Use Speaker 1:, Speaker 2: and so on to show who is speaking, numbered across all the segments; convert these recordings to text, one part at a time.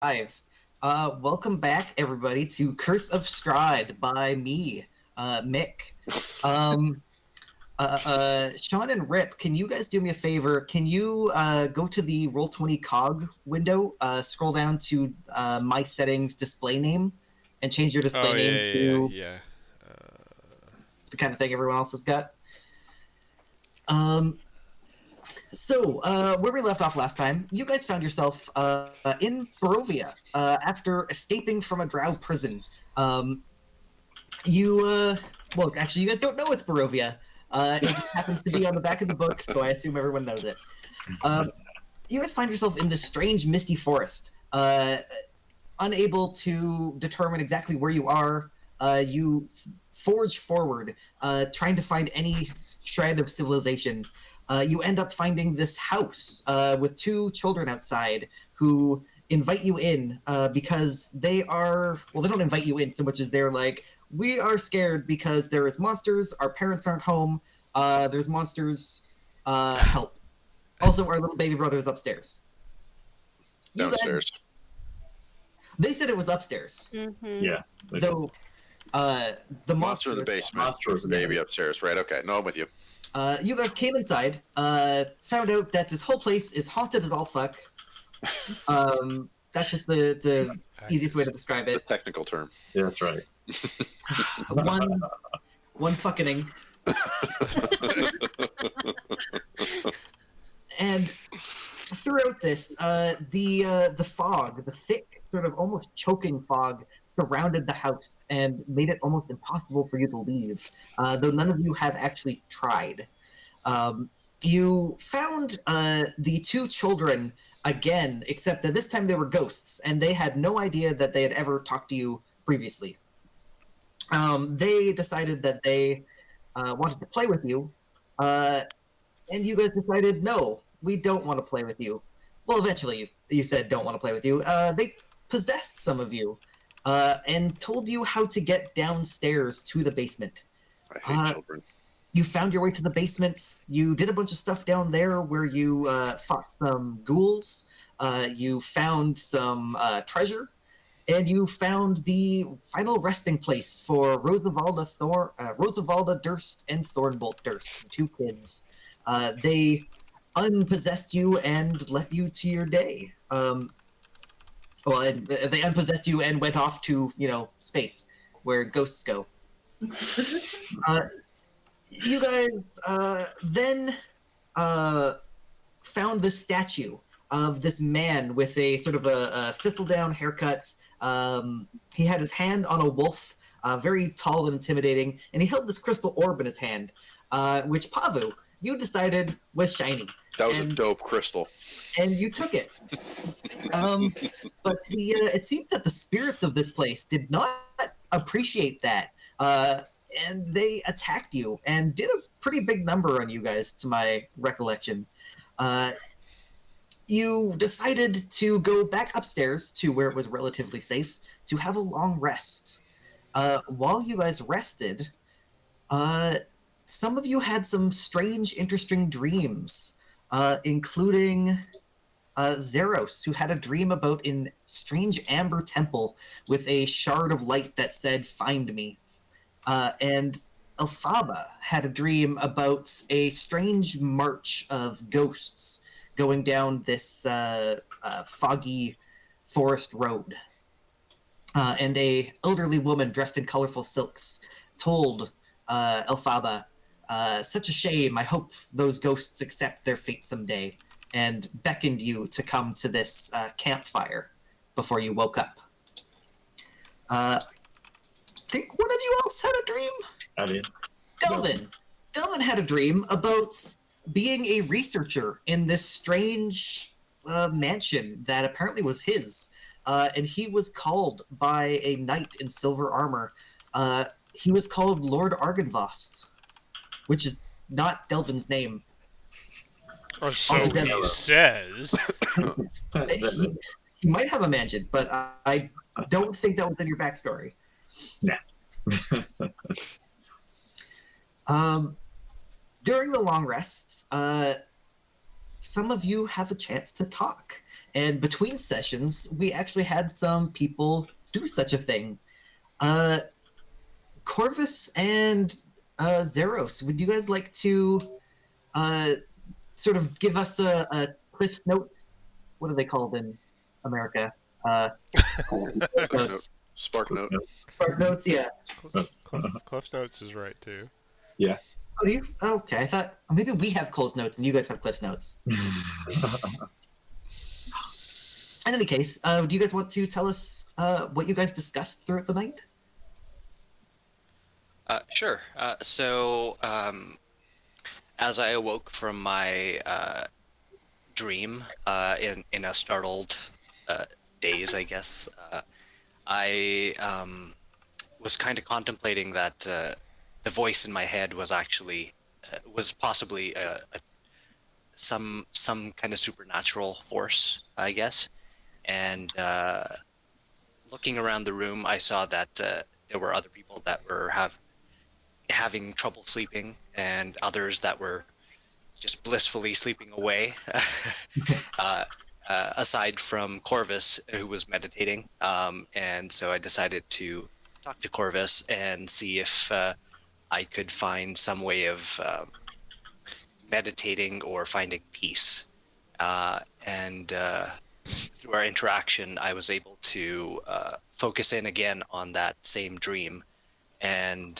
Speaker 1: Live. Welcome back, everybody, to Curse of Strahd by me, Mick. Um, Sean and Rip, can you guys do me a favor? Can you go to the Roll20 cog window, scroll down to my settings display name, and change your display
Speaker 2: Oh
Speaker 1: name
Speaker 2: yeah, yeah,
Speaker 1: to
Speaker 2: yeah.
Speaker 1: the kind of thing everyone else has got? Um, where we left off last time, you guys found yourself in Barovia after escaping from a drow prison. Um, actually, you guys don't know it's Barovia. It just happens to be on the back of the book, so I assume everyone knows it. Um, you guys find yourself in this strange, misty forest, unable to determine exactly where you are. You forge forward, trying to find any shred of civilization. You end up finding this house with two children outside who invite you in because they are, well, they don't invite you in so much as they're like, we are scared because there is monsters, our parents aren't home, there's monsters, help. Also, our little baby brother is upstairs. You guys,
Speaker 3: Downstairs.
Speaker 1: they said it was upstairs.
Speaker 4: Mm-hmm.
Speaker 5: Yeah.
Speaker 1: Though the
Speaker 3: Monster in the basement.
Speaker 5: Monster is the
Speaker 3: Baby upstairs. Right, okay. No, I'm with you.
Speaker 1: You guys came inside, found out that this whole place is haunted as all fuck. That's just the easiest way to describe
Speaker 3: The
Speaker 1: it.
Speaker 3: technical term.
Speaker 5: Yeah, that's right.
Speaker 1: One fucking. And throughout this, the fog, the thick, sort of almost choking fog, surrounded the house and made it almost impossible for you to leave. Though none of you have actually tried. You found the two children again, except that this time they were ghosts, and they had no idea that they had ever talked to you previously. They decided that they wanted to play with you, and you guys decided, no, we don't want to play with you. Well, eventually you said don't want to play with you. They possessed some of you and told you how to get downstairs to the basement.
Speaker 3: I hate children.
Speaker 1: You found your way to the basement. You did a bunch of stuff down there where you fought some ghouls. You found some treasure. And you found the final resting place for Rosavalda Durst and Thornbolt Durst, the two kids. They unpossessed you and let you to your day. They unpossessed you and went off to, space, where ghosts go. You guys then found the statue of this man with a sort of a thistledown haircut. He had his hand on a wolf, very tall and intimidating, and he held this crystal orb in his hand, which Pavu, you decided was shiny.
Speaker 3: That was a dope crystal.
Speaker 1: And you took it. But it seems that the spirits of this place did not appreciate that. And they attacked you and did a pretty big number on you guys, to my recollection. You decided to go back upstairs to where it was relatively safe to have a long rest. While you guys rested, some of you had some strange, interesting dreams, including Zeros, who had a dream about a strange amber temple with a shard of light that said, "Find me." And Elphaba had a dream about a strange march of ghosts going down this foggy forest road. And a elderly woman dressed in colorful silks told Elphaba, "Such a shame, I hope those ghosts accept their fate someday," and beckoned you to come to this campfire before you woke up. I think one of you else had a dream?
Speaker 5: I did.
Speaker 1: Delvin. Delvin had a dream about being a researcher in this strange mansion that apparently was his. And he was called by a knight in silver armor. He was called Lord Argynvost, which is not Delvin's name.
Speaker 2: Or so
Speaker 1: Also,
Speaker 2: he says.
Speaker 1: He might have a mansion, but I don't think that was in your backstory.
Speaker 5: Nah.
Speaker 1: During the long rests, some of you have a chance to talk. And between sessions, we actually had some people do such a thing. Corvus and Zeros, would you guys like to sort of give us a Cliff's Notes? What are they called in America? Notes.
Speaker 3: Spark note.
Speaker 1: Spark Notes, yeah.
Speaker 2: Cliff Notes is right too.
Speaker 4: Yeah.
Speaker 1: Oh, do you? Okay, I thought maybe we have Close Notes and you guys have Cliff's Notes. In any case, do you guys want to tell us what you guys discussed throughout the night?
Speaker 5: Sure. As I awoke from my dream in a startled daze, I guess, I was kind of contemplating that the voice in my head was actually was possibly some kind of supernatural force, I guess. And looking around the room, I saw that there were other people that were having trouble sleeping, and others that were just blissfully sleeping away. Aside from Corvus, who was meditating, and so I decided to talk to Corvus and see if I could find some way of meditating or finding peace. And through our interaction, I was able to focus in again on that same dream and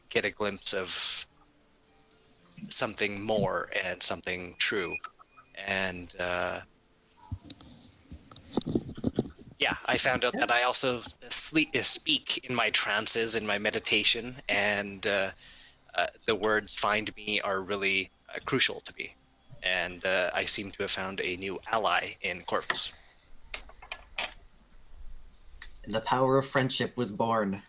Speaker 5: get a glimpse of something more and something true. And yeah, I found out that I also speak in my trances, in my meditation, and the words "find me" are really crucial to me. And I seem to have found a new ally in Corvus.
Speaker 1: And the power of friendship was born.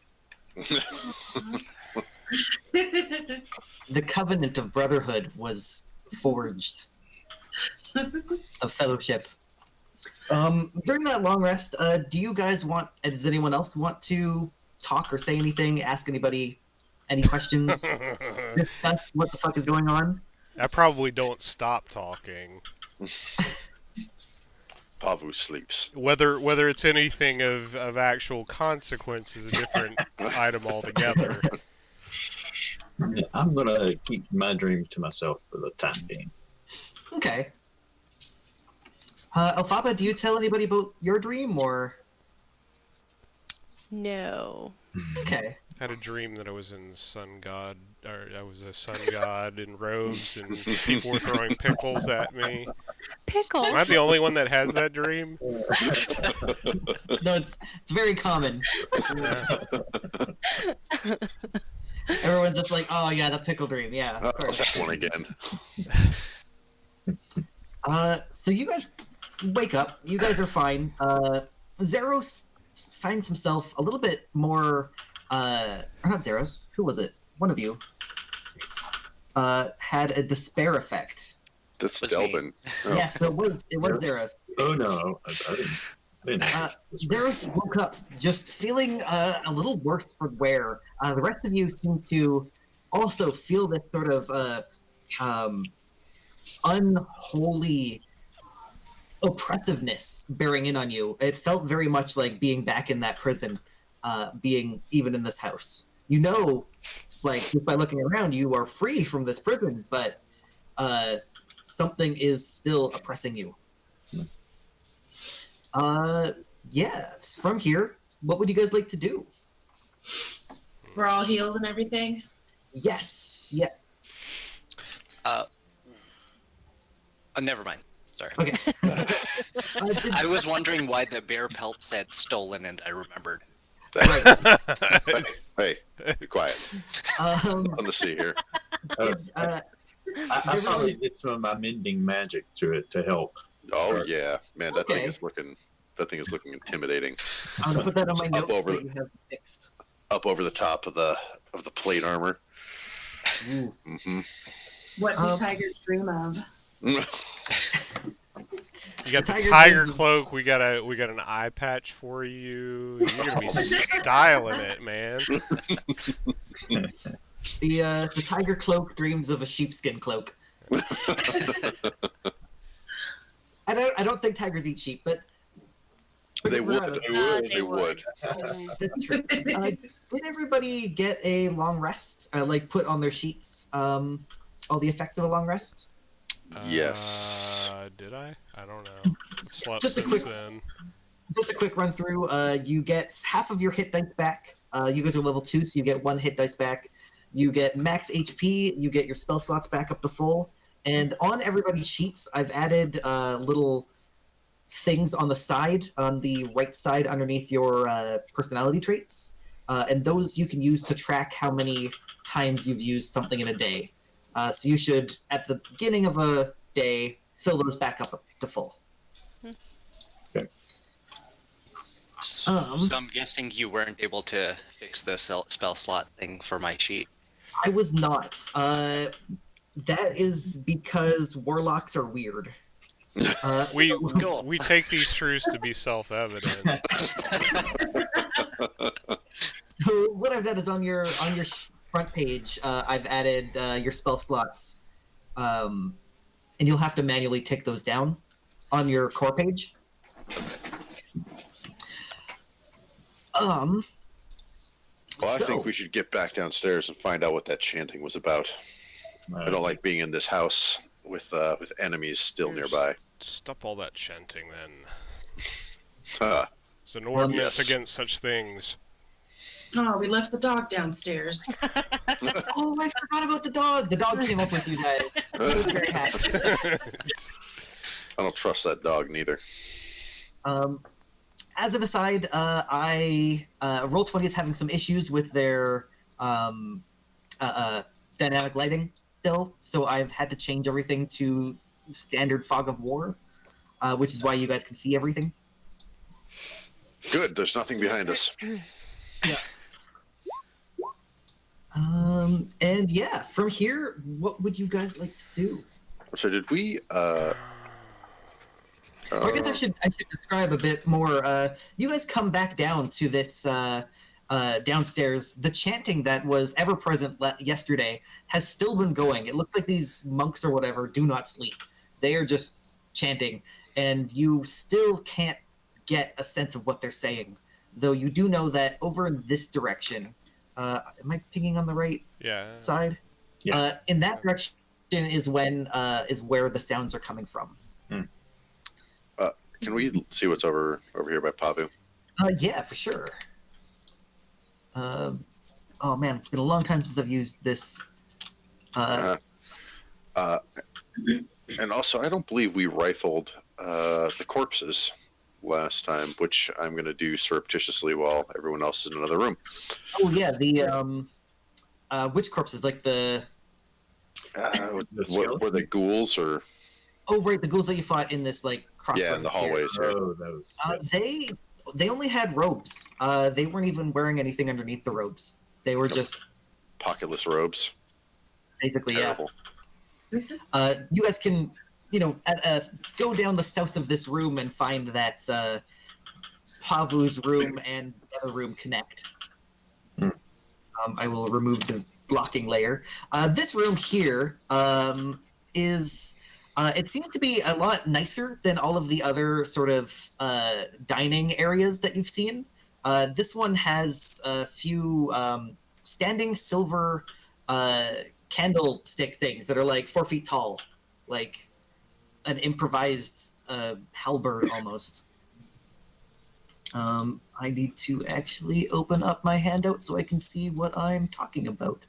Speaker 1: The covenant of brotherhood was forged. Of fellowship. During that long rest, does anyone else want to talk or say anything, ask anybody any questions, discuss what the fuck is going on?
Speaker 2: I probably don't stop talking.
Speaker 3: Pavu sleeps.
Speaker 2: Whether it's anything of actual consequence is a different item altogether.
Speaker 4: Yeah, I'm gonna keep my dream to myself for the time being.
Speaker 1: Okay. Alphaba, do you tell anybody about your dream, or?
Speaker 6: No.
Speaker 1: Okay.
Speaker 2: I had a dream that I was in sun god, or I was a sun god in robes, and people were throwing pickles at me.
Speaker 6: Pickles?
Speaker 2: Am I the only one that has that dream?
Speaker 1: No, it's very common. Everyone's just like, oh yeah, the pickle dream, yeah, of course.
Speaker 3: That one again.
Speaker 1: So you guys wake up. You guys are fine. Zeros finds himself a little bit more. Or not Zeros. Who was it? One of you. Had a despair effect.
Speaker 3: That's
Speaker 5: Was
Speaker 3: Delvin. Oh.
Speaker 1: Yes, it was Zeros.
Speaker 4: Oh no, I didn't.
Speaker 1: Zeros woke up just feeling a little worse for wear. The rest of you seem to also feel this sort of unholy oppressiveness bearing in on you. It felt very much like being back in that prison, being even in this house. You know, like, just by looking around, you are free from this prison, but something is still oppressing you. Yes, from here, what would you guys like to do?
Speaker 7: We're all healed and everything.
Speaker 1: Yes, yeah.
Speaker 5: Never mind. Sorry.
Speaker 1: Okay.
Speaker 5: I was wondering why the bear pelt said stolen, and I remembered.
Speaker 3: Hey, be quiet. On the sea here.
Speaker 4: I probably did some of my mending magic to it to help.
Speaker 3: Oh yeah, man, that
Speaker 1: Okay.
Speaker 3: thing is looking intimidating.
Speaker 1: I'm gonna put that on my
Speaker 3: Up
Speaker 1: notes
Speaker 3: over
Speaker 1: that
Speaker 3: the-
Speaker 1: you have fixed.
Speaker 3: Up over the top of the plate armor.
Speaker 1: Ooh.
Speaker 3: Mm-hmm.
Speaker 7: What do tigers dream of?
Speaker 2: You got the
Speaker 1: Tiger
Speaker 2: tiger
Speaker 1: King's-
Speaker 2: cloak. We got an eye patch for you. You're gonna be styling it, man.
Speaker 1: The tiger cloak dreams of a sheepskin cloak. I don't think tigers eat sheep, but
Speaker 3: They would.
Speaker 1: regardless,
Speaker 3: They would.
Speaker 1: that's true. Did everybody get a long rest? Like put on their sheets all the effects of a long rest?
Speaker 3: Yes.
Speaker 2: Did I? I don't know. I've slept
Speaker 1: Just a
Speaker 2: since
Speaker 1: quick-
Speaker 2: then.
Speaker 1: Just a quick run through. You get half of your hit dice back. You guys are level 2, so you get 1 hit dice back. You get max HP. You get your spell slots back up to full. And on everybody's sheets, I've added little things on the side, on the right side underneath your personality traits. And those you can use to track how many times you've used something in a day. So you should, at the beginning of a day, fill those back up to full.
Speaker 5: So I'm guessing you weren't able to fix the spell slot thing for my sheet.
Speaker 1: I was not. That is because warlocks are weird.
Speaker 2: We
Speaker 5: Cool.
Speaker 2: we take these truths to be self-evident.
Speaker 1: So what I've done is on your front page, I've added your spell slots, and you'll have to manually tick those down on your core page.
Speaker 3: Well, I
Speaker 1: so-
Speaker 3: think we should get back downstairs and find out what that chanting was about. I don't like being in this house with enemies still nearby.
Speaker 2: Stop all that chanting, then.
Speaker 3: Uh,
Speaker 2: There's an ordinance
Speaker 3: yes.
Speaker 2: against such things.
Speaker 7: Oh, we left the dog downstairs.
Speaker 1: Oh, I forgot about the dog. The dog came up with you guys. I was very happy.
Speaker 3: I don't trust that dog neither.
Speaker 1: As an aside, Roll20 is having some issues with their dynamic lighting still, so I've had to change everything to standard fog of war, which is why you guys can see everything.
Speaker 3: Good, there's nothing behind us.
Speaker 1: And yeah, from here, what would you guys like to do?
Speaker 3: So did we
Speaker 1: Or I guess I should describe a bit more. You guys come back down to this downstairs. The chanting that was ever present yesterday has still been going. It looks like these monks or whatever do not sleep. They are just chanting, and you still can't get a sense of what they're saying. Though you do know that over in this direction, am I pinging on the right
Speaker 2: Yeah.
Speaker 1: side?
Speaker 4: Yeah.
Speaker 1: In that direction is where the sounds are coming from.
Speaker 3: can we see what's over here by Pavu?
Speaker 1: Yeah, for sure. Oh man, it's been a long time since I've used this.
Speaker 3: And also I don't believe we rifled the corpses last time, which I'm gonna do surreptitiously while everyone else is in another room.
Speaker 1: Oh yeah, the which corpses? Like the
Speaker 3: Were they ghouls or
Speaker 1: oh right, the ghouls that you fought in this like crossroads.
Speaker 3: yeah, in the
Speaker 1: here.
Speaker 3: hallways here.
Speaker 4: Oh, those.
Speaker 1: They only had robes. They weren't even wearing anything underneath the robes. They were just
Speaker 3: Pocketless robes.
Speaker 1: basically
Speaker 3: Terrible.
Speaker 1: you guys can go down the south of this room and find that Pavu's room and the other room connect. I will remove the blocking layer. This room here is it seems to be a lot nicer than all of the other sort of dining areas that you've seen. This one has a few standing silver candlestick things that are like 4 feet tall, like an improvised halberd almost. I need to actually open up my handout so I can see what I'm talking about.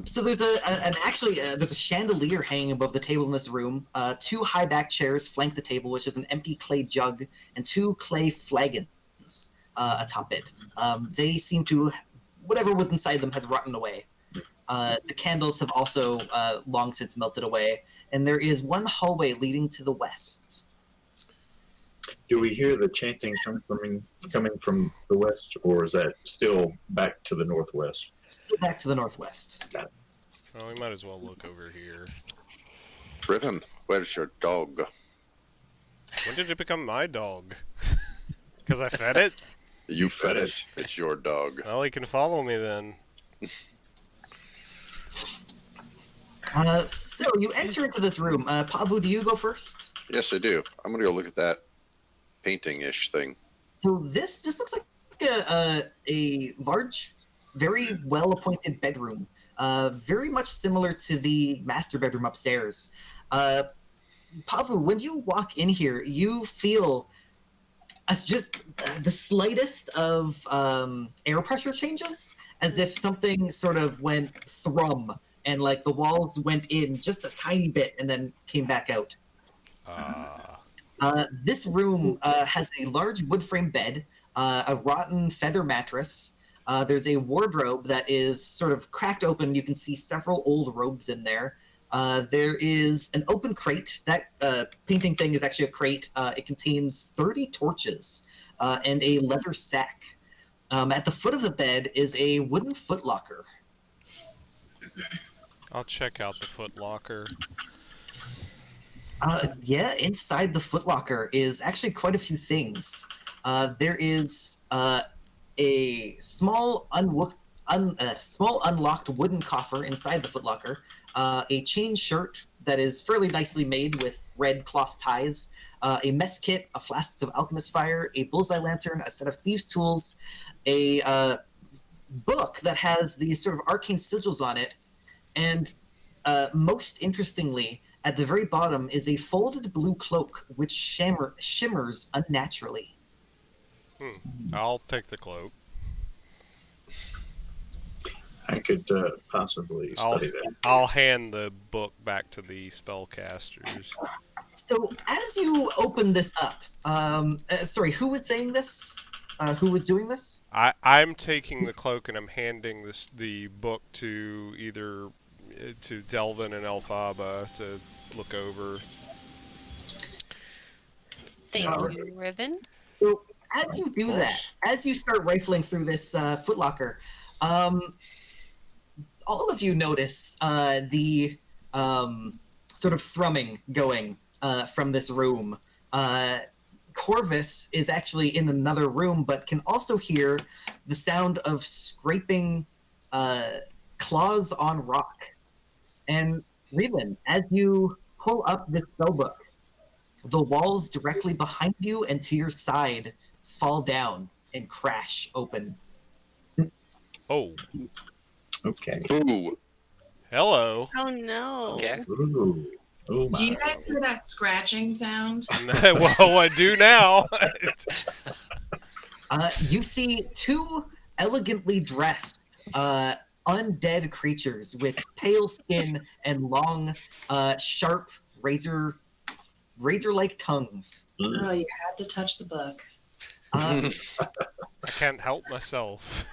Speaker 1: So there's there's a chandelier hanging above the table in this room. 2 high back chairs flank the table, which is an empty clay jug and 2 clay flagons atop it. They seem to, whatever was inside them has rotten away. The candles have also long since melted away, and there is one hallway leading to the west.
Speaker 4: Do we hear the chanting coming from the west, or is that still back to the northwest?
Speaker 1: Still back to the northwest.
Speaker 2: Well, we might as well look over here.
Speaker 3: Riven, where's your dog?
Speaker 2: When did it become my dog? Because I fed it?
Speaker 3: You fed it. It's your dog.
Speaker 2: Well, he can follow me then.
Speaker 1: So you enter into this room. Pavu, do you go first?
Speaker 3: Yes, I do. I'm gonna go look at that painting-ish thing.
Speaker 1: So this looks like a large, very well appointed bedroom. Very much similar to the master bedroom upstairs. Pavu, when you walk in here, you feel as just the slightest of air pressure changes, as if something sort of went thrum and like the walls went in just a tiny bit and then came back out. This room has a large wood frame bed, a rotten feather mattress. There's a wardrobe that is sort of cracked open. You can see several old robes in there. There is an open crate. That painting thing is actually a crate. It contains 30 torches and a leather sack. At the foot of the bed is a wooden footlocker.
Speaker 2: I'll check out the footlocker.
Speaker 1: Yeah, inside the footlocker is actually quite a few things. There is a small unlocked wooden coffer inside the footlocker, a chain shirt that is fairly nicely made with red cloth ties, a mess kit, a flasks of alchemist fire, a bullseye lantern, a set of thieves' tools, a book that has these sort of arcane sigils on it, and most interestingly, at the very bottom is a folded blue cloak which shimmers unnaturally.
Speaker 2: I'll take the cloak.
Speaker 4: I could possibly study that.
Speaker 2: I'll hand the book back to the spellcasters.
Speaker 1: So as you open this up, sorry, who was saying this? Who was doing this?
Speaker 2: I'm taking the cloak and I'm handing the book to either to Delvin and Elphaba to look over.
Speaker 6: Thank you, Riven.
Speaker 1: So as you do that, as you start rifling through this footlocker, all of you notice the sort of thrumming going from this room. Corvus is actually in another room, but can also hear the sound of scraping claws on rock. And Revan, as you pull up this spellbook, the walls directly behind you and to your side fall down and crash open.
Speaker 2: Oh,
Speaker 4: Okay.
Speaker 3: Ooh,
Speaker 2: hello.
Speaker 6: Oh no.
Speaker 5: Okay.
Speaker 4: Ooh. Oh my.
Speaker 7: Do you guys hear that scratching sound?
Speaker 2: Well, I do now.
Speaker 1: You see two elegantly dressed undead creatures with pale skin and long, sharp razor-like tongues.
Speaker 7: Oh, you had to touch the book.
Speaker 2: I can't help myself.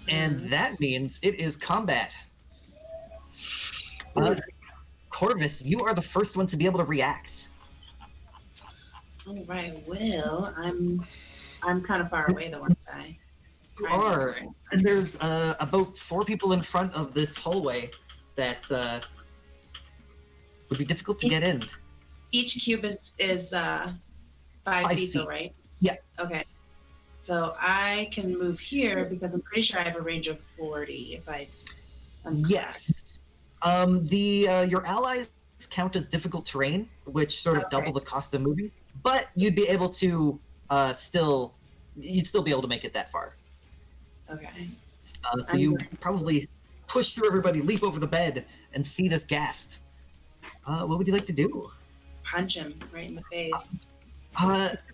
Speaker 1: And that means it is combat. Corvus, you are the first one to be able to react.
Speaker 7: All right. Well, I'm kind of far away though, aren't I?
Speaker 1: You are. And there's about 4 people in front of this hallway that would be difficult to get in.
Speaker 7: Each cube is 5 feet, though, right?
Speaker 1: Yeah.
Speaker 7: Okay. So I can move here because I'm pretty sure I have a range of 40 if I'm
Speaker 1: Yes. Your allies count as difficult terrain, which sort of double the cost of moving, but you'd be able to still be able to make it that far.
Speaker 7: Okay.
Speaker 1: So you probably push through everybody, leap over the bed, and see this ghast. What would you like to do?
Speaker 7: Punch him right in the face.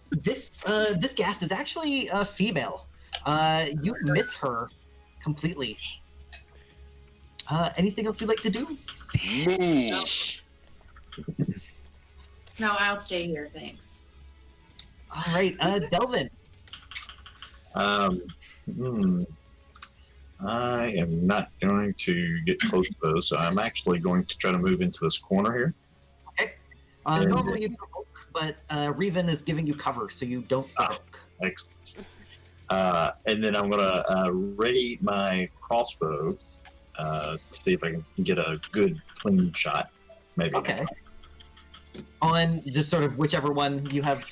Speaker 1: This ghast is actually a female. You miss her completely. Anything else you'd like to do?
Speaker 3: move.
Speaker 7: No, I'll stay here. Thanks.
Speaker 1: All right, Delvin.
Speaker 4: I am not going to get close to those, so I'm actually going to try to move into this corner here.
Speaker 1: Okay.
Speaker 4: And-
Speaker 1: Normally you provoke, but Revan is giving you cover, so you don't provoke.
Speaker 4: Excellent. And then I'm going to ready my crossbow to see if I can get a good, clean shot. Maybe.
Speaker 1: Okay. On just sort of whichever one you have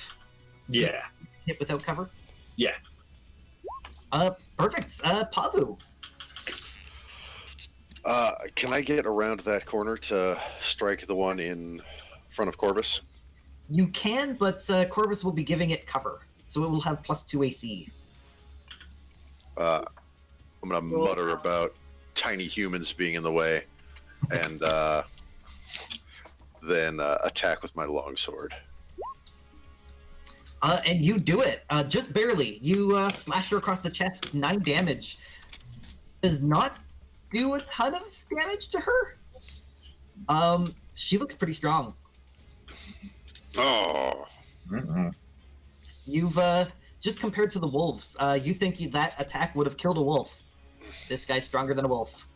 Speaker 4: Yeah.
Speaker 1: hit without cover?
Speaker 4: Yeah.
Speaker 1: Perfect. Pavu.
Speaker 3: Can I get around that corner to strike the one in front of Corvus?
Speaker 1: You can, but Corvus will be giving it cover, so it will have +2 AC.
Speaker 3: I'm gonna mutter about tiny humans being in the way, and then attack with my longsword.
Speaker 1: And you do it, just barely. You slash her across the chest, 9 damage. Does not do a ton of damage to her. She looks pretty strong.
Speaker 3: Oh,
Speaker 1: You've just compared to the wolves, you think that attack would have killed a wolf. This guy's stronger than a wolf.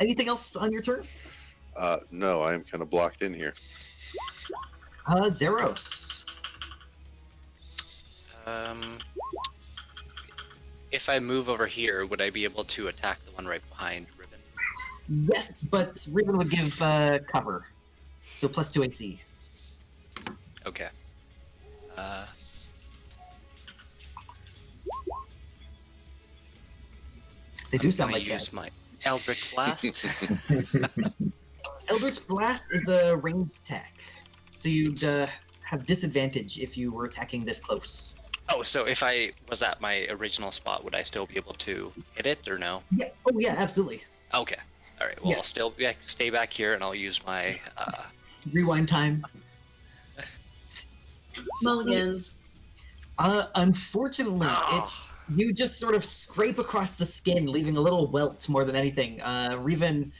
Speaker 1: Anything else on your turn?
Speaker 3: no, I am kind of blocked in here.
Speaker 1: Zeros.
Speaker 5: If I move over here, would I be able to attack the one right behind Ribbon?
Speaker 1: Yes, but Riven would give cover, so +2 AC.
Speaker 5: Okay.
Speaker 1: They do sound
Speaker 5: I'm
Speaker 1: like
Speaker 5: gonna use
Speaker 1: cats.
Speaker 5: my Eldritch Blast.
Speaker 1: Eldritch Blast is a ranged attack, so you'd have disadvantage if you were attacking this close.
Speaker 5: Oh, so if I was at my original spot, would I still be able to hit it, or no?
Speaker 1: Yeah. Oh yeah, absolutely.
Speaker 5: Okay. All right. Well,
Speaker 1: Yeah.
Speaker 5: I'll still stay back here, and I'll use my.
Speaker 1: Rewind time.
Speaker 7: Mulligans.
Speaker 1: Unfortunately,
Speaker 5: Oh.
Speaker 1: it's you just sort of scrape across the skin, leaving a little welt more than anything. Reven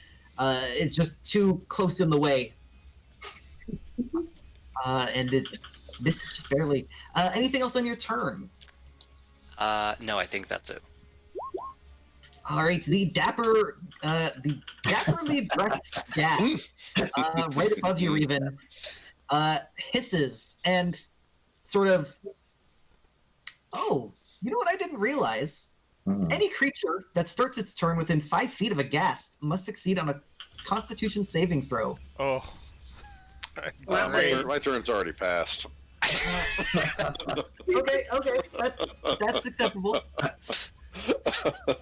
Speaker 1: is just too close in the way, and it misses just barely. Anything else on your turn?
Speaker 5: No, I think that's it.
Speaker 1: All right, the dapperly dressed ghast, right above you, Reven, hisses and sort of. Oh, you know what I didn't realize? Any creature that starts its turn within 5 feet of a ghast must succeed on a Constitution saving throw.
Speaker 2: Oh.
Speaker 3: My turn's already passed.
Speaker 1: Okay, that's acceptable. The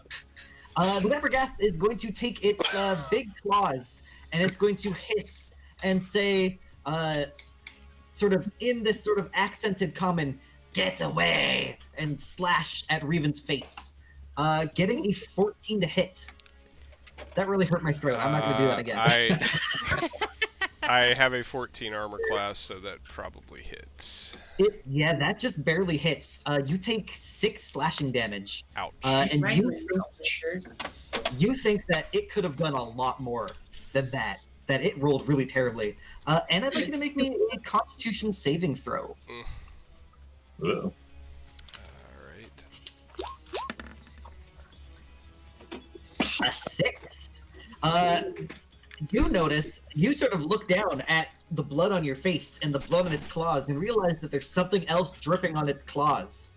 Speaker 1: Leperghast is going to take its big claws and it's going to hiss and say, sort of in this sort of accented common, "Get away!" and slash at Reven's face, getting a 14 to hit. That really hurt my throat. I'm not going to do that again.
Speaker 2: I have a 14 armor class, so that probably hits.
Speaker 1: Yeah, that just barely hits. You take 6 slashing damage.
Speaker 2: Ouch.
Speaker 1: And
Speaker 7: Right.
Speaker 1: you think that it could have done a lot more than that. That it rolled really terribly. And I'd like you to make me a Constitution saving throw.
Speaker 4: Whoa.
Speaker 2: Alright.
Speaker 1: A 6. You notice, you sort of look down at the blood on your face and the blood on its claws and realize that there's something else dripping on its claws.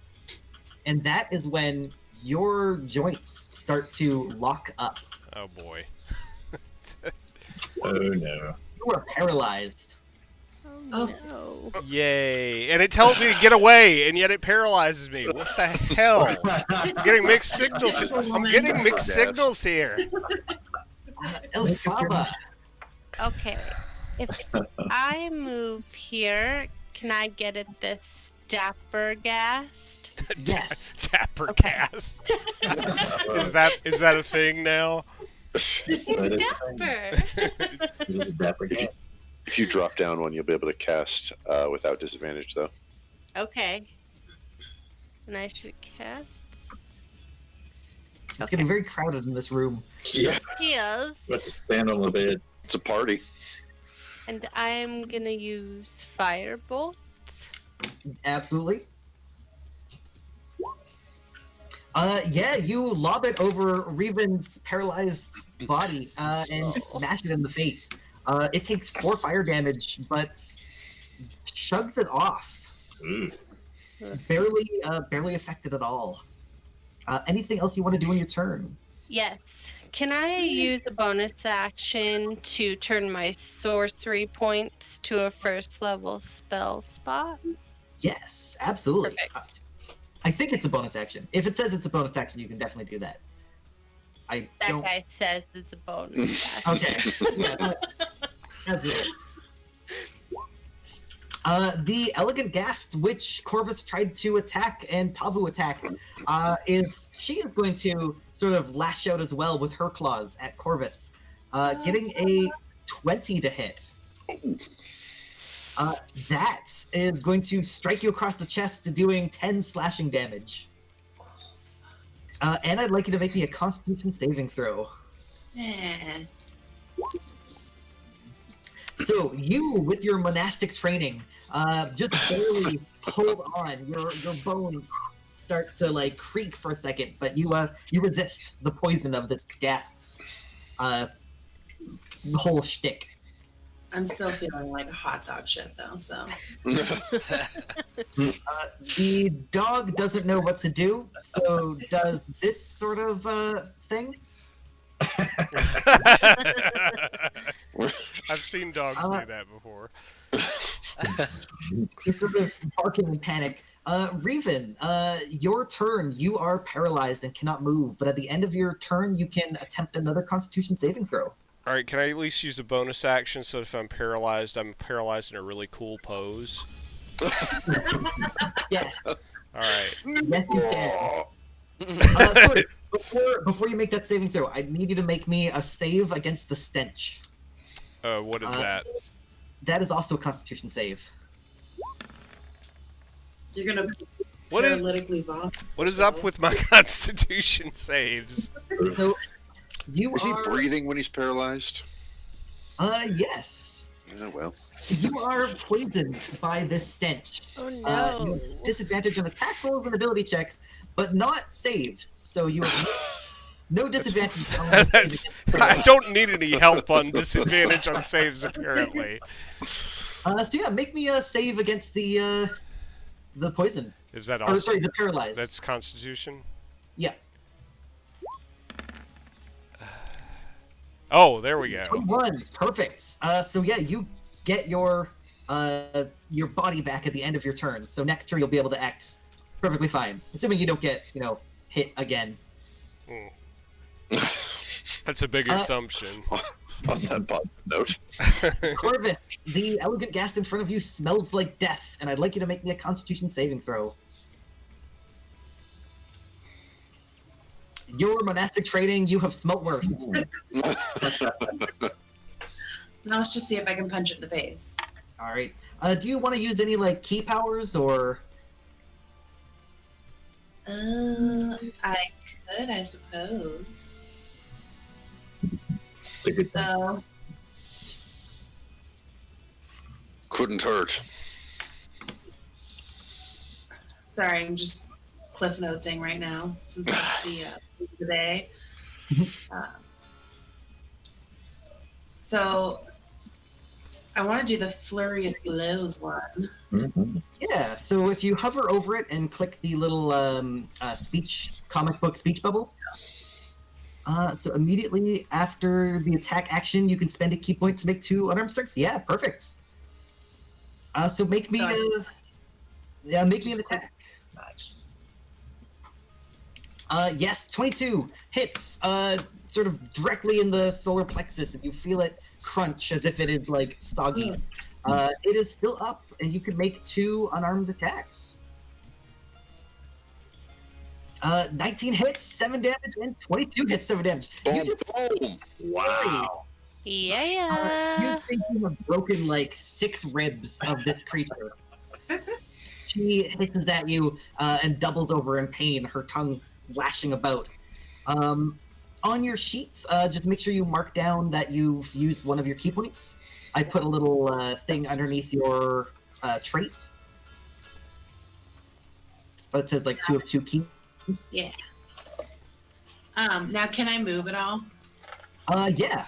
Speaker 1: And that is when your joints start to lock up.
Speaker 2: Oh boy.
Speaker 4: Oh no.
Speaker 1: You are paralyzed.
Speaker 6: Oh, no.
Speaker 2: Yay. And it tells me to get away, and yet it paralyzes me. What the hell? I'm getting mixed signals. I'm getting mixed signals here.
Speaker 1: Elphaba.
Speaker 6: Okay. If I move here, can I get at this dapper ghast?
Speaker 1: Yes.
Speaker 2: Dapper
Speaker 6: Okay.
Speaker 2: cast. Is that a thing now?
Speaker 6: It's dapper.
Speaker 4: Is it a dapper cat?
Speaker 3: If you drop down one, you'll be able to cast without disadvantage, though.
Speaker 6: Okay. And I should cast.
Speaker 1: It's getting very crowded in this room.
Speaker 4: Yeah.
Speaker 6: Heals.
Speaker 4: We have to stand on the bed.
Speaker 3: It's a party.
Speaker 6: And I'm gonna use firebolt.
Speaker 1: Absolutely. Yeah, you lob it over Reven's paralyzed body and smash it in the face. It takes 4 fire damage, but shugs it off.
Speaker 4: Ooh.
Speaker 1: Barely affected at all. Anything else you want to do on your turn?
Speaker 6: Yes. Can I use a bonus action to turn my sorcery points to a first level spell spot?
Speaker 1: Yes, absolutely.
Speaker 6: Perfect.
Speaker 1: I think it's a bonus action. If it says it's a bonus action, you can definitely do that. I
Speaker 6: That
Speaker 1: don't.
Speaker 6: guy says it's a bonus action.
Speaker 1: Okay. Yeah. Absolutely. The elegant ghast, which Corvus tried to attack and Pavu attacked, she is going to sort of lash out as well with her claws at Corvus, getting a 20 to hit. That is going to strike you across the chest, doing 10 slashing damage. And I'd like you to make me a Constitution saving throw.
Speaker 7: Eh.
Speaker 1: So you, with your monastic training, just barely hold on. Your bones start to like creak for a second, but you resist the poison of this ghast's whole shtick.
Speaker 7: I'm still feeling like a hot dog shit though, so.
Speaker 1: The dog doesn't know what to do, so does this sort of thing.
Speaker 2: I've seen dogs do that before.
Speaker 1: He's sort of barking in panic. Revan, your turn. You are paralyzed and cannot move, but at the end of your turn, you can attempt another Constitution saving throw.
Speaker 2: All right, can I at least use a bonus action so if I'm paralyzed in a really cool pose?
Speaker 1: Yes.
Speaker 2: All right.
Speaker 1: Yes, you can. Sorry, before you make that saving throw, I need you to make me a save against the stench.
Speaker 2: What is that?
Speaker 1: That is also a Constitution save.
Speaker 7: You're gonna
Speaker 2: What is
Speaker 7: paralytically vomit.
Speaker 2: what is up with my Constitution saves?
Speaker 1: So you
Speaker 3: Is he
Speaker 1: are.
Speaker 3: breathing when he's paralyzed?
Speaker 1: Yes.
Speaker 3: Oh, well.
Speaker 1: You are poisoned by this stench.
Speaker 6: Oh
Speaker 1: You
Speaker 6: no.
Speaker 1: have disadvantage on attack rolls and ability checks, but not saves. So you have no disadvantage on the
Speaker 2: That's
Speaker 1: saves.
Speaker 2: I don't need any help on disadvantage on saves apparently.
Speaker 1: So yeah, make me a save against the poison.
Speaker 2: Is that
Speaker 1: Or
Speaker 2: also
Speaker 1: sorry, the paralyzed.
Speaker 2: that's Constitution?
Speaker 1: Yeah.
Speaker 2: Oh, there we go.
Speaker 1: 21. Perfect. So yeah, you get your body back at the end of your turn. So next turn you'll be able to act perfectly fine, assuming you don't get hit again.
Speaker 2: That's a big assumption.
Speaker 3: On that bottom note.
Speaker 1: Corvus, the elegant gas in front of you smells like death, and I'd like you to make me a Constitution saving throw. Your monastic training, you have smelt worse.
Speaker 7: Now let's just see if I can punch it in the face.
Speaker 1: All right. Do you want to use any like key powers or?
Speaker 7: I could, I suppose.
Speaker 4: It's a good thing.
Speaker 7: So,
Speaker 3: Couldn't hurt.
Speaker 7: sorry, I'm just cliff noting right now since it's the day. So, I want to do the flurry of blows one.
Speaker 4: Mhm.
Speaker 1: Yeah. So if you hover over it and click the little comic book speech bubble. So immediately after the attack action, you can spend a key point to make 2 unarmed strikes. Yeah, perfect. So make me,
Speaker 7: So
Speaker 1: make me an attack.
Speaker 4: Nice.
Speaker 1: Yes, 22 hits, sort of directly in the solar plexus, and you feel it crunch as if it is like soggy. It is still up, and you can make 2 unarmed attacks. 19 hits, 7 damage, and 22 hits, 7 damage. You
Speaker 3: Boom,
Speaker 1: just
Speaker 3: boom.
Speaker 4: Wow.
Speaker 6: Yeah.
Speaker 1: you think you have broken like 6 ribs of this creature. She hisses at you and doubles over in pain, her tongue lashing about. On your sheets, just make sure you mark down that you've used one of your key points. I put a little thing underneath your traits. But it says like 2 of 2 key.
Speaker 7: Yeah. Now can I move at all?
Speaker 1: Yeah.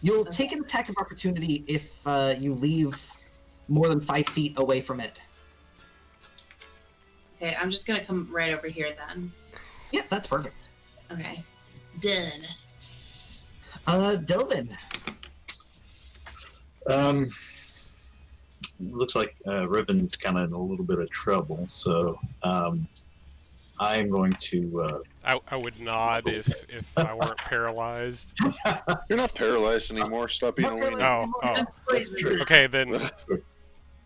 Speaker 1: You'll take an attack of opportunity if you leave more than 5 feet away from it.
Speaker 7: Okay, I'm just gonna come right over here then.
Speaker 1: Yeah, that's perfect.
Speaker 7: Okay. Done.
Speaker 1: Delvin.
Speaker 4: Looks like Riven's kind of in a little bit of trouble, so I'm going to.
Speaker 2: I would nod if I weren't paralyzed.
Speaker 3: You're not paralyzed anymore. Stop being a
Speaker 1: Not
Speaker 3: weenie.
Speaker 1: paralyzed.
Speaker 2: Oh.
Speaker 4: That's true.
Speaker 2: Okay, then.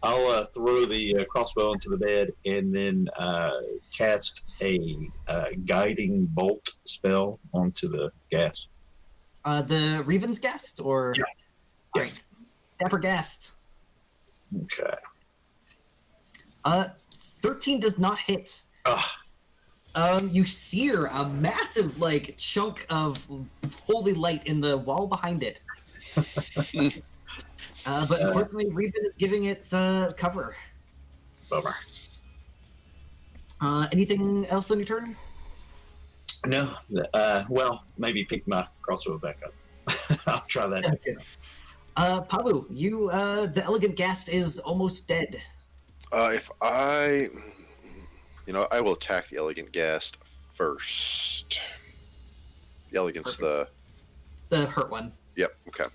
Speaker 4: I'll throw the crossbow into the bed and then cast a guiding bolt spell onto the ghast.
Speaker 1: The Reven's Ghast, or
Speaker 4: Yeah. Yes.
Speaker 1: Alright. Dapper Ghast.
Speaker 4: Okay.
Speaker 1: 13 does not hit. You sear a massive like chunk of holy light in the wall behind it. But unfortunately, Reven is giving it cover.
Speaker 4: Bummer.
Speaker 1: Anything else on your turn?
Speaker 4: No. Well, maybe pick my crossbow back up. I'll try that.
Speaker 1: Okay. Pavu, you the Elegant Ghast is almost dead.
Speaker 3: If I, I will attack the Elegant Ghast first. The Elegant's
Speaker 1: Perfect. The hurt one.
Speaker 3: Yep, okay.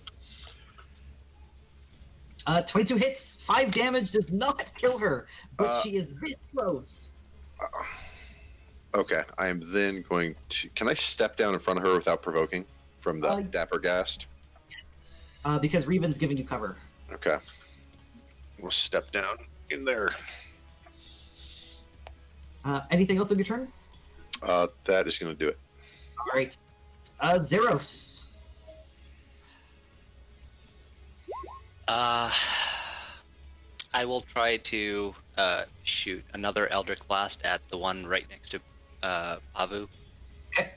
Speaker 1: 22 hits, 5 damage, does not kill her, but she is this close.
Speaker 3: Okay, I am then going to... Can I step down in front of her without provoking from the Dapper Ghast?
Speaker 1: Yes. Because Reven's giving you cover.
Speaker 3: Okay. We'll step down in there.
Speaker 1: Anything else on your turn?
Speaker 3: That is going to do it.
Speaker 1: All right. Zeros.
Speaker 5: I will try to shoot another Eldritch Blast at the one right next to Pavu.
Speaker 1: Okay.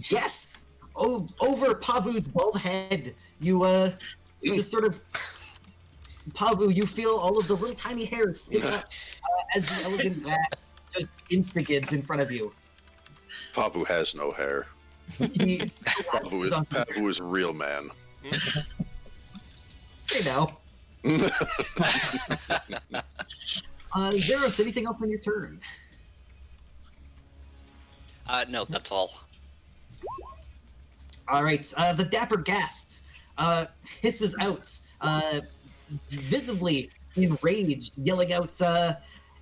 Speaker 1: Yes. Over Pavu's bald head, you just sort of... Pavu, you feel all of the little tiny hairs stick up as the Elegant Ghast just instigates in front of you.
Speaker 3: Pavu has no hair. Pavu is a real man.
Speaker 1: Hey now. Zeros, anything else on your turn?
Speaker 5: No, that's all.
Speaker 1: All right. The Dapper Ghast hisses out, visibly enraged, yelling out,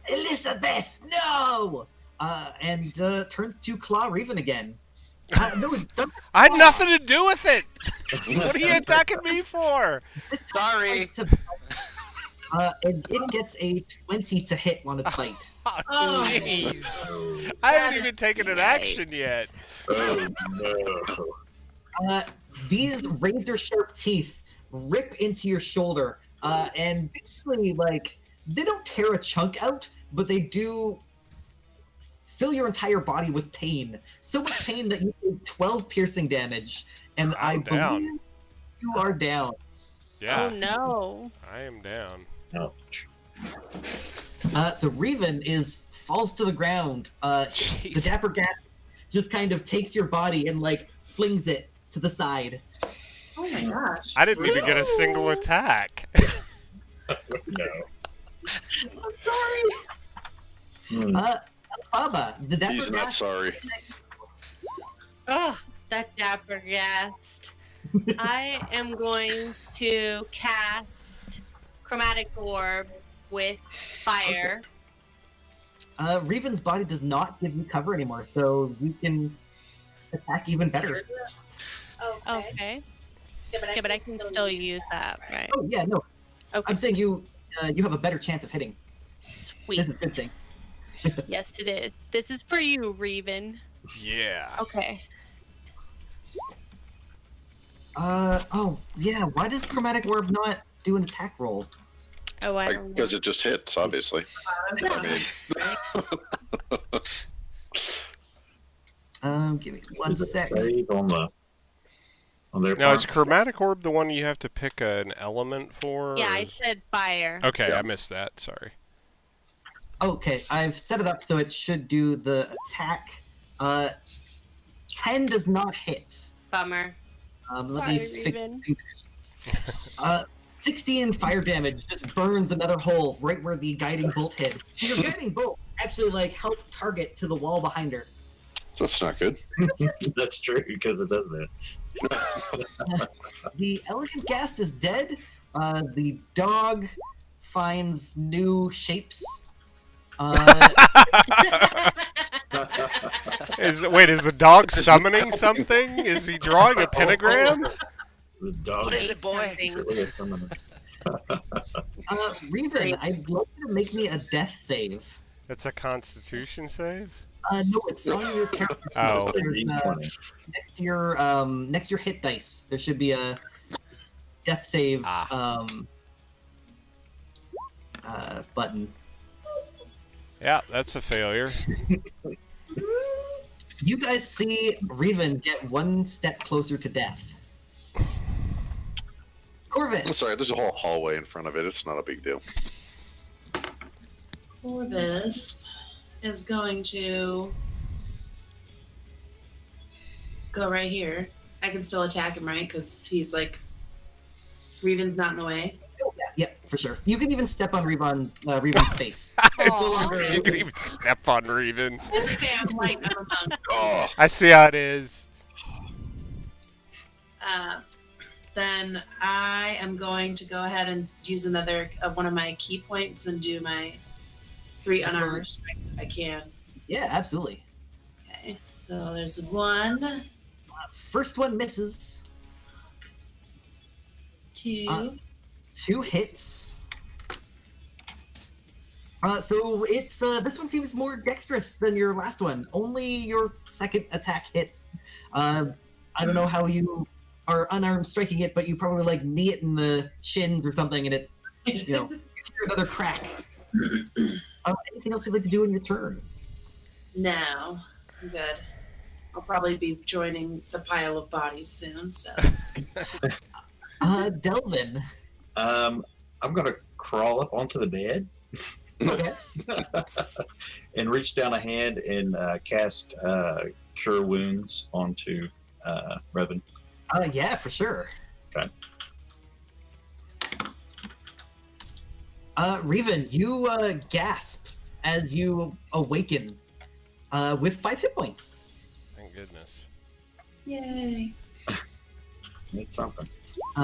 Speaker 1: "Elizabeth, no!" And turns to claw Reven again. No, it doesn't.
Speaker 2: I had nothing to do with it! What are you attacking me for?
Speaker 1: This time
Speaker 5: Sorry.
Speaker 1: it tries to- and it gets a 20 to hit on its bite.
Speaker 2: Oh, jeez. I haven't even taken an action yet.
Speaker 4: Oh, no.
Speaker 1: These razor-sharp teeth rip into your shoulder, and basically, like, they don't tear a chunk out, but they do fill your entire body with pain. So much pain that you take 12 piercing damage, and I
Speaker 2: down.
Speaker 1: believe you are down.
Speaker 2: Yeah,
Speaker 6: Oh no.
Speaker 2: I am down.
Speaker 4: Ouch.
Speaker 1: So Reven falls to the ground. The
Speaker 2: Jeez.
Speaker 1: Dapper Ghast just kind of takes your body and like flings it to the side.
Speaker 7: Oh my gosh.
Speaker 2: I didn't even get a single attack.
Speaker 4: No.
Speaker 1: I'm sorry.
Speaker 4: Hmm.
Speaker 1: Alfaba, the Dapper
Speaker 3: He's not
Speaker 1: Ghast.
Speaker 3: sorry.
Speaker 6: Oh, that Dapper Ghast. I am going to cast Chromatic Orb with fire.
Speaker 1: Reven's body does not give you cover anymore, so you can attack even better.
Speaker 6: Okay. Yeah, but I can still use that, right?
Speaker 1: Oh yeah, no.
Speaker 6: Okay.
Speaker 1: I'm saying you have a better chance of hitting.
Speaker 6: Sweet.
Speaker 1: This is a good thing.
Speaker 6: Yes, it is. This is for you, Reven.
Speaker 2: Yeah.
Speaker 6: Okay.
Speaker 1: Oh yeah. Why does Chromatic Orb not do an attack roll?
Speaker 6: Oh, I don't know.
Speaker 3: Because it just hits, obviously. I mean,
Speaker 1: Give me one
Speaker 4: Is it
Speaker 1: sec.
Speaker 4: save on their
Speaker 2: Now, is
Speaker 4: part?
Speaker 2: Chromatic Orb the one you have to pick an element for?
Speaker 6: Yeah,
Speaker 2: or
Speaker 6: I
Speaker 2: is-
Speaker 6: said fire.
Speaker 2: Okay,
Speaker 4: Yeah.
Speaker 2: I missed that. Sorry.
Speaker 1: Okay, I've set it up so it should do the attack. 10 does not hit.
Speaker 6: Bummer.
Speaker 1: Let me
Speaker 6: Sorry,
Speaker 1: fix
Speaker 6: Reven.
Speaker 1: 16 fire damage just burns another hole right where the guiding bolt hit. Your guiding bolt actually like helped target to the wall behind her.
Speaker 3: that's not good.
Speaker 4: That's true, because it does that.
Speaker 1: The Elegant Ghast is dead. The dog finds new shapes.
Speaker 2: Is the dog summoning something? Is he drawing a pentagram?
Speaker 4: The dog.
Speaker 5: What is it, boy?
Speaker 6: Something.
Speaker 4: Really is something.
Speaker 1: Revan, I'd like you to make me a death save.
Speaker 2: It's a Constitution save.
Speaker 1: No, it's on your character.
Speaker 2: Oh.
Speaker 1: There's,
Speaker 4: D20.
Speaker 1: next to your hit dice, there should be a death save button.
Speaker 2: Yeah, that's a failure.
Speaker 1: You guys see Revan get one step closer to death. Corvus.
Speaker 3: Sorry, there's a whole hallway in front of it. It's not a big deal.
Speaker 7: Corvus is going to go right here. I can still attack him, right? Because he's like, Revan's not in the way.
Speaker 1: Oh, yeah, for sure. You can even step on Revan's space.
Speaker 2: You can even step on Revan.
Speaker 7: Okay, I'm light. I'm a monk.
Speaker 3: Oh,
Speaker 2: I see how it is.
Speaker 7: Then I am going to go ahead and use another one of my key points and do my 3 unarmored strikes if I can.
Speaker 1: Yeah, absolutely.
Speaker 7: Okay, so there's 1,
Speaker 1: First one misses.
Speaker 7: 2.
Speaker 1: 2 hits. So it's this one seems more dexterous than your last one. Only your second attack hits. I don't know how you are unarmed striking it, but you probably like knee it in the shins or something, and it, you hear another crack. Anything else you'd like to do in your turn?
Speaker 7: No, I'm good. I'll probably be joining the pile of bodies soon. So
Speaker 1: Delvin.
Speaker 4: I'm gonna crawl up onto the bed
Speaker 1: Okay.
Speaker 4: and reach down a hand and cast Cure Wounds onto Revan.
Speaker 1: Yeah, for sure.
Speaker 4: Okay.
Speaker 1: Revan, you gasp as you awaken with 5 hit points.
Speaker 2: Thank goodness.
Speaker 7: yay!
Speaker 4: It's something.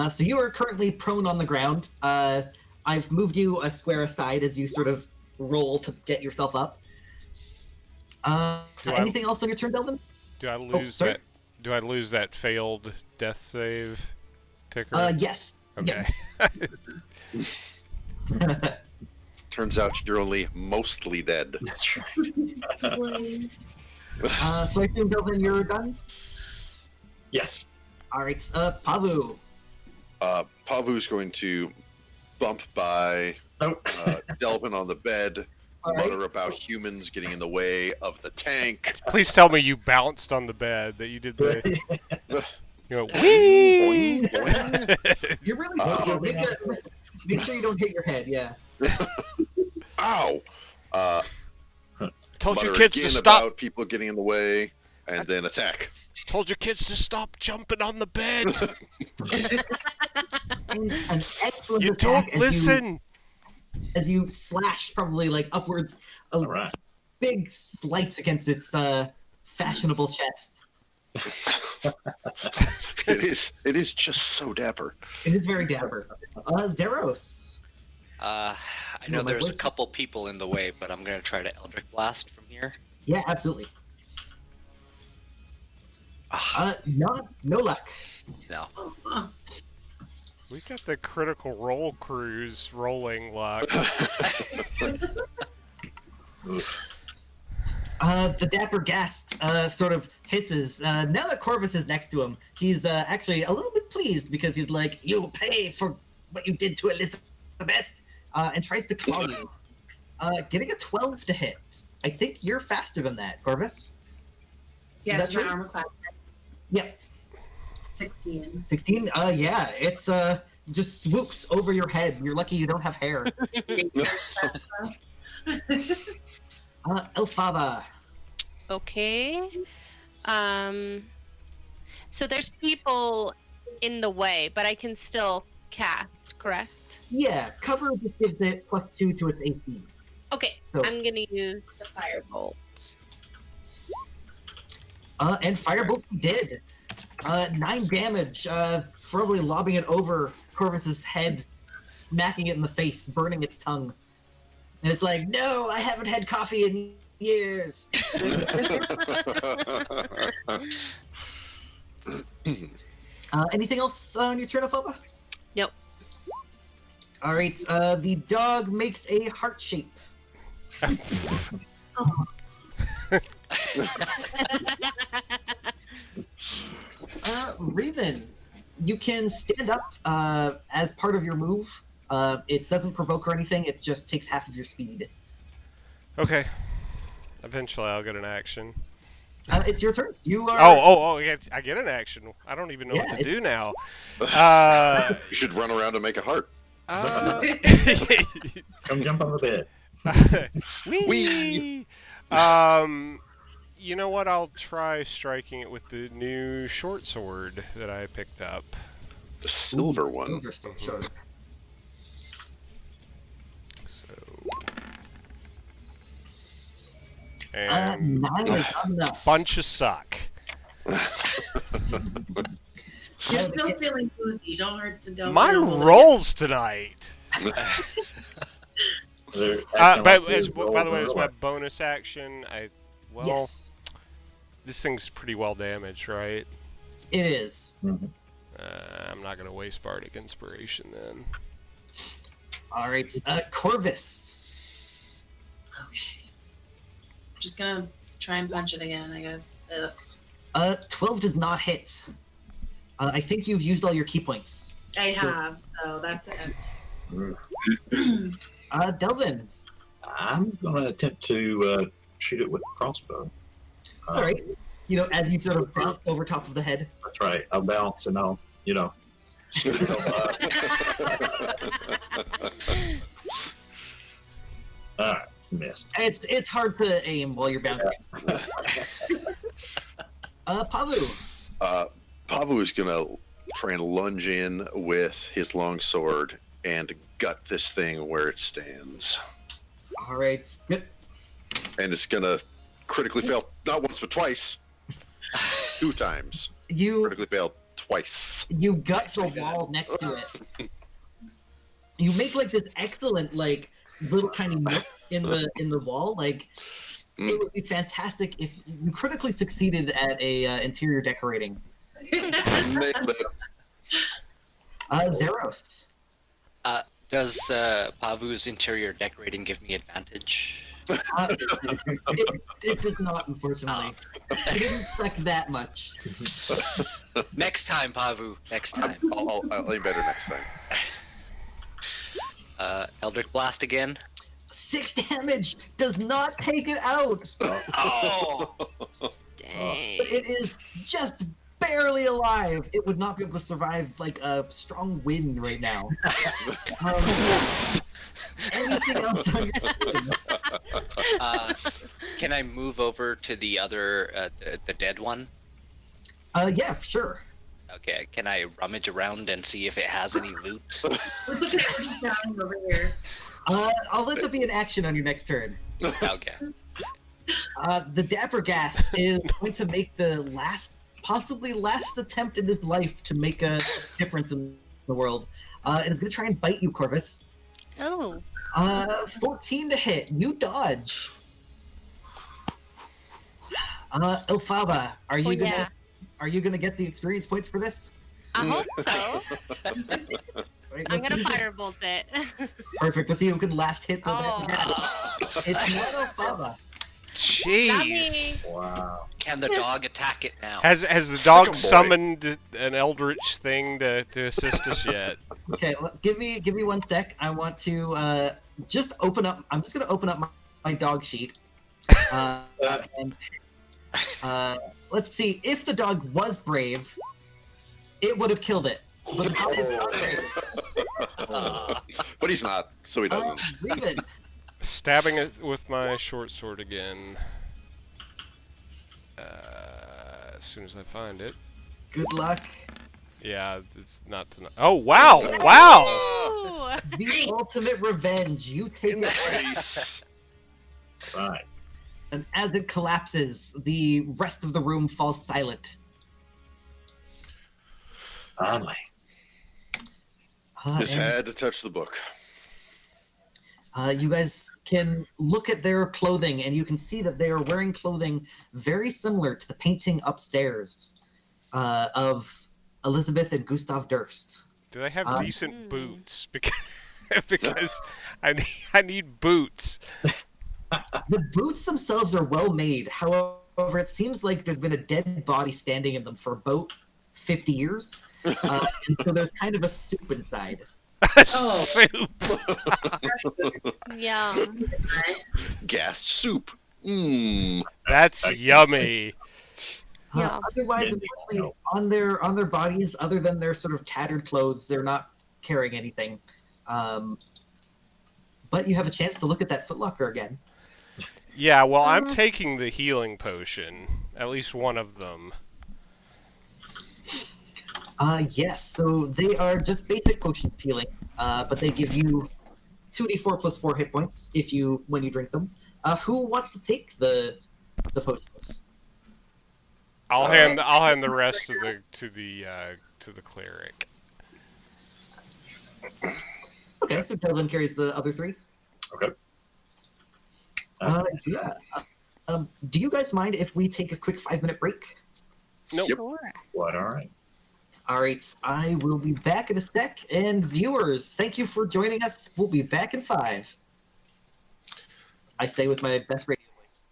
Speaker 1: So you are currently prone on the ground. I've moved you a square aside as you sort of roll to get yourself up. Anything else on your turn, Delvin?
Speaker 2: Do I lose
Speaker 1: sorry?
Speaker 2: that? Do I lose that failed death save ticker?
Speaker 1: Yes.
Speaker 2: Okay.
Speaker 1: Yeah.
Speaker 3: turns out you're only mostly dead.
Speaker 4: That's right.
Speaker 1: So I think, Delvin, you're done?
Speaker 4: Yes.
Speaker 1: All right. Pavu.
Speaker 3: Pavu's going to bump by
Speaker 4: Nope.
Speaker 3: Delvin on the bed,
Speaker 1: All
Speaker 3: mutter
Speaker 1: right.
Speaker 3: about humans getting in the way of the tank.
Speaker 2: Please tell me you bounced on the bed, that you did the, wee!
Speaker 1: You're really good. Make sure you don't hit your head. Yeah.
Speaker 3: Ow!
Speaker 2: Told your
Speaker 3: Mutter
Speaker 2: kids to
Speaker 3: again
Speaker 2: stop.
Speaker 3: about people getting in the way, and then attack.
Speaker 2: Told your kids to stop jumping on the bed.
Speaker 1: And an excellent
Speaker 2: You
Speaker 1: attack
Speaker 2: don't listen.
Speaker 1: as you slash probably like upwards a
Speaker 4: All right.
Speaker 1: big slice against its fashionable chest.
Speaker 3: It is just so dapper.
Speaker 1: It is very dapper. Zeros.
Speaker 5: I
Speaker 1: No,
Speaker 5: know
Speaker 1: my
Speaker 5: there's a
Speaker 1: voice-
Speaker 5: couple people in the way, but I'm gonna try to Eldritch Blast from here.
Speaker 1: Yeah, absolutely. No luck.
Speaker 5: No.
Speaker 7: Huh.
Speaker 2: We got the critical role cruise rolling luck.
Speaker 1: The dapper guest sort of hisses. Now that Corvus is next to him, he's actually a little bit pleased because he's like, "You'll pay for what you did to Elizabeth," and tries to claw you. Getting a 12 to hit. I think you're faster than that, Corvus.
Speaker 7: Yeah,
Speaker 1: Is
Speaker 7: it's
Speaker 1: that
Speaker 7: my
Speaker 1: true?
Speaker 7: armor class.
Speaker 1: Yep.
Speaker 7: 16.
Speaker 1: 16. Yeah, it's just swoops over your head. You're lucky you don't have hair. Elphaba.
Speaker 6: Okay. So there's people in the way, but I can still cast, correct?
Speaker 1: Yeah, cover just gives it +2 to its AC.
Speaker 6: Okay,
Speaker 1: So-
Speaker 6: I'm gonna use the firebolt.
Speaker 1: And Firebolt did. 9 damage, probably lobbing it over Corvus's head smacking it in the face, burning its tongue. And it's like, no, I haven't had coffee in years. Anything else on your turn, Alphaba?
Speaker 6: Nope.
Speaker 1: All right, the dog makes a heart shape. Raven, you can stand up as part of your move. It doesn't provoke or anything. It just takes half of your speed.
Speaker 2: Okay. Eventually, I'll get an action.
Speaker 1: It's your turn. You are.
Speaker 2: Oh! I get an action. I don't even know
Speaker 1: Yeah,
Speaker 2: what to do
Speaker 1: it's-
Speaker 2: now.
Speaker 3: You should run around and make a heart.
Speaker 4: Come jump on the bed.
Speaker 2: Whee! You know what? I'll try striking it with the new short sword that I picked up.
Speaker 3: The silver one.
Speaker 1: Silver sword.
Speaker 2: So, and
Speaker 1: 9 is not enough.
Speaker 2: bunch of suck.
Speaker 7: You're still feeling woozy. Don't hurt. Don't.
Speaker 2: My
Speaker 7: don't
Speaker 2: rolls tonight.
Speaker 4: They're acting
Speaker 2: But
Speaker 4: like
Speaker 2: as,
Speaker 4: they roll
Speaker 2: by the way, as my
Speaker 4: earlier.
Speaker 2: bonus action, well,
Speaker 1: Yes,
Speaker 2: this thing's pretty well damaged, right?
Speaker 1: it is.
Speaker 2: I'm not gonna waste bardic inspiration then.
Speaker 1: All right, Corvus.
Speaker 7: Okay. Just gonna try and punch it again, I guess.
Speaker 1: 12 does not hit. I think you've used all your key points.
Speaker 7: I have, so that's it.
Speaker 1: Delvin.
Speaker 4: I'm gonna attempt to shoot it with the crossbow.
Speaker 1: All right. You know, as you sort of bounce over top of the head.
Speaker 4: That's right. I'll bounce and I'll, shoot it all right, missed.
Speaker 1: It's hard to aim while you're bouncing. Pavu.
Speaker 3: Pavu is gonna try and lunge in with his long sword and gut this thing where it stands.
Speaker 1: All right. Good.
Speaker 3: And it's gonna critically fail not once but twice. 2 times.
Speaker 1: You
Speaker 3: Critically failed twice.
Speaker 1: gut the
Speaker 5: Nicely done.
Speaker 1: wall next to it. You make like this excellent like little tiny nook in the wall. Like it would be fantastic if you critically succeeded at a interior decorating.
Speaker 3: Nailed it.
Speaker 1: Zeros.
Speaker 5: Does Pavu's interior decorating give me advantage?
Speaker 1: It does not, unfortunately. I didn't expect that much.
Speaker 5: Next time, Pavu. Next time.
Speaker 3: I'll aim better next time.
Speaker 5: Eldritch Blast again.
Speaker 1: 6 damage does not take it out.
Speaker 5: Oh!
Speaker 6: Dang.
Speaker 1: But it is just barely alive. It would not be able to survive like a strong wind right now. Anything else on your turn?
Speaker 5: Can I move over to the other, the dead one?
Speaker 1: Yeah, sure.
Speaker 5: Okay, can I rummage around and see if it has any loot?
Speaker 7: We're looking at what's down over here.
Speaker 1: I'll let that be an action on your next turn.
Speaker 5: Okay.
Speaker 1: The Dappergast is going to make the possibly last attempt in his life to make a difference in the world. And is going to try and bite you, Corvus.
Speaker 6: Oh.
Speaker 1: 14 to hit. You dodge. Elphaba, are you gonna get the experience points for this?
Speaker 6: I hope so.
Speaker 1: Right,
Speaker 6: I'm
Speaker 1: let's
Speaker 6: gonna
Speaker 1: see.
Speaker 6: firebolt it.
Speaker 1: Perfect. Let's see who can last hit the
Speaker 6: Oh.
Speaker 1: Dappergast. It's not Elphaba.
Speaker 2: Jeez.
Speaker 4: Wow.
Speaker 5: Can the dog attack it now?
Speaker 2: Has the dog
Speaker 3: Sick 'em, boy.
Speaker 2: summoned an eldritch thing to assist us yet?
Speaker 1: Okay, give me 1 sec. I want to just open up. I'm just gonna open up my dog sheet. And let's see. If the dog was brave, it would have killed it. But the dog is not brave.
Speaker 3: But he's not, so he doesn't.
Speaker 1: Raven,
Speaker 2: Stabbing it with my short sword again. As soon as I find it.
Speaker 1: good luck.
Speaker 2: Yeah, it's not tonight. Oh, wow! Wow!
Speaker 6: Ooh.
Speaker 1: The ultimate revenge. You take
Speaker 3: In the
Speaker 1: it,
Speaker 3: face.
Speaker 4: Right.
Speaker 1: and as it collapses, the rest of the room falls silent.
Speaker 4: Finally.
Speaker 3: His
Speaker 1: And
Speaker 3: had to touch the book.
Speaker 1: you guys can look at their clothing, and you can see that they are wearing clothing very similar to the painting upstairs of Elizabeth and Gustav Durst.
Speaker 2: Do they have
Speaker 1: Uh,
Speaker 2: decent boots? Because I need boots.
Speaker 1: The boots themselves are well made. However, it seems like there's been a dead body standing in them for about 50 years. And so there's kind of a soup inside.
Speaker 7: Oh.
Speaker 2: Soup.
Speaker 6: Yum.
Speaker 3: Gas soup. Mmm.
Speaker 2: That's yummy.
Speaker 6: Yeah.
Speaker 1: Otherwise,
Speaker 4: Then
Speaker 1: unfortunately, on their bodies, other than their sort of tattered clothes, they're not carrying anything. But you have a chance to look at that footlocker again.
Speaker 2: Yeah, well, I'm taking the healing potion. At least one of them.
Speaker 1: Yes, so they are just basic potion of healing, but they give you 2d4 plus 4 hit points when you drink them. Who wants to take the potions?
Speaker 2: I'll hand the rest to the cleric.
Speaker 1: Okay, so Devlin carries the other 3.
Speaker 4: Okay.
Speaker 1: Yeah. Do you guys mind if we take a quick 5-minute break?
Speaker 2: Nope.
Speaker 3: Yep.
Speaker 6: Sure.
Speaker 4: What? All right.
Speaker 1: All right, I will be back in a sec. And viewers, thank you for joining us. We'll be back in 5. I say with my best radio voice.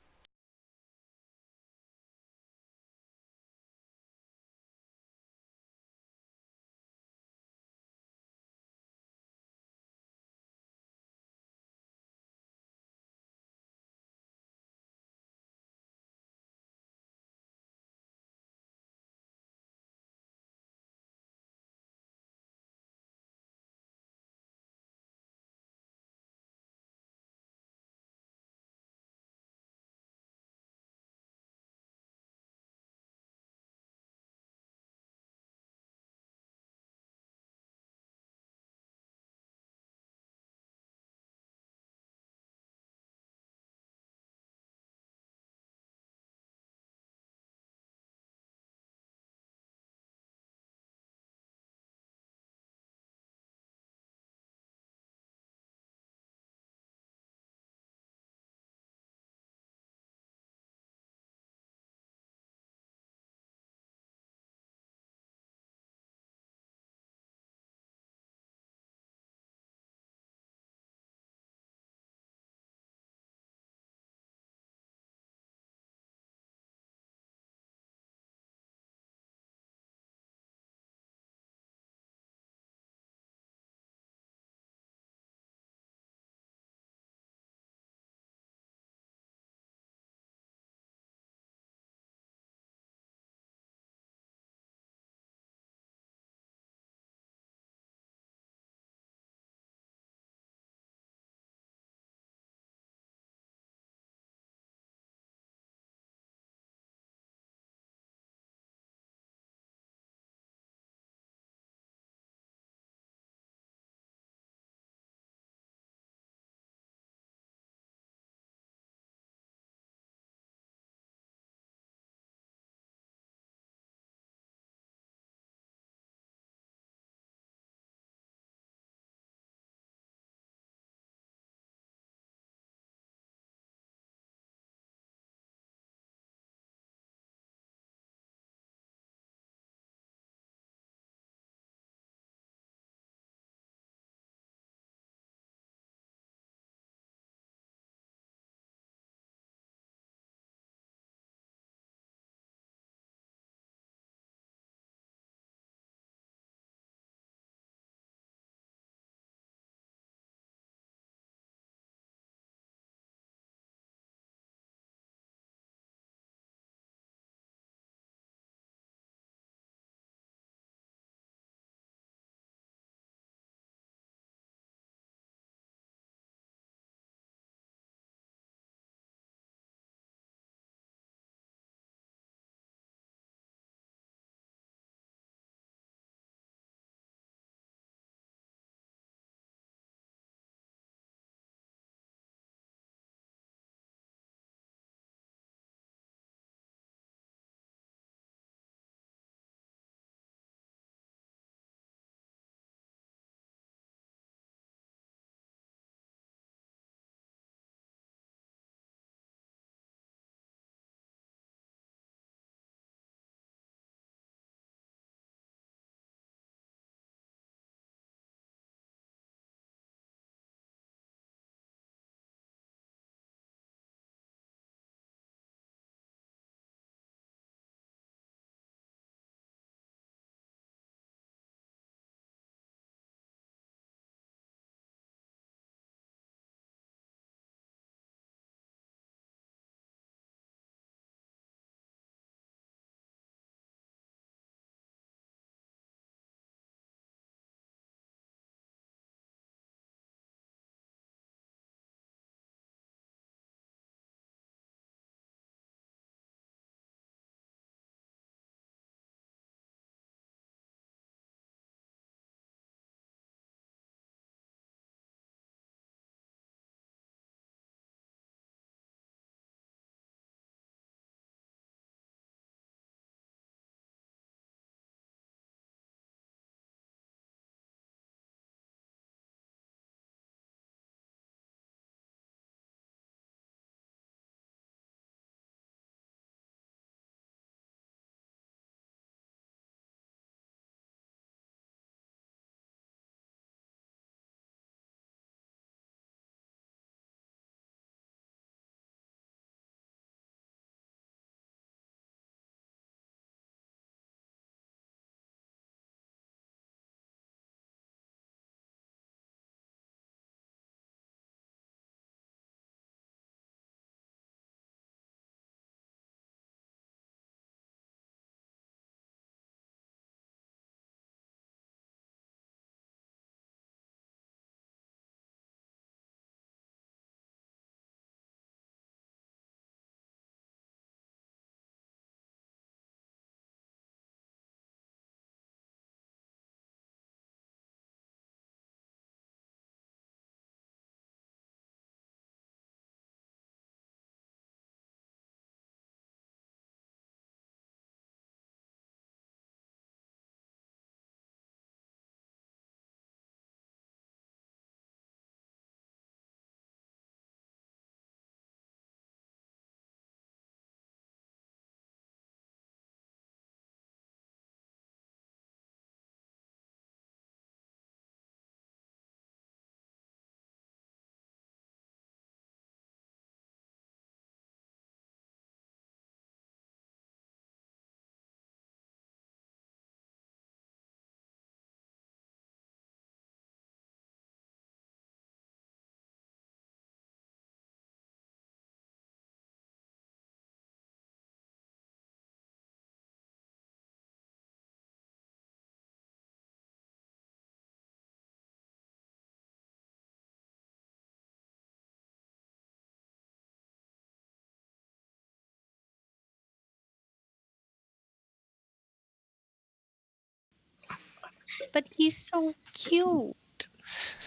Speaker 6: But he's so cute.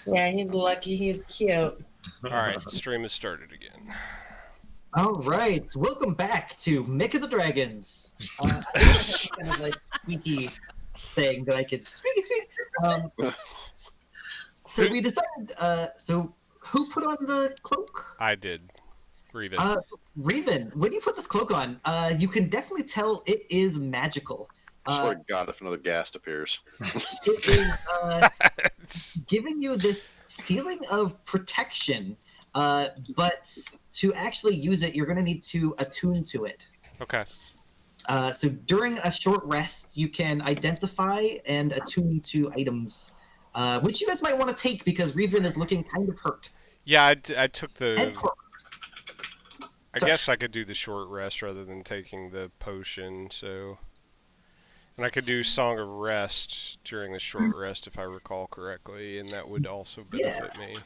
Speaker 8: Yeah, he's lucky. He's cute.
Speaker 2: All right, the stream has started again.
Speaker 1: All right, welcome back to Mick of the Dragons. I think I have some kind of like squeaky thing that I could squeak. So we decided. So who put on the cloak?
Speaker 2: I did. Reven.
Speaker 1: Reven. When you put this cloak on, you can definitely tell it is magical.
Speaker 3: I swear to God, if another ghast appears.
Speaker 1: It is giving you this feeling of protection. But to actually use it, you're going to need to attune to it.
Speaker 2: Okay.
Speaker 1: So during a short rest, you can identify and attune to items, which you guys might want to take because Reven is looking kind of hurt.
Speaker 2: Yeah, I took the.
Speaker 1: And
Speaker 2: I guess I could do the short rest rather than taking the potion. So, and I could do Song of Rest during the short rest if I recall correctly, and that would also benefit me.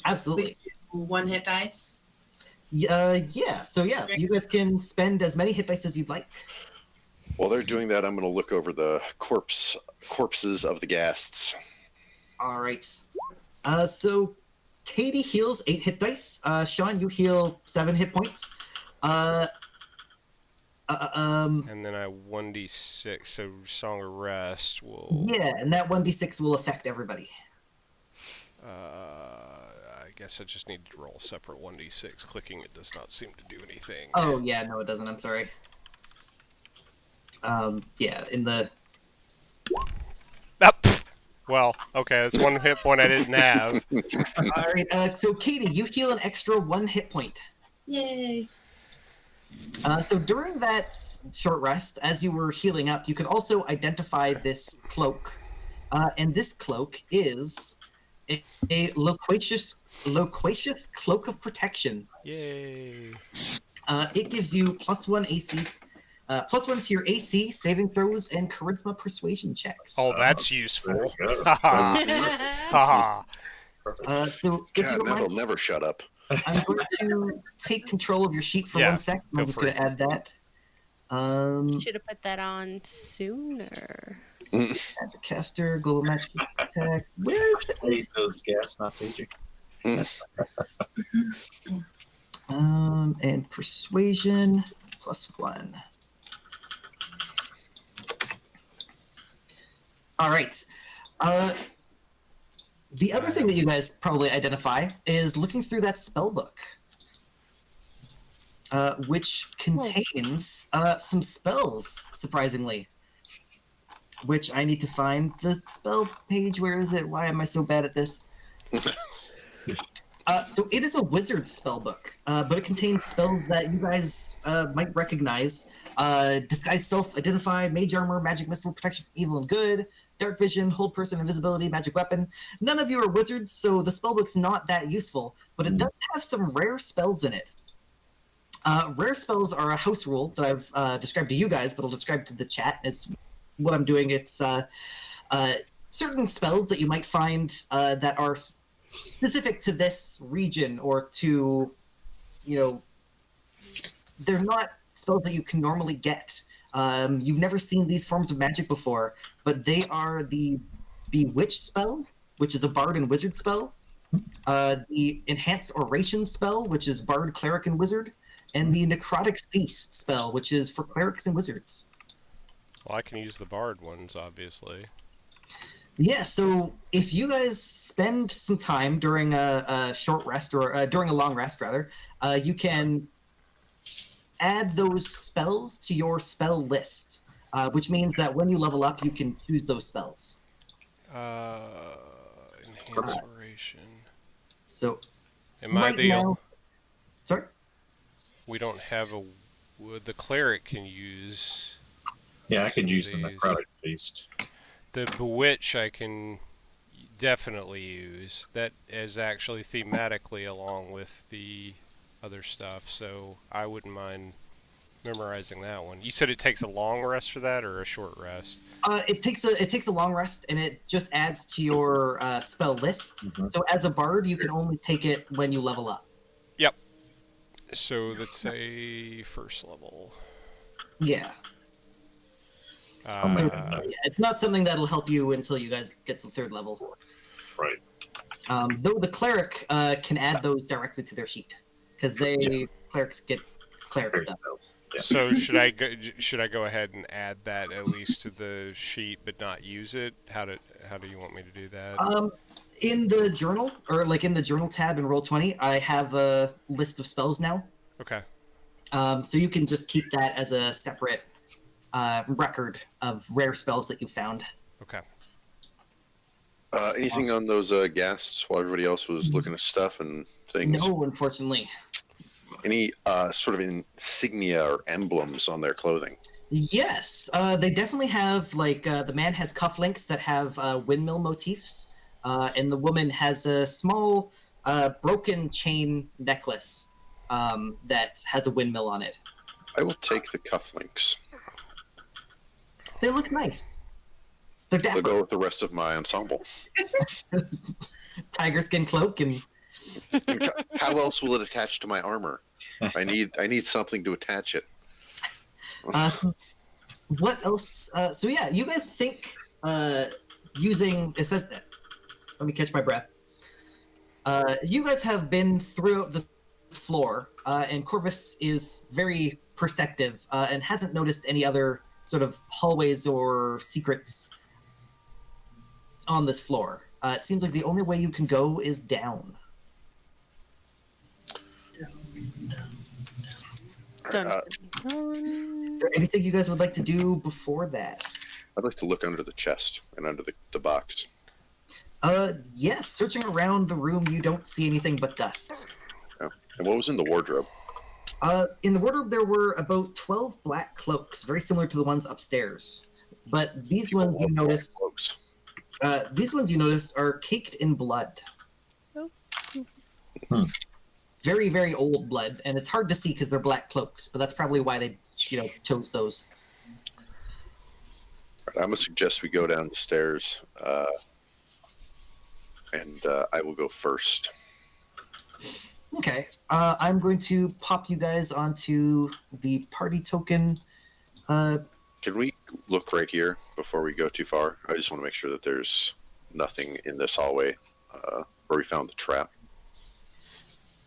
Speaker 1: Absolutely.
Speaker 7: 1 hit dice.
Speaker 1: Yeah. So yeah, you guys can spend as many hit dice as you'd like.
Speaker 3: While they're doing that, I'm going to look over the corpses of the ghasts.
Speaker 1: All right. So Katie heals 8 hit dice. Sean, you heal 7 hit points.
Speaker 2: And then I 1d6, so Song of Rest will.
Speaker 1: Yeah, and that 1d6 will affect everybody.
Speaker 2: I guess I just need to roll a separate 1d6. Clicking it does not seem to do anything.
Speaker 1: Oh yeah, no, it doesn't. I'm sorry. Yeah, in the.
Speaker 2: Well, okay, that's 1 hit point I didn't have.
Speaker 1: All right. So Katie, you heal an extra 1 hit point.
Speaker 7: Yay.
Speaker 1: So during that short rest, as you were healing up, you could also identify this cloak, and this cloak is a loquacious cloak of protection.
Speaker 2: Yay!
Speaker 1: It gives you +1 AC, +1 to your AC, saving throws, and charisma persuasion checks.
Speaker 2: Oh, that's useful.
Speaker 4: There you go.
Speaker 2: Haha.
Speaker 1: So if you
Speaker 3: God,
Speaker 1: don't mind,
Speaker 3: Neville never shut up.
Speaker 1: I'm going to take control of your sheet for
Speaker 2: Yeah,
Speaker 1: 1 sec. I'm
Speaker 2: feel
Speaker 1: just
Speaker 2: free.
Speaker 1: going to add that.
Speaker 6: Should have put that on sooner.
Speaker 1: Magic caster, global magic attack. Where is
Speaker 4: Need
Speaker 1: the
Speaker 4: those gas, not paging.
Speaker 1: and persuasion +1. All right. The other thing that you guys probably identify is looking through that spell book, which contains some spells, surprisingly. Which I need to find the spell page. Where is it? Why am I so bad at this? So it is a wizard spell book, but it contains spells that you guys might recognize. Disguise self, identify, mage armor, magic missile, protection from evil and good, dark vision, hold person, invisibility, magic weapon. None of you are wizards, so the spellbook's not that useful, but it does have some rare spells in it. Rare spells are a house rule that I've described to you guys, but I'll describe to the chat. It's what I'm doing. It's certain spells that you might find that are specific to this region or to, they're not spells that you can normally get. You've never seen these forms of magic before, but they are the Bewitch spell, which is a bard and wizard spell, the Enhance Oration spell, which is bard, cleric, and wizard, and the Necrotic Feast spell, which is for clerics and wizards.
Speaker 2: Well, I can use the bard ones, obviously.
Speaker 1: Yeah, so if you guys spend some time during a short rest, or during a long rest, rather, you can add those spells to your spell list, which means that when you level up, you can choose those spells.
Speaker 2: Enhance Oration.
Speaker 1: So,
Speaker 2: Am I
Speaker 1: right
Speaker 2: the...
Speaker 1: now... Sorry?
Speaker 2: We don't have a... The cleric can use...
Speaker 4: Yeah, I could use the
Speaker 2: These.
Speaker 4: necrotic feast.
Speaker 2: The Bewitch I can definitely use. That is actually thematically along with the other stuff, so I wouldn't mind memorizing that one. You said it takes a long rest for that, or a short rest?
Speaker 1: It takes a long rest, and it just adds to your spell list.
Speaker 4: Mhm.
Speaker 1: So as a bard, you can only take it when you level up.
Speaker 2: Yep. So let's say first level.
Speaker 1: Yeah. So
Speaker 2: Uh,
Speaker 1: it's not something that'll help you until you guys get to the 3rd level.
Speaker 4: Right.
Speaker 1: Though the cleric can add those directly to their sheet because clerics get cleric
Speaker 4: Very
Speaker 1: stuff.
Speaker 4: spells. Yeah.
Speaker 2: so should I go ahead and add that at least to the sheet, but not use it? How do you want me to do that?
Speaker 1: In the journal, or like in the journal tab in Roll20, I have a list of spells now.
Speaker 2: Okay.
Speaker 1: So you can just keep that as a separate record of rare spells that you found.
Speaker 2: Okay.
Speaker 3: Anything on those ghasts while everybody else was looking at stuff and things?
Speaker 1: No, unfortunately.
Speaker 3: Any sort of insignia or emblems on their clothing?
Speaker 1: Yes, they definitely have, like, the man has cufflinks that have windmill motifs, and the woman has a small broken chain necklace that has a windmill on it.
Speaker 3: I will take the cufflinks.
Speaker 1: They look nice. They're
Speaker 3: They'll
Speaker 1: dapper.
Speaker 3: go with the rest of my ensemble.
Speaker 1: Tiger skin cloak and
Speaker 3: And how else will it attach to my armor? I need something to attach it.
Speaker 1: what else? So yeah, you guys think using it says, let me catch my breath. You guys have been through this floor, and Corvus is very perceptive and hasn't noticed any other sort of hallways or secrets on this floor. It seems like the only way you can go is down. Is there anything you guys would like to do before that?
Speaker 3: I'd like to look under the chest and under the box.
Speaker 1: Yes, searching around the room, you don't see anything but dust.
Speaker 3: Oh. And what was in the wardrobe?
Speaker 1: In the wardrobe, there were about 12 black cloaks, very similar to the ones upstairs. But these ones you notice, are caked in blood. Very, very old blood, and it's hard to see because they're black cloaks. But that's probably why they, chose those.
Speaker 3: I'm gonna suggest we go down the stairs, and I will go first.
Speaker 1: Okay, I'm going to pop you guys onto the party token.
Speaker 3: Can we look right here before we go too far? I just want to make sure that there's nothing in this hallway where we found the trap.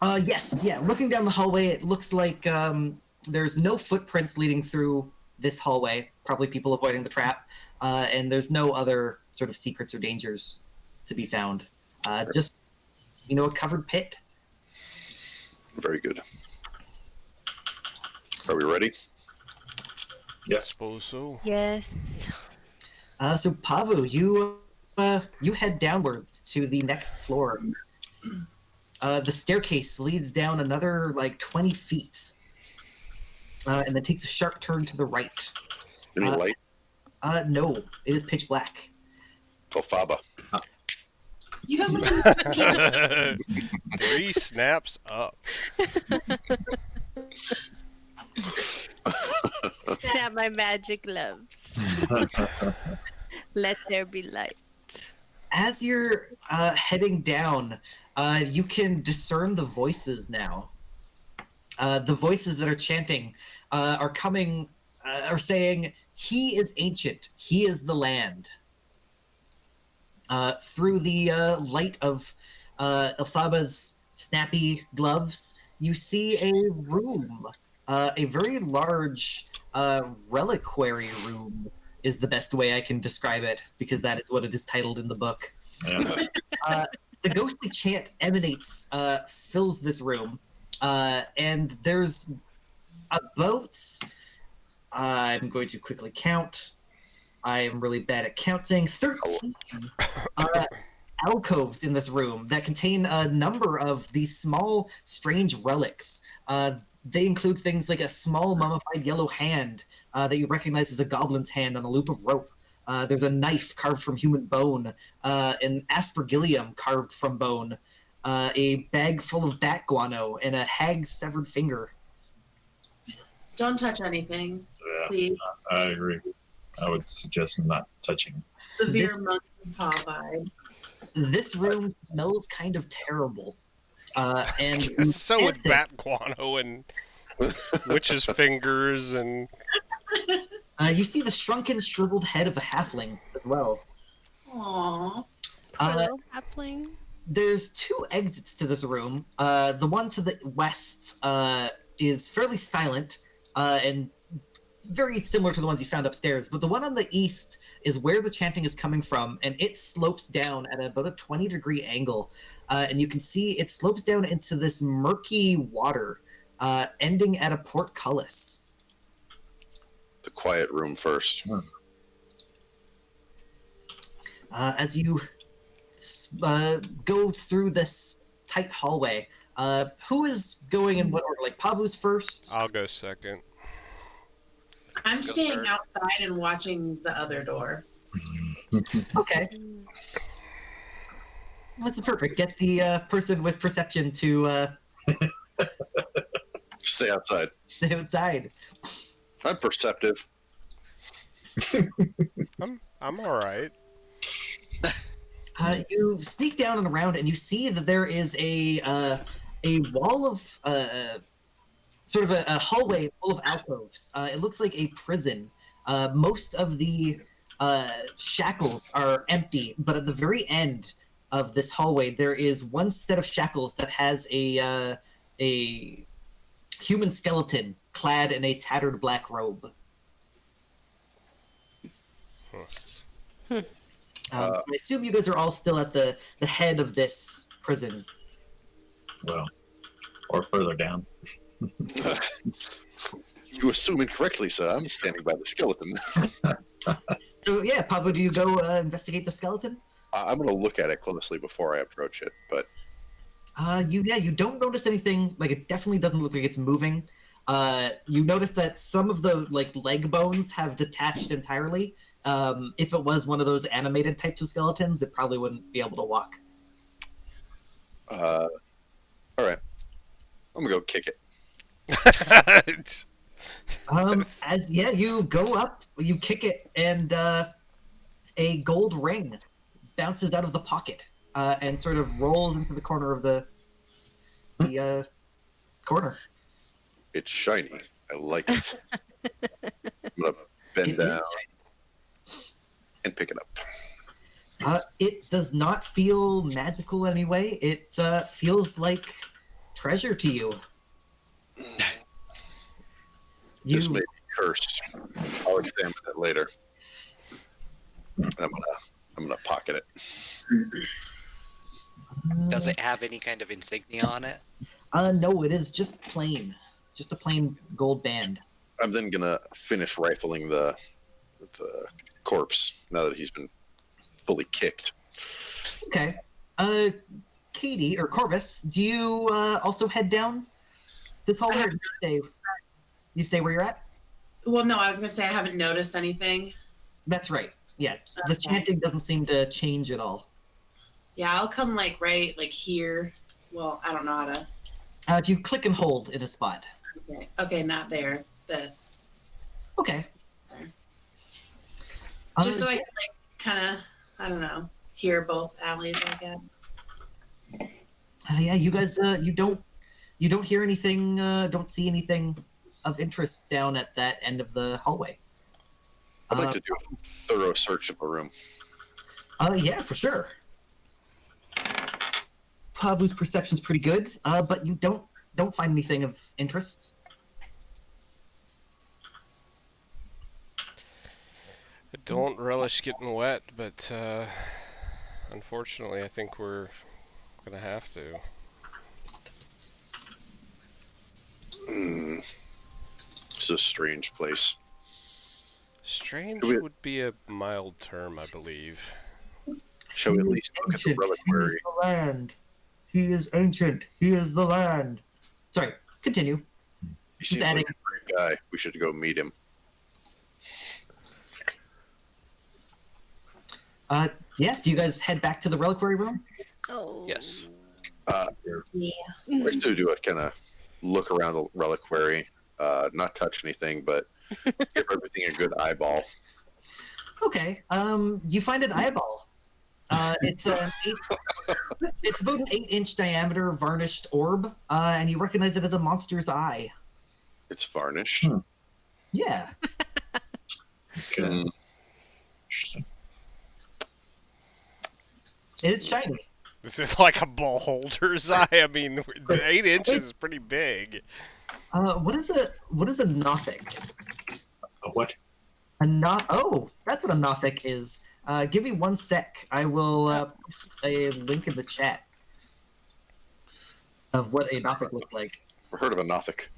Speaker 1: Yes, yeah. Looking down the hallway, it looks like there's no footprints leading through this hallway. Probably people avoiding the trap, and there's no other sort of secrets or dangers to be found. Just, a covered pit.
Speaker 3: Very good. Are we ready?
Speaker 2: I suppose so.
Speaker 6: Yes.
Speaker 1: So Pavu, you head downwards to the next floor. The staircase leads down another 20 feet, and then takes a sharp turn to the right.
Speaker 3: Any light?
Speaker 1: No, it is pitch black.
Speaker 3: Tofaba.
Speaker 7: You have
Speaker 2: 3 snaps up.
Speaker 6: Snap my magic gloves. Let there be light.
Speaker 1: As you're heading down, you can discern the voices now. The voices that are chanting are saying, "He is ancient. He is the land." Through the light of Elthaba's snappy gloves, you see a room. A very large reliquary room is the best way I can describe it, because that is what it is titled in the book.
Speaker 4: Yeah.
Speaker 1: The ghostly chant emanates, fills this room, and there's about, I'm going to quickly count, I am really bad at counting, 13 alcoves in this room that contain a number of these small, strange relics. They include things like a small mummified yellow hand that you recognize as a goblin's hand on a loop of rope. There's a knife carved from human bone, an aspergillium carved from bone, a bag full of bat guano, and a hag's severed finger.
Speaker 7: Don't touch anything,
Speaker 4: Yeah,
Speaker 7: please.
Speaker 4: I agree. I would suggest not touching.
Speaker 7: Severe
Speaker 1: This-
Speaker 7: monkey paw vibe.
Speaker 1: This room smells kind of terrible. And
Speaker 2: So would
Speaker 1: rancid.
Speaker 2: bat guano and witch's fingers and
Speaker 1: You see the shrunken, shriveled head of a halfling as well.
Speaker 7: Aww.
Speaker 6: Poor
Speaker 1: Uh,
Speaker 6: little halfling.
Speaker 1: There's 2 exits to this room. The one to the west is fairly silent and very similar to the ones you found upstairs, but the one on the east is where the chanting is coming from, and it slopes down at about a 20-degree angle. And you can see it slopes down into this murky water, ending at a portcullis.
Speaker 3: The quiet room first.
Speaker 1: As you go through this tight hallway, who is going in what order? Like Pavu's first?
Speaker 2: I'll go second.
Speaker 7: I'm staying
Speaker 5: third.
Speaker 7: outside and watching the other door.
Speaker 1: Okay. That's perfect. Get the person with perception to
Speaker 3: Stay outside.
Speaker 1: stay outside.
Speaker 3: I'm perceptive.
Speaker 2: I'm all right.
Speaker 1: You sneak down and around, and you see that there is a wall of sort of a hallway full of alcoves. It looks like a prison. Most of the shackles are empty, but at the very end of this hallway, there is one set of shackles that has a human skeleton clad in a tattered black robe. I assume you guys are all still at the head of this prison.
Speaker 4: Well, or further down.
Speaker 3: You assume incorrectly, sir. I'm standing by the skeleton.
Speaker 1: So yeah, Pavo, do you go investigate the skeleton?
Speaker 3: I'm going to look at it closely before I approach it, but
Speaker 1: You don't notice anything. Like, it definitely doesn't look like it's moving. You notice that some of the leg bones have detached entirely. If it was one of those animated types of skeletons, it probably wouldn't be able to walk.
Speaker 3: all right. I'm going to go kick it.
Speaker 1: You go up, you kick it, and a gold ring bounces out of the pocket and sort of rolls into the corner of the corner.
Speaker 3: It's shiny. I like it. I'm going to bend down and pick it up.
Speaker 1: It does not feel magical anyway. It feels like treasure to you.
Speaker 3: This may be cursed. I'll examine it later. And I'm gonna pocket it.
Speaker 5: Does it have any kind of insignia on it?
Speaker 1: No, it is just plain. Just a plain gold band.
Speaker 3: I'm then gonna finish rifling the corpse now that he's been fully kicked.
Speaker 1: Okay. Katie or Corvus, do you also head down this hallway? Or do you stay where you're at?
Speaker 7: Well, no, I was going to say I haven't noticed anything.
Speaker 1: That's right. Yeah, the
Speaker 7: Okay.
Speaker 1: chanting doesn't seem to change at all.
Speaker 7: Yeah, I'll come right here. Well, I don't know how to.
Speaker 1: If you click and hold in a spot.
Speaker 7: Okay, not there. This.
Speaker 1: Okay.
Speaker 7: Just so I can kind of, I don't know, hear both alleys, I guess.
Speaker 1: Yeah, you guys, you don't hear anything, don't see anything of interest down at that end of the hallway.
Speaker 3: I'd like to do a thorough search of the room.
Speaker 1: Yeah, for sure. Pavu's perception's pretty good, but you don't find anything of interest.
Speaker 2: I don't relish getting wet, but unfortunately, I think we're gonna have to.
Speaker 3: It's a strange place.
Speaker 2: Strange
Speaker 3: We-
Speaker 2: would be a mild term, I believe.
Speaker 3: Shall we at least look at the
Speaker 1: Ancient. He
Speaker 3: reliquary?
Speaker 1: is the land. He is ancient. He is the land. Sorry, continue.
Speaker 3: He seems
Speaker 1: adding-
Speaker 3: like a great guy. We should go meet him.
Speaker 1: Yeah, do you guys head back to the reliquary room?
Speaker 6: Oh.
Speaker 5: Yes.
Speaker 7: Yeah.
Speaker 3: We're going to do a kind of look around the reliquary, not touch anything, but give everything a good eyeball.
Speaker 1: Okay. You find an eyeball. It's it's about an 8-inch diameter varnished orb, and you recognize it as a monster's eye.
Speaker 3: It's varnished.
Speaker 1: Yeah.
Speaker 4: Okay.
Speaker 3: Mm,
Speaker 4: Interesting.
Speaker 1: It is shiny.
Speaker 2: Is it like a beholder's eye? I mean, 8 inches is pretty big.
Speaker 1: What is a Nothic?
Speaker 4: A what?
Speaker 1: Oh, that's what a Nothic is. Give me 1 sec. I will post a link in the chat of what a Nothic looks like.
Speaker 3: I've heard of a Nothic.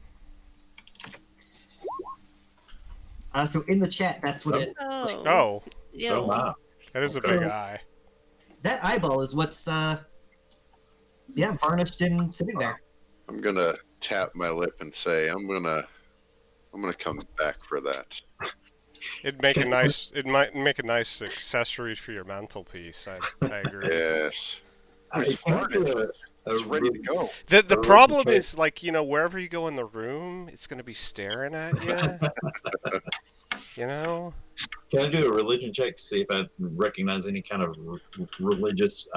Speaker 1: So in the chat, that's what it.
Speaker 6: Oh.
Speaker 2: Oh,
Speaker 6: Yo.
Speaker 4: Oh, wow.
Speaker 2: that is a
Speaker 4: Okay.
Speaker 2: big eye.
Speaker 1: That eyeball is what's varnished and sitting there.
Speaker 3: I'm gonna tap my lip and say I'm gonna come back for that.
Speaker 2: It might make a nice accessory for your mantelpiece. I agree.
Speaker 3: Yes.
Speaker 4: I
Speaker 3: It's
Speaker 4: can I do
Speaker 3: It's ready to go.
Speaker 2: The
Speaker 4: Religion
Speaker 2: problem
Speaker 4: check.
Speaker 2: is, like, wherever you go in the room, it's going to be staring at you. You know?
Speaker 4: Can I do a religion check to see if I recognize any kind of religious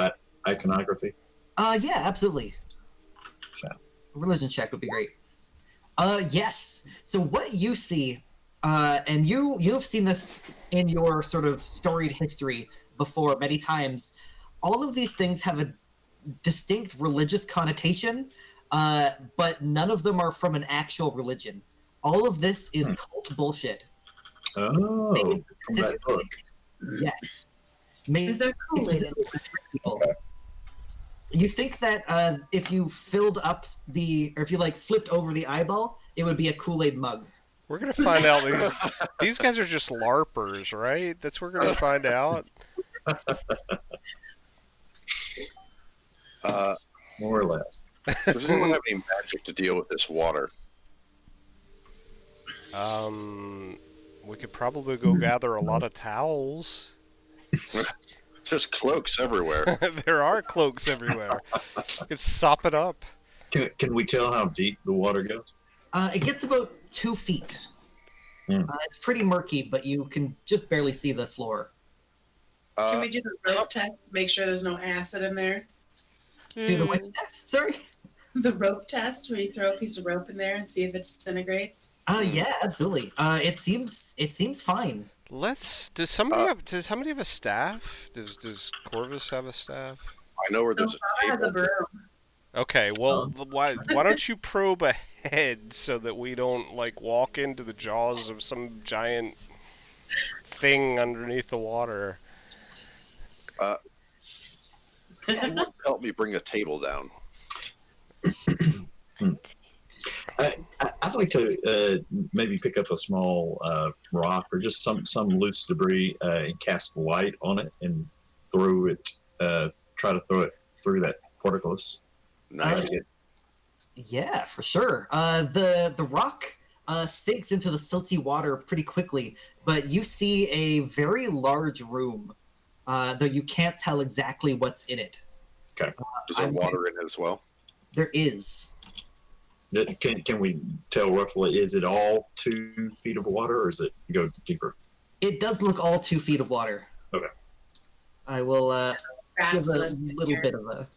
Speaker 4: iconography?
Speaker 1: Yeah, absolutely.
Speaker 4: Okay.
Speaker 1: Religion check would be great. Yes. So what you see, and you've seen this in your sort of storied history before many times. All of these things have a distinct religious connotation, but none of them are from an actual religion. All of this is cult bullshit.
Speaker 4: Oh,
Speaker 1: Made
Speaker 4: from that
Speaker 1: specifically-
Speaker 4: book.
Speaker 1: Yes. Made
Speaker 7: Is there Kool-Aid in
Speaker 1: specifically to trick people. You think that if you filled up or if you like flipped over the eyeball, it would be a Kool-Aid mug.
Speaker 2: We're going to find out these guys are just LARPers, right? That's what we're going to find out.
Speaker 4: More or less.
Speaker 3: Does anyone have any magic to deal with this water?
Speaker 2: We could probably go gather a lot of towels.
Speaker 3: There's cloaks everywhere.
Speaker 2: There are cloaks everywhere. You could sop it up.
Speaker 4: Can we tell how deep the water goes?
Speaker 1: It gets about 2 feet.
Speaker 4: Hmm.
Speaker 1: It's pretty murky, but you can just barely see the floor.
Speaker 7: Can
Speaker 3: Uh,
Speaker 7: we do the rope test to make sure there's no acid in there?
Speaker 1: Do the
Speaker 6: Mm.
Speaker 1: witch test? Sorry.
Speaker 7: The rope test where you throw a piece of rope in there and see if it disintegrates?
Speaker 1: Yeah, absolutely. It seems fine.
Speaker 2: Does somebody have a staff? Does Corvus have a staff?
Speaker 3: I know where there's
Speaker 7: No,
Speaker 3: a
Speaker 7: Baba has a
Speaker 3: table.
Speaker 7: broom.
Speaker 2: Okay, well, why don't you probe ahead so that we don't, like, walk into the jaws of some giant thing underneath the water?
Speaker 3: Anyone help me bring a table down.
Speaker 4: I'd like to maybe pick up a small rock or just some loose debris and cast light on it and throw it. Try to throw it through that portcullis.
Speaker 3: Nice.
Speaker 1: Yeah, for sure. The rock sinks into the silty water pretty quickly, but you see a very large room, though you can't tell exactly what's in it.
Speaker 3: Is there water in it as well?
Speaker 1: There is.
Speaker 4: Can we tell roughly? Is it all 2 feet of water, or is it go deeper?
Speaker 1: It does look all 2 feet of water.
Speaker 4: Okay.
Speaker 1: I will give
Speaker 7: Grass
Speaker 1: a
Speaker 7: was
Speaker 1: little
Speaker 7: here.
Speaker 1: bit of a.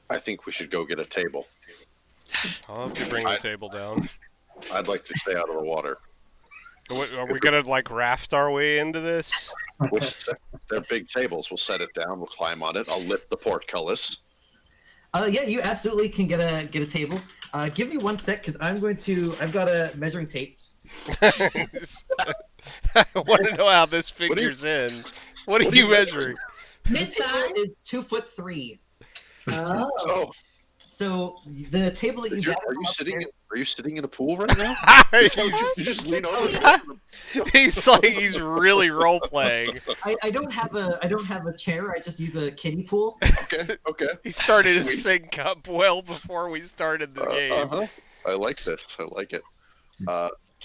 Speaker 3: I think we should go get a table.
Speaker 2: I'll have to bring the table down.
Speaker 3: I'd like to stay out of the water.
Speaker 2: Are we gonna, like, raft our way into this?
Speaker 3: They're big tables. We'll set it down. We'll climb on it. I'll lift the portcullis.
Speaker 1: Yeah, you absolutely can get a table. Give me 1 sec, because I've got a measuring tape.
Speaker 2: I want to know how this figures in. What are you measuring?
Speaker 7: Mid-size?
Speaker 1: Is 2'3".
Speaker 7: Oh.
Speaker 3: Oh,
Speaker 1: So the table that you got.
Speaker 3: are you sitting in a pool right now? You just lean over.
Speaker 2: He's really role playing.
Speaker 1: I don't have a chair. I just use a kiddie pool.
Speaker 3: Okay.
Speaker 2: He started to
Speaker 3: Sweet.
Speaker 2: sync up well before we started the game.
Speaker 3: Uh-huh. I like this. I like it.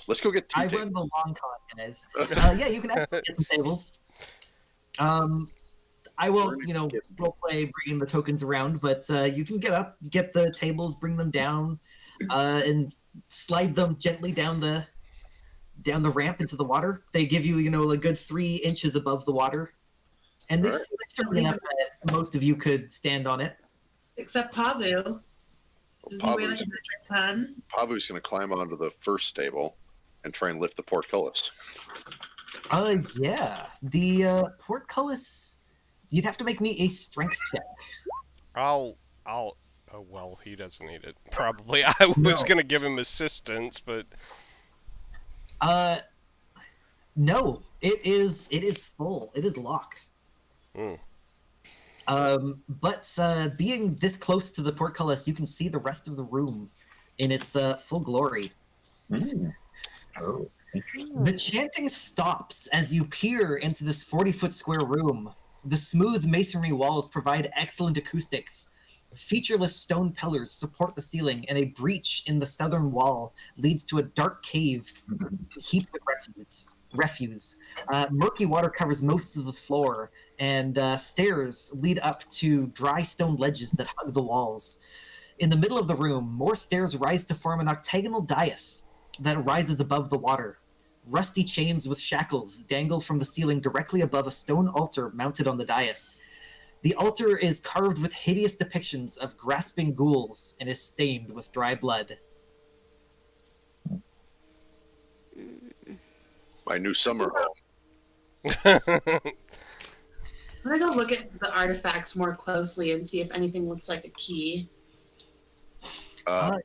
Speaker 3: Let's go get 2
Speaker 1: I
Speaker 3: tables.
Speaker 1: run the long con, guys. Yeah, you can actually get some tables. I won't, role play bringing the tokens around, but you can get up, get the tables, bring them down, and slide them gently down the ramp into the water. They give you, a good 3 inches above the water, and this is certainly enough that most of you could stand on it.
Speaker 7: Except Pavu. Does he weigh like a
Speaker 3: Pavu's,
Speaker 7: metric ton?
Speaker 3: Pavu's going to climb onto the first stable and try and lift the portcullis.
Speaker 1: Yeah. The portcullis. You'd have to make me a strength check.
Speaker 2: I'll. Oh well, he doesn't need it. Probably. I was
Speaker 1: No.
Speaker 2: gonna give him assistance, but
Speaker 1: No. It is full. It is locked.
Speaker 2: mm.
Speaker 1: But being this close to the portcullis, you can see the rest of the room in its full glory.
Speaker 4: Mm. Oh, interesting.
Speaker 1: The chanting stops as you peer into this 40-foot square room. The smooth masonry walls provide excellent acoustics. Featureless stone pillars support the ceiling, and a breach in the southern wall leads to a dark cave heaped with refuse. Murky water covers most of the floor, and stairs lead up to dry stone ledges that hug the walls. In the middle of the room, more stairs rise to form an octagonal dais that rises above the water. Rusty chains with shackles dangle from the ceiling directly above a stone altar mounted on the dais. The altar is carved with hideous depictions of grasping ghouls and is stained with dry blood.
Speaker 3: My new summer home.
Speaker 7: I'm gonna go look at the artifacts more closely and see if anything looks like a key.
Speaker 1: Yeah.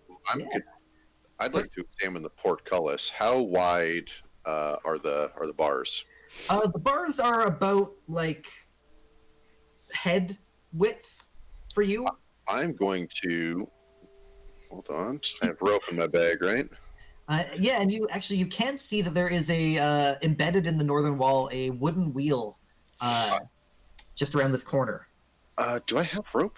Speaker 3: I'd like to examine the portcullis. How wide are the bars?
Speaker 1: The bars are about like head width for you.
Speaker 3: I'm going to hold on. I have rope in my bag, right?
Speaker 1: Yeah, and you can see that there is a embedded in the northern wall a wooden wheel just around this corner.
Speaker 3: Do I have rope?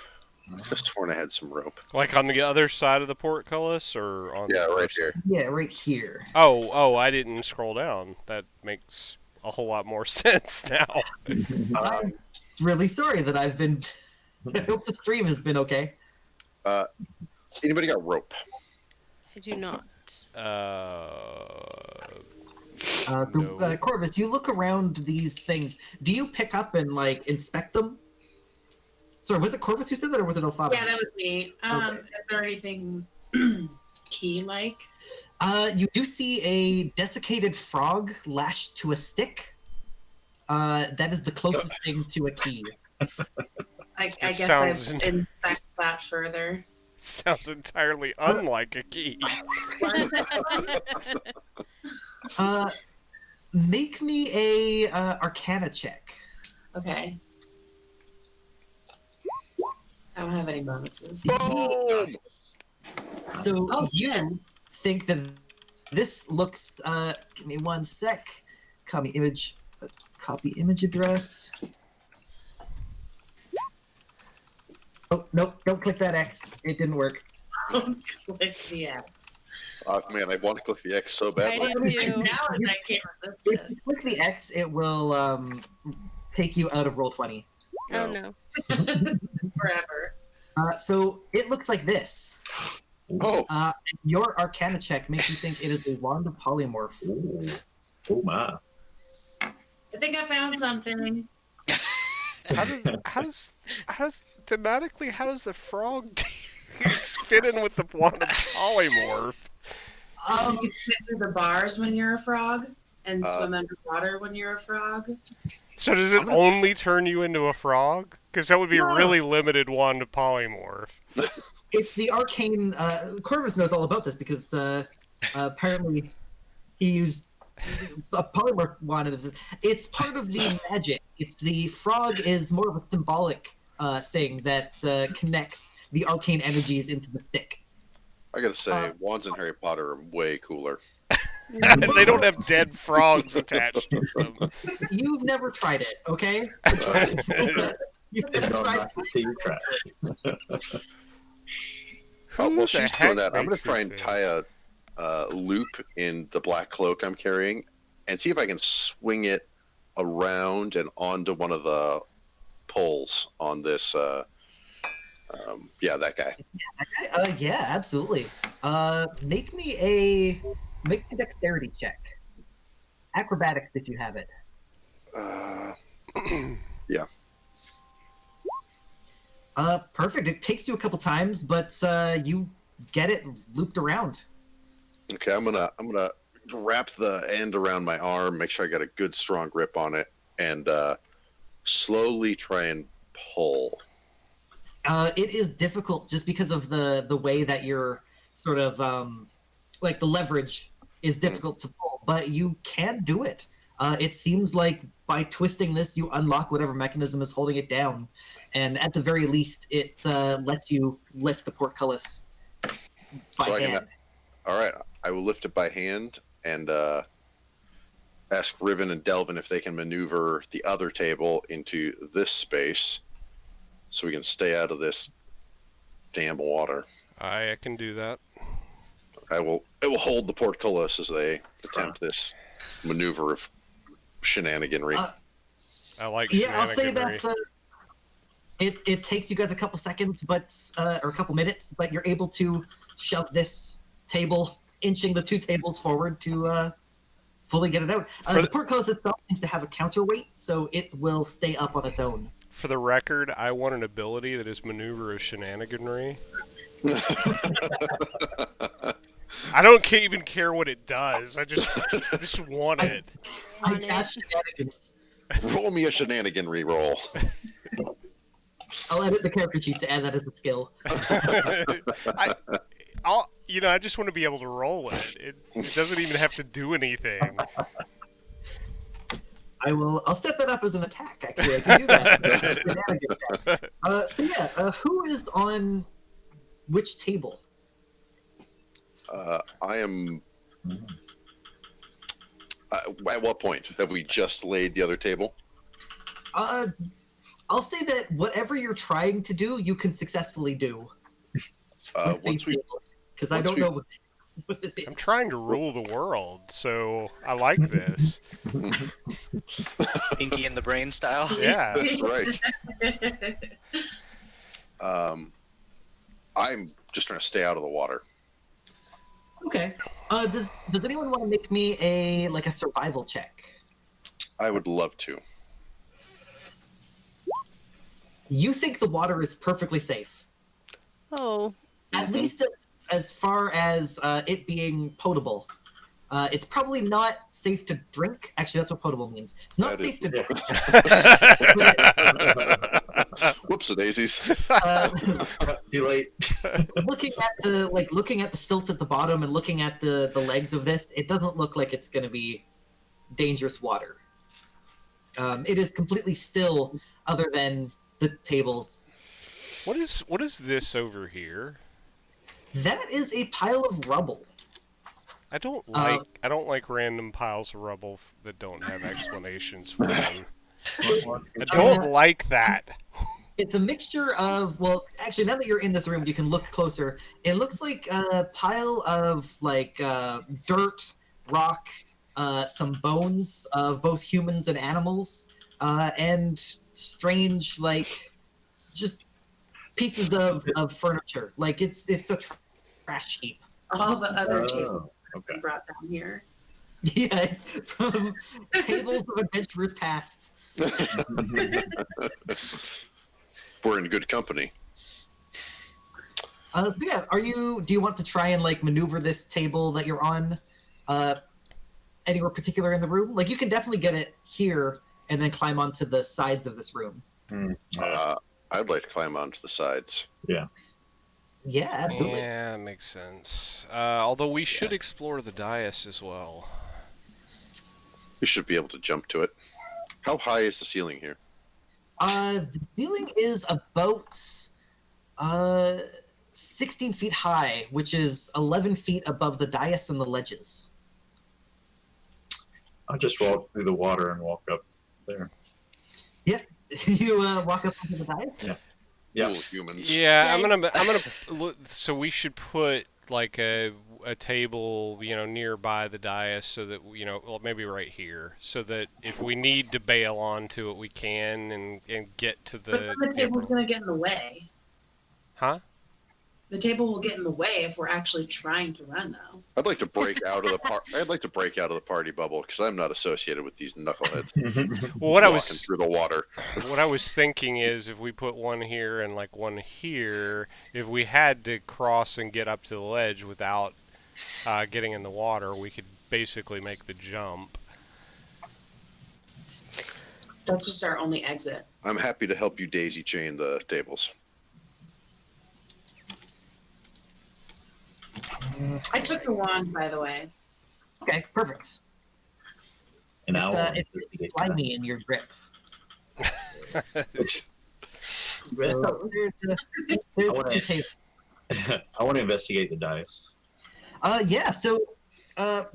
Speaker 3: I could have sworn I had some rope.
Speaker 2: Like on the other side of the portcullis, or on?
Speaker 3: Yeah,
Speaker 2: the
Speaker 3: right
Speaker 2: first
Speaker 3: here.
Speaker 1: Yeah, right here.
Speaker 2: Oh, I didn't scroll down. That makes a whole lot more sense now.
Speaker 1: I'm really sorry that I've been. I hope the stream has been okay.
Speaker 3: Anybody got rope?
Speaker 6: I do not.
Speaker 2: No.
Speaker 1: Corvus, you look around these things. Do you pick up and like inspect them? Sorry, was it Corvus who said that, or was it Elphaba?
Speaker 7: Yeah, that was me.
Speaker 1: Okay.
Speaker 7: Is there anything key-like?
Speaker 1: You do see a desiccated frog lashed to a stick. That is the closest thing to a key.
Speaker 7: I guess
Speaker 2: sounds
Speaker 7: I inspect that further.
Speaker 2: Sounds entirely unlike a key.
Speaker 1: Make me a Arcana check.
Speaker 7: Okay. I don't have any bonuses.
Speaker 3: Boom!
Speaker 1: So
Speaker 7: Oh,
Speaker 1: you
Speaker 7: shit.
Speaker 1: think that this looks. Give me one sec. Copy image address. Oh nope! Don't click that X. It didn't work.
Speaker 7: Click the X.
Speaker 3: Man, I want to click the X so
Speaker 6: I
Speaker 3: badly.
Speaker 6: did too.
Speaker 7: Now I can't resist
Speaker 1: If
Speaker 7: it.
Speaker 1: you click the X, it will take you out of Roll20.
Speaker 6: Oh no.
Speaker 7: Forever.
Speaker 1: So it looks like this.
Speaker 3: Oh,
Speaker 1: Your Arcana check makes you think it is a wand of polymorph.
Speaker 4: Ooh. Oh my.
Speaker 7: I think I found something.
Speaker 2: How does thematically how does the frog fit in with the wand of polymorph?
Speaker 7: You can fit through the bars when you're a frog and
Speaker 3: Uh,
Speaker 7: swim underwater when you're a frog.
Speaker 2: So does it only turn you into a frog? Because that would be a really limited wand of polymorph.
Speaker 1: It's the arcane. Corvus knows all about this because apparently he used a polymorph wand. It's part of the magic. It's the frog is more of a symbolic thing that connects the arcane energies into the stick.
Speaker 3: I gotta say, wands in Harry Potter are way cooler.
Speaker 2: And they don't have dead frogs attached to them.
Speaker 1: You've never tried it, okay? You've never
Speaker 4: No,
Speaker 1: tried.
Speaker 4: not until you try.
Speaker 3: Oh,
Speaker 2: Who
Speaker 3: well,
Speaker 2: the
Speaker 3: she's
Speaker 2: heck
Speaker 3: doing that. I'm gonna
Speaker 2: makes
Speaker 3: try
Speaker 2: this
Speaker 3: and
Speaker 2: thing?
Speaker 3: tie a loop in the black cloak I'm carrying, and see if I can swing it around and onto one of the poles on this. Yeah, that guy.
Speaker 1: Yeah, absolutely. Make me a dexterity check. Acrobatics, if you have it.
Speaker 3: Yeah.
Speaker 1: Perfect. It takes you a couple times, but you get it looped around.
Speaker 3: Okay, I'm gonna wrap the end around my arm, make sure I got a good strong grip on it, and slowly try and pull.
Speaker 1: It is difficult just because of the way that you're sort of like the leverage is difficult to pull, but you can do it. It seems like by twisting this, you unlock whatever mechanism is holding it down, and at the very least, it lets you lift the portcullis by
Speaker 3: So I can.
Speaker 1: hand.
Speaker 3: All right, I will lift it by hand and ask Riven and Delvin if they can maneuver the other table into this space, so we can stay out of this damn water.
Speaker 2: I can do that.
Speaker 3: I will hold the portcullis as they attempt this maneuver of shenaniganry.
Speaker 2: I like
Speaker 1: Yeah, I'll say
Speaker 2: shenaniganry.
Speaker 1: that it takes you guys a couple seconds, but or a couple minutes, but you're able to shove this table, inching the two tables forward to fully get it out. The portcullis itself seems to have a counterweight, so it will stay up on its own.
Speaker 2: For the record, I want an ability that is maneuver of shenaniganry. I don't even care what it does. I just want it.
Speaker 1: I cast shenanigans.
Speaker 3: Roll me a shenaniganry roll.
Speaker 1: I'll edit the character sheet to add that as a skill.
Speaker 2: I just want to be able to roll it. It doesn't even have to do anything.
Speaker 1: I'll set that up as an attack, actually. I can do that. So yeah, who is on which table?
Speaker 3: I am. At what point have we just laid the other table?
Speaker 1: I'll say that whatever you're trying to do, you can successfully do. Because I don't know what it is.
Speaker 2: I'm trying to rule the world, so I like this.
Speaker 5: Pinky in the brain style.
Speaker 2: Yeah.
Speaker 3: That's right. I'm just trying to stay out of the water.
Speaker 1: Okay. Does anyone want to make me a survival check?
Speaker 3: I would love to.
Speaker 1: You think the water is perfectly safe.
Speaker 6: Oh.
Speaker 1: At least as far as it being potable. It's probably not safe to drink. Actually, that's what potable means. It's not safe to drink.
Speaker 3: Whoops, daisies.
Speaker 4: Too late.
Speaker 1: looking at the silt at the bottom and looking at the legs of this, it doesn't look like it's going to be dangerous water. It is completely still, other than the tables.
Speaker 2: What is this over here?
Speaker 1: That is a pile of rubble.
Speaker 2: I don't like random piles of rubble that don't have explanations for them. I don't like that.
Speaker 1: It's a mixture of, well, actually, now that you're in this room, you can look closer. It looks like a pile of dirt, rock, some bones of both humans and animals, and strange just pieces of furniture. Like it's a trash heap.
Speaker 7: All the other tables
Speaker 4: okay.
Speaker 7: brought down here.
Speaker 1: Yeah, it's from tables of adventurers past.
Speaker 3: We're in good company.
Speaker 1: So yeah, do you want to try and maneuver this table that you're on anywhere particular in the room? Like, you can definitely get it here and then climb onto the sides of this room.
Speaker 3: I'd like to climb onto the sides.
Speaker 4: Yeah.
Speaker 1: Yeah, absolutely.
Speaker 2: Yeah, that makes sense. Although we should explore the dais as well.
Speaker 3: We should be able to jump to it. How high is the ceiling here?
Speaker 1: The ceiling is about 16 feet high, which is 11 feet above the dais and the ledges.
Speaker 4: I'll just walk through the water and walk up there.
Speaker 1: Yeah, you walk up onto the dais.
Speaker 4: Yeah. Yeah.
Speaker 3: Cool humans.
Speaker 2: Yeah, I'm gonna look. So we should put a table, nearby the dais, so that well, maybe right here, so that if we need to bail onto it, we can and get to
Speaker 7: But then the table's going to get in the way.
Speaker 2: Huh?
Speaker 7: The table will get in the way if we're actually trying to run, though.
Speaker 3: I'd like to break out of the I'd like to break out of the party bubble because I'm not associated with these knuckleheads
Speaker 2: Well, what I
Speaker 3: walking
Speaker 2: was
Speaker 3: through the water.
Speaker 2: what I was thinking is if we put one here and like one here, if we had to cross and get up to the ledge without getting in the water, we could basically make the jump.
Speaker 7: That's just our only exit.
Speaker 3: I'm happy to help you daisy chain the tables.
Speaker 7: I took the wand, by the way.
Speaker 1: Okay, perfect.
Speaker 4: And
Speaker 1: It's slimy in your grip. So there's two tables.
Speaker 4: I want to investigate the dice.
Speaker 1: Yeah. So,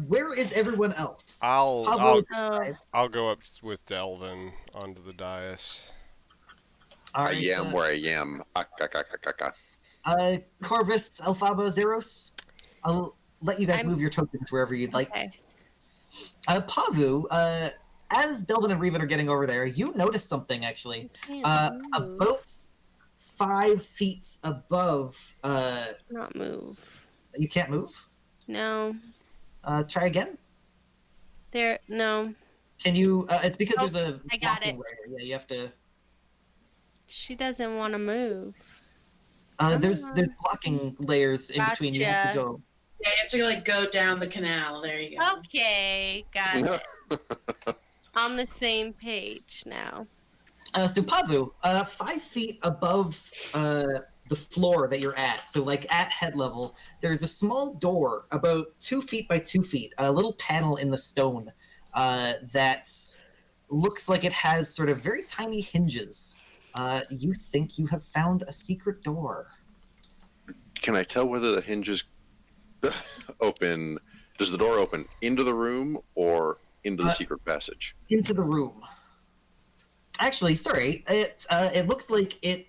Speaker 1: where is everyone else?
Speaker 2: I'll go up with Delvin onto the dais.
Speaker 1: All
Speaker 3: I
Speaker 1: right,
Speaker 3: am where I am.
Speaker 1: Corvus, Elphaba, Zeros. I'll let you guys move your tokens wherever you'd like.
Speaker 6: Okay.
Speaker 1: Pavu, as Delvin and Revan are getting over there, you notice something actually. About 5 feet above.
Speaker 6: Not move.
Speaker 1: You can't move.
Speaker 6: No.
Speaker 1: Try again.
Speaker 6: No.
Speaker 1: Can you? It's because
Speaker 6: Oh,
Speaker 1: there's a
Speaker 6: I got
Speaker 1: blocking
Speaker 6: it.
Speaker 1: layer. Yeah, you have to.
Speaker 6: She doesn't want to move.
Speaker 1: There's blocking layers in between. You have to
Speaker 6: Gotcha.
Speaker 1: go.
Speaker 7: Yeah, you have to like go down the canal. There you go.
Speaker 6: Okay, got it. On the same page now.
Speaker 1: So Pavu, 5 feet above the floor that you're at, so like at head level, there's a small door about 2 feet by 2 feet, a little panel in the stone that looks like it has sort of very tiny hinges. You think you have found a secret door.
Speaker 3: Can I tell whether the hinges open? Does the door open into the room or into the secret passage?
Speaker 1: Into the room. Actually, sorry, it looks like it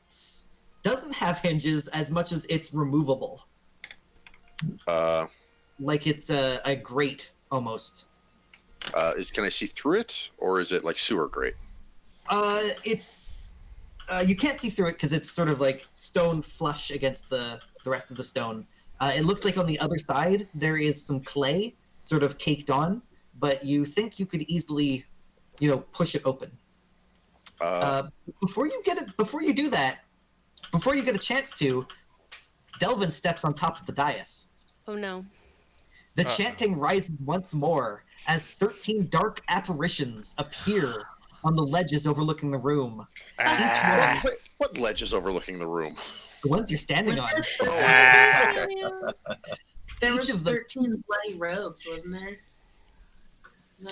Speaker 1: doesn't have hinges as much as it's removable. Like it's a grate almost.
Speaker 3: Can I see through it, or is it like sewer grate?
Speaker 1: It's you can't see through it because it's sort of like stone flush against the rest of the stone. It looks like on the other side there is some clay sort of caked on, but you think you could easily, push it open. Before you do that, before you get a chance to, Delvin steps on top of the dais.
Speaker 6: Oh no.
Speaker 1: The chanting rises once more as 13 dark apparitions appear on the ledges overlooking the room. Each one,
Speaker 3: What ledge is overlooking the room?
Speaker 1: the ones you're standing on.
Speaker 7: There
Speaker 1: Each
Speaker 7: was
Speaker 1: of them-
Speaker 7: 13 bloody robes, wasn't there? No.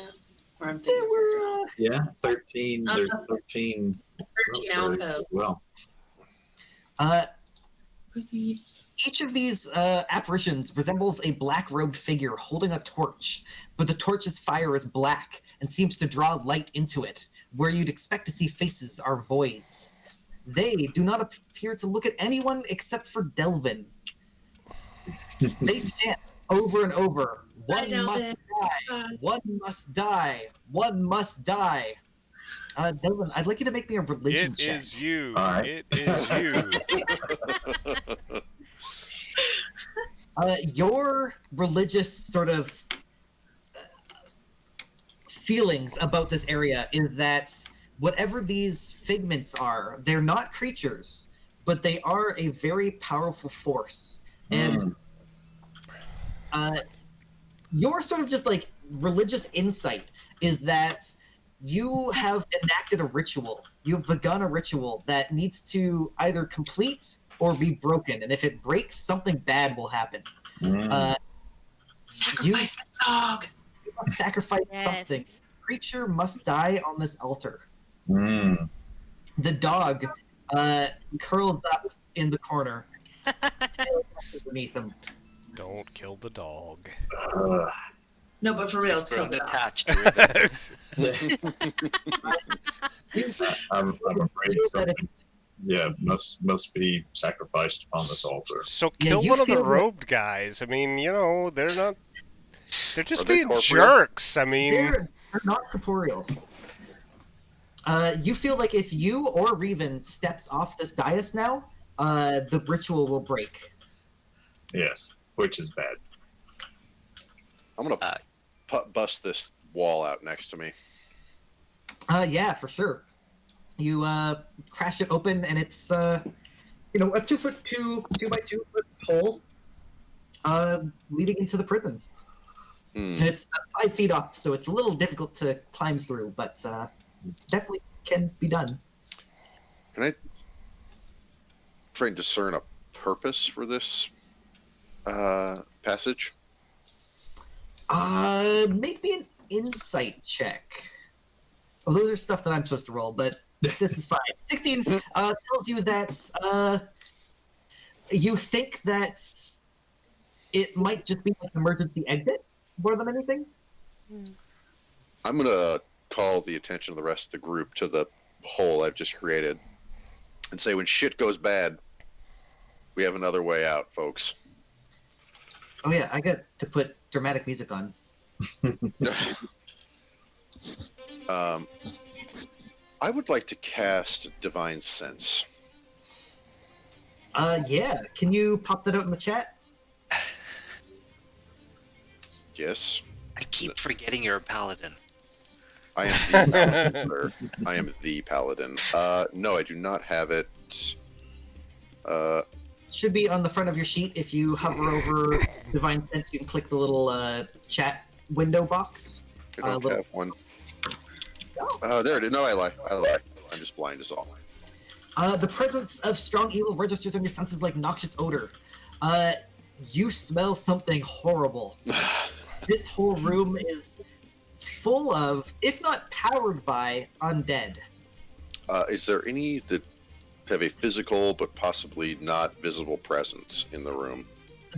Speaker 7: Or I'm
Speaker 1: There
Speaker 7: thinking
Speaker 1: were,
Speaker 4: Yeah, 13. There's 13.
Speaker 7: 13 alcoves.
Speaker 4: Well,
Speaker 1: each of these apparitions resembles a black-robed figure holding a torch, but the torch's fire is black and seems to draw light into it. Where you'd expect to see faces are voids. They do not appear to look at anyone except for Delvin. They chant over and over, "One must
Speaker 7: Delvin.
Speaker 1: die! One must die! One must die!" Delvin, I'd like you to make me a religion
Speaker 2: It
Speaker 1: check.
Speaker 2: is you.
Speaker 4: All right.
Speaker 2: It is you.
Speaker 1: Your religious sort of feelings about this area is that whatever these figments are, they're not creatures, but they are a very powerful force. And your sort of just like religious insight is that you have enacted a ritual. You've begun a ritual that needs to either complete or be broken. And if it breaks, something bad will happen.
Speaker 7: Sacrifice the dog.
Speaker 1: You must sacrifice something.
Speaker 6: Yes.
Speaker 1: Creature must die on this altar.
Speaker 4: mm.
Speaker 1: The dog curls up in the corner. Tail underneath him.
Speaker 2: Don't kill the dog.
Speaker 7: No, but for real, it's
Speaker 5: Thrown
Speaker 7: killed it off.
Speaker 5: attached to it.
Speaker 4: I'm afraid
Speaker 1: Feel that
Speaker 4: something. Yeah, must be sacrificed upon this altar.
Speaker 2: So
Speaker 1: Yeah,
Speaker 2: kill
Speaker 1: you
Speaker 2: one of the
Speaker 1: feel-
Speaker 2: robed guys. I mean, they're not. They're just
Speaker 3: Are they
Speaker 2: being
Speaker 3: corporeal?
Speaker 2: jerks. I mean,
Speaker 1: They're not corporeal. You feel like if you or Revan steps off this dais now, the ritual will break.
Speaker 4: Yes, which is bad.
Speaker 3: I'm gonna bust this wall out next to me.
Speaker 1: Yeah, for sure. You crash it open, and it's a 2 foot 2 by 2 foot hole leading into the prison. And it's 5 feet up, so it's a little difficult to climb through, but definitely can be done.
Speaker 3: Can I try and discern a purpose for this passage?
Speaker 1: Make me an insight check. Well, those are stuff that I'm supposed to roll, but this is fine. 16 tells you that you think that it might just be like an emergency exit more than anything.
Speaker 3: I'm gonna call the attention of the rest of the group to the hole I've just created and say, when shit goes bad, we have another way out, folks.
Speaker 1: Oh yeah, I got to put dramatic music on.
Speaker 3: I would like to cast Divine Sense.
Speaker 1: Yeah. Can you pop that out in the chat?
Speaker 3: Yes.
Speaker 5: I keep forgetting you're a paladin.
Speaker 3: I am the paladin, sir. I am the paladin. No, I do not have it.
Speaker 1: Should be on the front of your sheet. If you hover over Divine Sense, you can click the little chat window box.
Speaker 3: I don't have one. There it is. No, I lie. I'm just blind as all.
Speaker 1: The presence of strong evil registers on your senses like noxious odor. You smell something horrible. This whole room is full of, if not powered by, undead.
Speaker 3: Is there any that have a physical but possibly not visible presence in the room?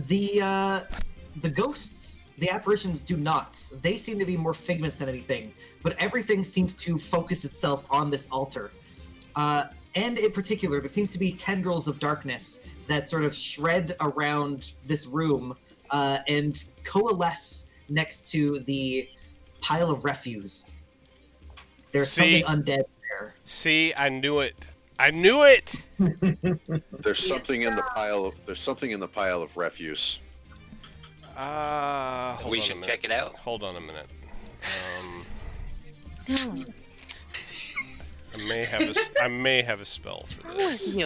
Speaker 1: The ghosts, the apparitions do not. They seem to be more figments than anything, but everything seems to focus itself on this altar. And in particular, there seems to be tendrils of darkness that sort of shred around this room and coalesce next to the pile of refuse. There's something undead there.
Speaker 2: See, I knew it. I knew it.
Speaker 3: There's something in the pile. There's something in the pile of refuse.
Speaker 5: We should check it out.
Speaker 2: Hold on a minute. I may have a spell for this.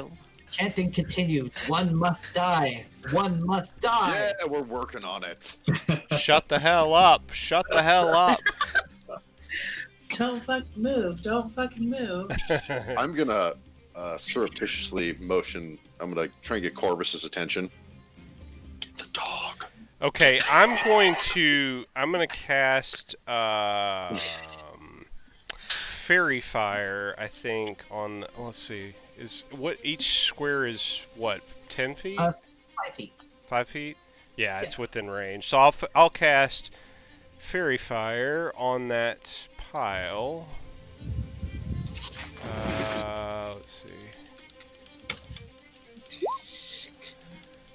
Speaker 1: Chanting continues. One must die. One must die.
Speaker 3: Yeah, we're working on it.
Speaker 2: Shut the hell up. Shut the hell up.
Speaker 7: Don't fucking move. Don't fucking move.
Speaker 3: I'm gonna surreptitiously motion. I'm gonna try and get Corvus's attention. Get the dog.
Speaker 2: Okay, I'm gonna cast Fairy Fire, I think, on, let's see, each square is what, 10 feet?
Speaker 1: 5 feet.
Speaker 2: 5 feet? Yeah, it's within range. So I'll cast Fairy Fire on that pile. Let's see.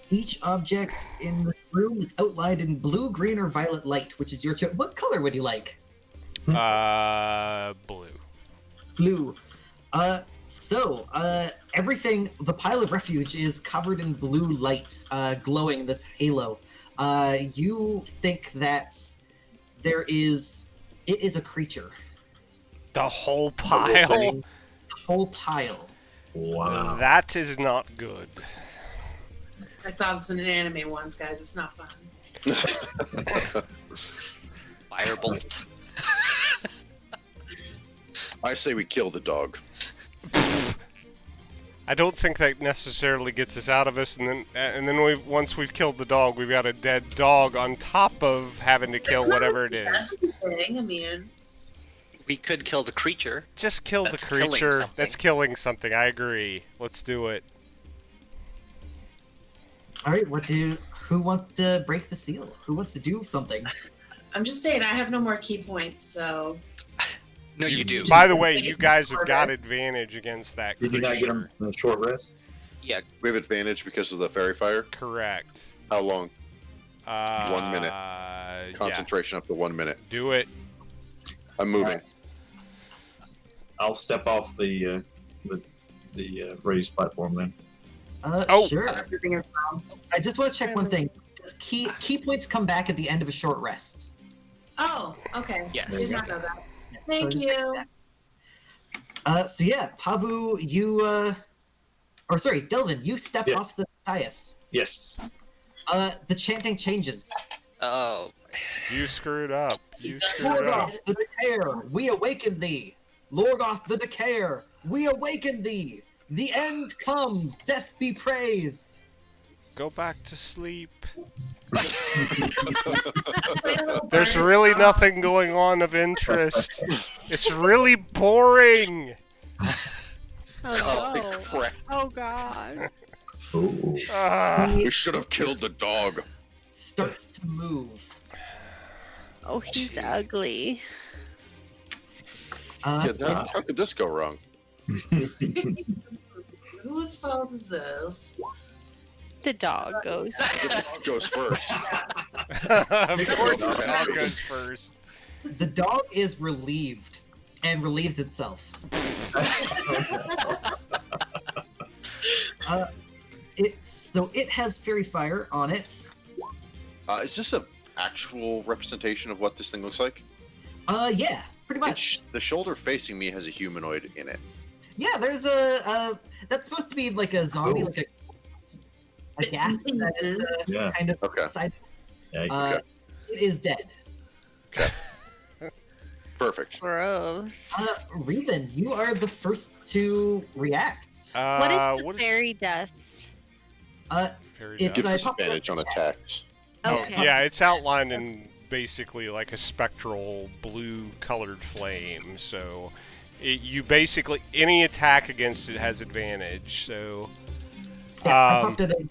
Speaker 1: Each object in the room is outlined in blue, green, or violet light, which is your choice. What color would you like?
Speaker 2: Blue.
Speaker 1: Blue. Everything, the pile of refuge is covered in blue lights, glowing this halo. You think that it is a creature.
Speaker 2: The whole pile?
Speaker 1: The whole pile.
Speaker 4: Wow.
Speaker 2: That is not good.
Speaker 7: I saw this in an anime once, guys. It's not fun.
Speaker 5: Firebolt.
Speaker 3: I say we kill the dog.
Speaker 2: I don't think that necessarily gets us out of us, and then once we've killed the dog, we've got a dead dog on top of having to kill whatever it is.
Speaker 7: That's the thing. I mean,
Speaker 5: We could kill the creature.
Speaker 2: Just kill the
Speaker 5: That's killing
Speaker 2: creature.
Speaker 5: something.
Speaker 2: That's killing something. I agree. Let's do it.
Speaker 1: All right, who wants to break the seal? Who wants to do something?
Speaker 7: I'm just saying, I have no more key points, so
Speaker 5: No, you do.
Speaker 2: By the way, you guys have got advantage against that
Speaker 4: Did you not get
Speaker 2: creature.
Speaker 4: him in a short rest?
Speaker 5: Yeah.
Speaker 3: We have advantage because of the fairy fire.
Speaker 2: Correct.
Speaker 3: How long?
Speaker 2: 1
Speaker 3: minute. Concentration up to 1 minute.
Speaker 2: Yeah. Do it.
Speaker 3: I'm moving.
Speaker 4: I'll step off the raised platform then.
Speaker 2: Oh.
Speaker 1: Sure.
Speaker 7: Everything is wrong.
Speaker 1: I just want to check one thing. Does key points come back at the end of a short rest?
Speaker 7: Oh, okay.
Speaker 5: Yes.
Speaker 7: Did not know that.
Speaker 1: Yeah, so
Speaker 7: Thank
Speaker 1: just-
Speaker 7: you.
Speaker 1: So yeah, Pavu, you or sorry, Delvin, you step
Speaker 4: Yeah.
Speaker 1: off the dais.
Speaker 4: Yes.
Speaker 1: The chanting changes.
Speaker 5: Oh.
Speaker 2: You screwed up. You screwed up.
Speaker 1: Lorgoth the Decayer, we awaken thee. Lorgoth the Decayer, we awaken thee. The end comes. Death be praised.
Speaker 2: Go back to sleep.
Speaker 7: Play a little
Speaker 2: There's
Speaker 7: bird
Speaker 2: really
Speaker 7: song.
Speaker 2: nothing going on of interest. It's really boring.
Speaker 6: Oh
Speaker 3: Holy
Speaker 6: no.
Speaker 3: crap.
Speaker 6: Oh god.
Speaker 4: Ooh.
Speaker 2: Ah.
Speaker 3: We should have killed the dog.
Speaker 1: Starts to move.
Speaker 6: Oh, he's ugly.
Speaker 3: How could this go wrong?
Speaker 7: Whose fault is this?
Speaker 6: The dog goes.
Speaker 3: The dog goes first.
Speaker 2: Of course the dog goes first.
Speaker 1: The dog is relieved and relieves itself. It has fairy fire on it.
Speaker 3: Is this an actual representation of what this thing looks like?
Speaker 1: Yeah, pretty much.
Speaker 3: The shoulder facing me has a humanoid in it.
Speaker 1: Yeah, there's a that's supposed to be like a zombie,
Speaker 4: Ooh.
Speaker 1: like a gas that is
Speaker 4: Yeah.
Speaker 1: kind of
Speaker 3: Okay.
Speaker 1: side.
Speaker 4: Yeah,
Speaker 1: It is dead.
Speaker 3: Perfect.
Speaker 6: Gross.
Speaker 1: Revan, you are the first to react.
Speaker 6: What is the
Speaker 2: what is
Speaker 6: fairy dust?
Speaker 2: fairy
Speaker 1: it's-
Speaker 2: dust?
Speaker 3: Gives
Speaker 1: I
Speaker 3: us
Speaker 1: popped it
Speaker 3: advantage
Speaker 1: up
Speaker 3: on
Speaker 1: in chat.
Speaker 3: attacks.
Speaker 6: Okay.
Speaker 2: Yeah, it's outlined in basically like a spectral blue colored flame. So you basically, any attack against it has advantage. So
Speaker 1: Yeah, I popped it in.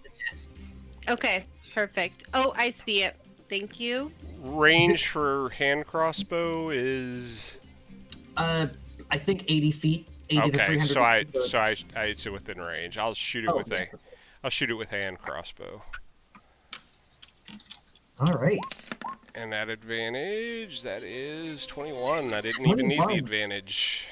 Speaker 6: Okay. Perfect. Oh, I see it. Thank you.
Speaker 2: range for hand crossbow is
Speaker 1: I think 80 feet, 80 to
Speaker 2: okay.
Speaker 1: 300
Speaker 2: So
Speaker 1: feet.
Speaker 2: it's within range. I'll shoot it
Speaker 1: Oh,
Speaker 2: with
Speaker 1: yeah.
Speaker 2: I'll shoot it with hand crossbow.
Speaker 1: All right.
Speaker 2: And at advantage, that is 21. I didn't even need the
Speaker 1: 21.
Speaker 2: advantage.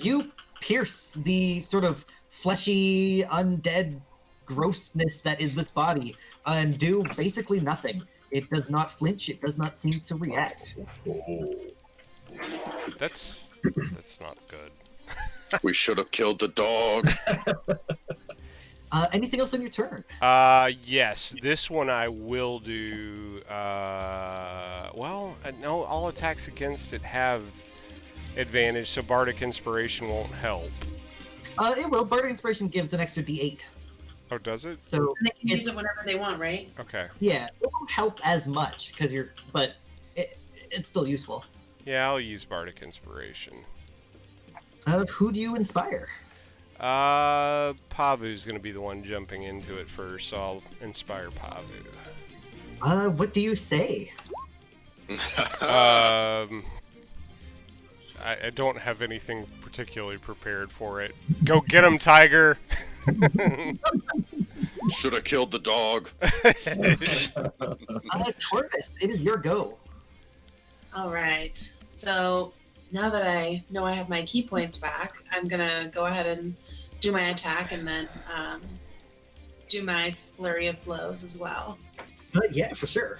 Speaker 1: You pierce the sort of fleshy, undead grossness that is this body and do basically nothing. It does not flinch. It does not seem to react.
Speaker 2: That's not good.
Speaker 3: We should have killed the dog.
Speaker 1: Anything else on your turn?
Speaker 2: Yes, this one I will do. No, all attacks against it have advantage, so Bardic Inspiration won't help.
Speaker 1: It will. Bardic Inspiration gives an extra D8.
Speaker 2: Oh, does it?
Speaker 1: So,
Speaker 7: And they can use
Speaker 1: It's-
Speaker 7: it whenever they want, right?
Speaker 2: Okay.
Speaker 1: yeah, so it won't help as much because but it's still useful.
Speaker 2: Yeah, I'll use Bardic Inspiration.
Speaker 1: Who do you inspire?
Speaker 2: Pavu's gonna be the one jumping into it first, so I'll inspire Pavu.
Speaker 1: What do you say?
Speaker 2: I don't have anything particularly prepared for it. Go get him, Tiger!
Speaker 3: Should have killed the dog.
Speaker 1: Corvus, it is your go.
Speaker 7: All right. So now that I know I have my key points back, I'm gonna go ahead and do my attack and then do my flurry of blows as well.
Speaker 1: Yeah, for sure.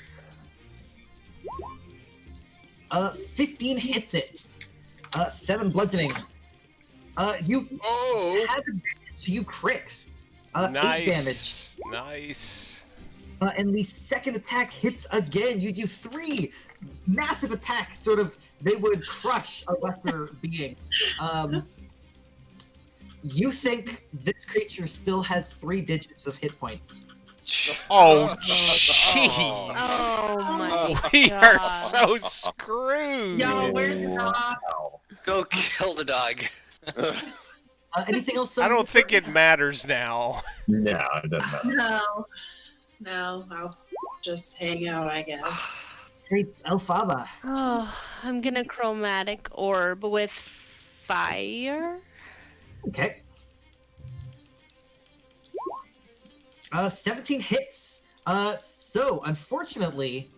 Speaker 1: 15 hits it. 7 bludgeoning. You
Speaker 3: Oh!
Speaker 1: had advantage, so you crit. 8 damage.
Speaker 2: Nice. Nice.
Speaker 1: And the second attack hits again. You do 3 massive attacks. Sort of, they would crush a lesser being. You think this creature still has 3 digits of hit points.
Speaker 2: Oh, jeez.
Speaker 6: Oh my
Speaker 2: We are
Speaker 6: God.
Speaker 2: so screwed.
Speaker 7: Yo, where's the dog?
Speaker 5: Go kill the dog.
Speaker 1: Anything else?
Speaker 2: I don't think it matters now.
Speaker 4: No, it doesn't matter.
Speaker 7: No, I'll just hang out, I guess.
Speaker 1: Great, Elphaba.
Speaker 6: Oh, I'm gonna chromatic orb with fire.
Speaker 1: Okay. 17 hits. So unfortunately,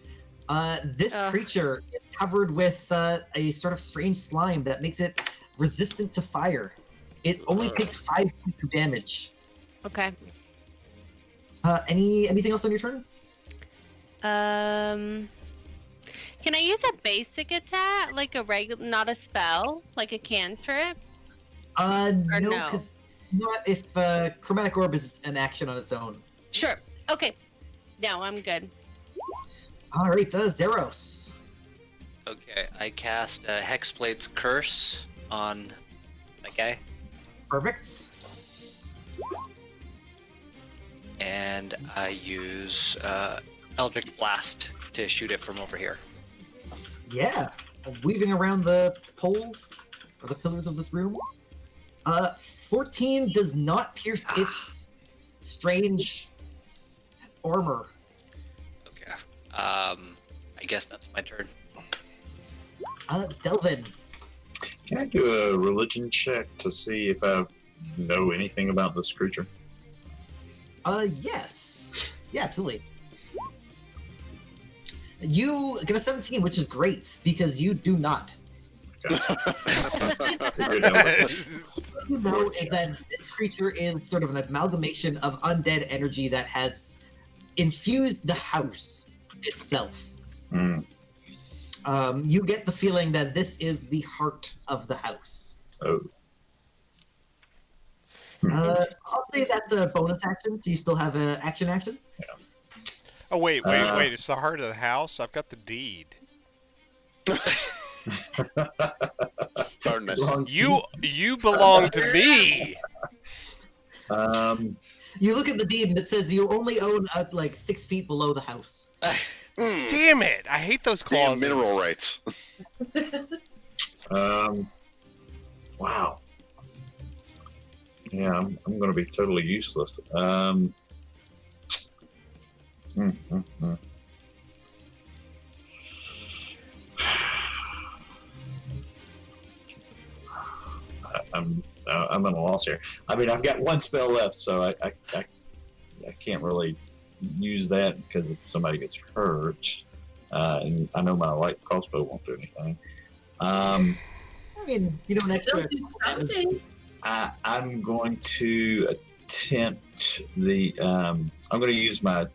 Speaker 1: this
Speaker 6: Ugh.
Speaker 1: creature is covered with a sort of strange slime that makes it resistant to fire. It only takes 5 points of damage.
Speaker 6: Okay.
Speaker 1: Anything else on your turn?
Speaker 6: Can I use a basic attack, like a regular, not a spell, like a cantrip? Or
Speaker 1: No,
Speaker 6: no?
Speaker 1: because not if chromatic orb is an action on its own.
Speaker 6: Sure. Okay. No, I'm good.
Speaker 1: All right, Zeros.
Speaker 5: Okay, I cast Hexblade's Curse on that guy,
Speaker 1: Perfect.
Speaker 5: and I use Eldritch Blast to shoot it from over here.
Speaker 1: Yeah, weaving around the poles or the pillars of this room. 14 does not pierce its strange armor.
Speaker 5: Okay. I guess that's my turn.
Speaker 1: Delvin.
Speaker 4: Can I do a religion check to see if I know anything about this creature?
Speaker 1: Yes. Yeah, absolutely. You get a 17, which is great because you do not.
Speaker 4: Figured out.
Speaker 1: You know is that this creature is sort of an amalgamation of undead energy that has infused the house itself.
Speaker 4: Hmm.
Speaker 1: You get the feeling that this is the heart of the house.
Speaker 4: Oh.
Speaker 1: I'll say that's a bonus action, so you still have an action.
Speaker 2: Oh, wait. It's the heart of the house? I've got the deed.
Speaker 3: Darn it.
Speaker 4: Belongs to
Speaker 2: You belong to me!
Speaker 1: You look at the deed and it says you only own like 6 feet below the house.
Speaker 2: Damn it! I hate those clauses.
Speaker 3: Damn mineral rights.
Speaker 4: Wow. Yeah, I'm going to be totally useless. Hmm. I'm at a loss here. I mean, I've got one spell left, so I can't really use that because if somebody gets hurt, and I know my light crossbow won't do anything.
Speaker 1: I mean, you don't
Speaker 7: Still
Speaker 1: extra.
Speaker 7: do something.
Speaker 4: I'm going to attempt the. I'm going to use my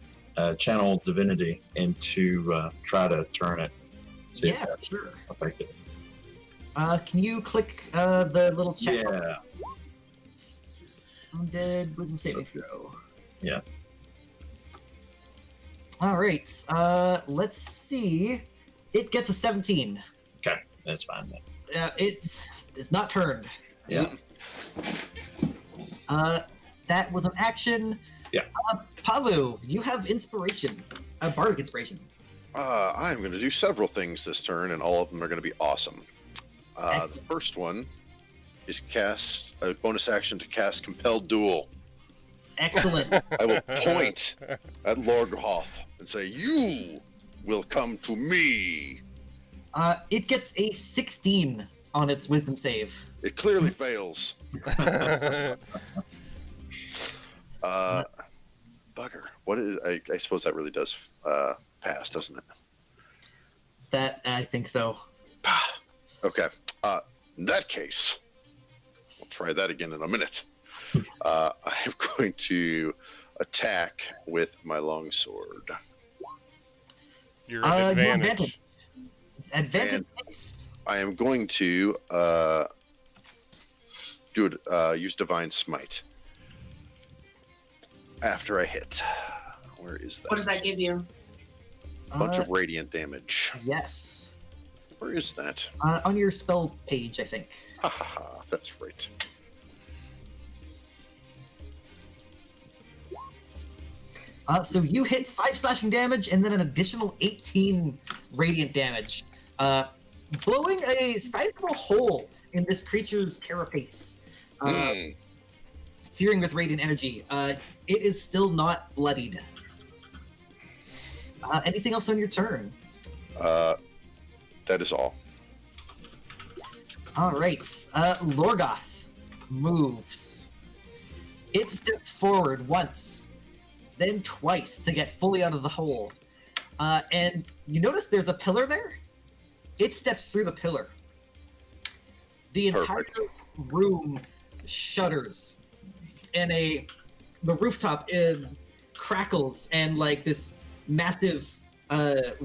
Speaker 4: channel divinity and to try to turn it. See if
Speaker 1: Yeah,
Speaker 4: that's
Speaker 1: sure.
Speaker 4: effective.
Speaker 1: Can you click the little check?
Speaker 4: Yeah.
Speaker 1: Undead wisdom saving throw.
Speaker 4: Yeah.
Speaker 1: All right. Let's see. It gets a 17.
Speaker 4: Okay, that's fine then.
Speaker 1: It is not turned.
Speaker 4: Yeah.
Speaker 1: That was an action.
Speaker 4: Yeah.
Speaker 1: Pavu, you have inspiration. Bardic inspiration.
Speaker 3: I'm going to do several things this turn, and all of them are going to be awesome. The
Speaker 1: Excellent.
Speaker 3: first one is cast a bonus action to cast Compelled Duel.
Speaker 1: Excellent.
Speaker 3: I will point at Lorghoff and say, "You will come to me."
Speaker 1: It gets a 16 on its wisdom save.
Speaker 3: It clearly fails. Bugger. What is? I suppose that really does pass, doesn't it?
Speaker 1: That I think so.
Speaker 3: Okay. In that case, we'll try that again in a minute. I am going to attack with my longsword.
Speaker 2: You're at
Speaker 1: Your
Speaker 2: advantage.
Speaker 1: Advantage.
Speaker 3: And-
Speaker 1: hits.
Speaker 3: I am going to use Divine Smite after I hit. Where is that?
Speaker 7: What does that give you?
Speaker 3: Bunch of radiant damage.
Speaker 1: Yes.
Speaker 3: Where is that?
Speaker 1: On your spell page, I think.
Speaker 3: Ha ha ha. That's right.
Speaker 1: So you hit 5 slashing damage and then an additional 18 radiant damage, blowing a sizable hole in this creature's carapace, searing with radiant energy. It is still not bloodied. Anything else on your turn?
Speaker 3: That is all.
Speaker 1: All right. Lorgoth moves. It steps forward once, then twice to get fully out of the hole. And you notice there's a pillar there? It steps through the pillar. The entire
Speaker 3: Perfect.
Speaker 1: room shudders, and a the rooftop crackles and like this massive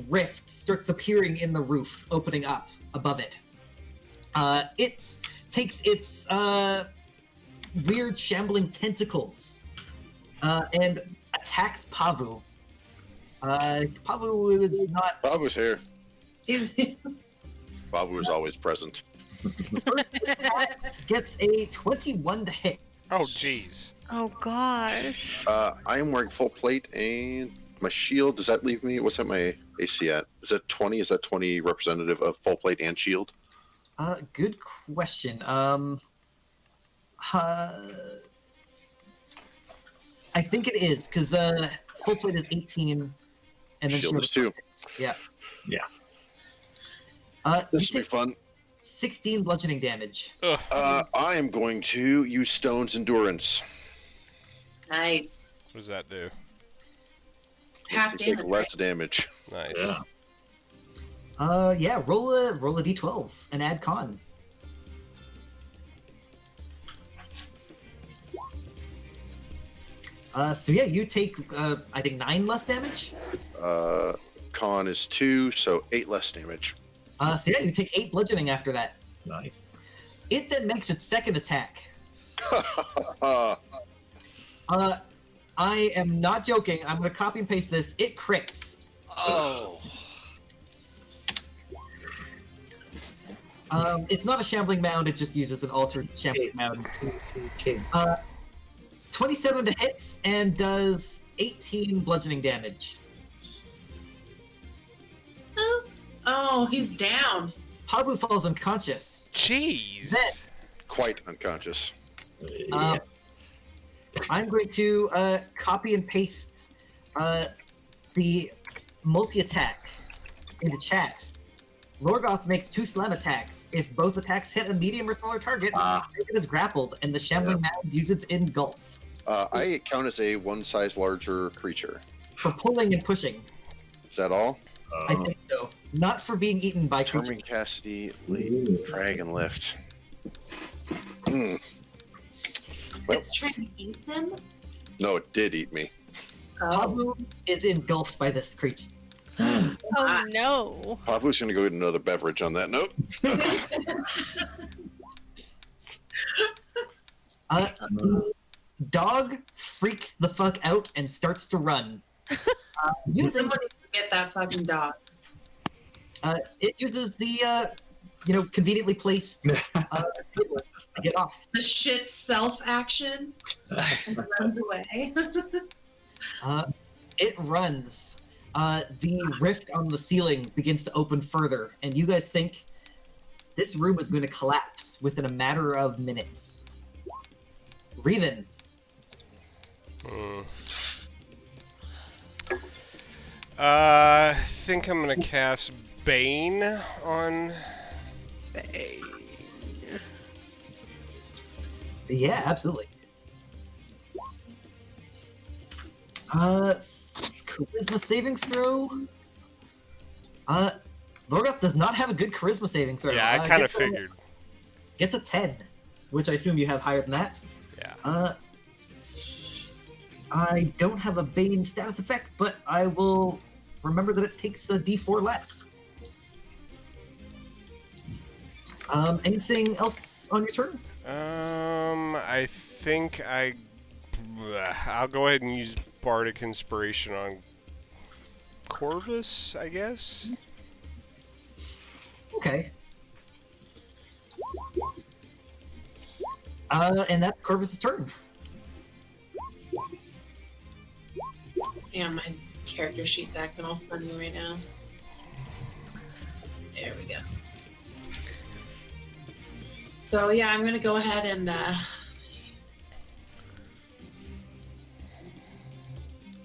Speaker 1: rift starts appearing in the roof, opening up above it. It takes its weird shambling tentacles and attacks Pavu. Pavu is not.
Speaker 3: Babu's here.
Speaker 7: He's
Speaker 3: Babu is always present.
Speaker 1: Gets a 21 to hit.
Speaker 2: Oh, jeez.
Speaker 6: Oh gosh.
Speaker 3: I am wearing full plate and my shield. Does that leave me? What's that my AC at? Is that 20? Is that 20 representative of full plate and shield?
Speaker 1: Good question. I think it is because full plate is 18, and then
Speaker 3: Shield is 2.
Speaker 1: Yeah.
Speaker 4: Yeah.
Speaker 3: This
Speaker 1: You
Speaker 3: will be
Speaker 1: take
Speaker 3: fun.
Speaker 1: 16 bludgeoning damage.
Speaker 2: Ugh.
Speaker 3: I am going to use Stone's Endurance.
Speaker 7: nice.
Speaker 2: What does that do?
Speaker 7: Half
Speaker 3: You take
Speaker 7: damage.
Speaker 3: less damage.
Speaker 2: Nice.
Speaker 4: Yeah.
Speaker 1: Yeah. Roll a d12 and add con. So yeah, you take I think 9 less damage.
Speaker 3: Con is 2, so 8 less damage.
Speaker 1: So yeah, you take 8 bludgeoning after that.
Speaker 4: Nice.
Speaker 1: It then makes its second attack.
Speaker 3: Uh,
Speaker 1: I am not joking. I'm going to copy and paste this. It crits.
Speaker 5: Oh.
Speaker 1: It's not a shambling mound. It just uses an altered shambling mound.
Speaker 4: Okay.
Speaker 1: 27 to hit and does 18 bludgeoning damage.
Speaker 7: Oh, he's down.
Speaker 1: Pavu falls unconscious.
Speaker 2: Jeez.
Speaker 1: That-
Speaker 3: quite unconscious.
Speaker 1: Uh, I'm going to copy and paste the multi-attack into chat. Lorgoth makes 2 slam attacks. If both attacks hit a medium or smaller target, it is grappled, and the shambling mound uses engulf
Speaker 3: I count as a one size larger creature.
Speaker 1: for pulling and pushing.
Speaker 3: Is that all?
Speaker 1: I think so. Not for being eaten by creatures.
Speaker 3: Determine Cassidy, lead, Dragon Lift. Hmm. Well,
Speaker 7: It's trying to eat him.
Speaker 3: no, it did eat me.
Speaker 7: Oh.
Speaker 1: Pavu is engulfed by this creature.
Speaker 6: Oh no.
Speaker 3: Pavu's gonna go get another beverage on that note.
Speaker 1: The dog freaks the fuck out and starts to run. Using
Speaker 7: Somebody get that fucking dog.
Speaker 1: it uses the conveniently placed to get off.
Speaker 7: The shit self action and runs away.
Speaker 1: It runs. The rift on the ceiling begins to open further, and you guys think this room is going to collapse within a matter of minutes. Reven.
Speaker 2: I think I'm gonna cast Bane on.
Speaker 1: Yeah, absolutely. Charisma saving throw. Lorgoth does not have a good charisma saving throw.
Speaker 2: Yeah, I kind of
Speaker 1: gets a-
Speaker 2: figured.
Speaker 1: Gets a 10, which I assume you have higher than that.
Speaker 2: Yeah.
Speaker 1: I don't have a Bane status effect, but I will remember that it takes a D4 less. Anything else on your turn?
Speaker 2: I think I'll go ahead and use Bardic Inspiration on Corvus, I guess.
Speaker 1: Okay. And that's Corvus' turn.
Speaker 7: Yeah, my character sheet's acting all funny right now. There we go. So yeah, I'm gonna go ahead and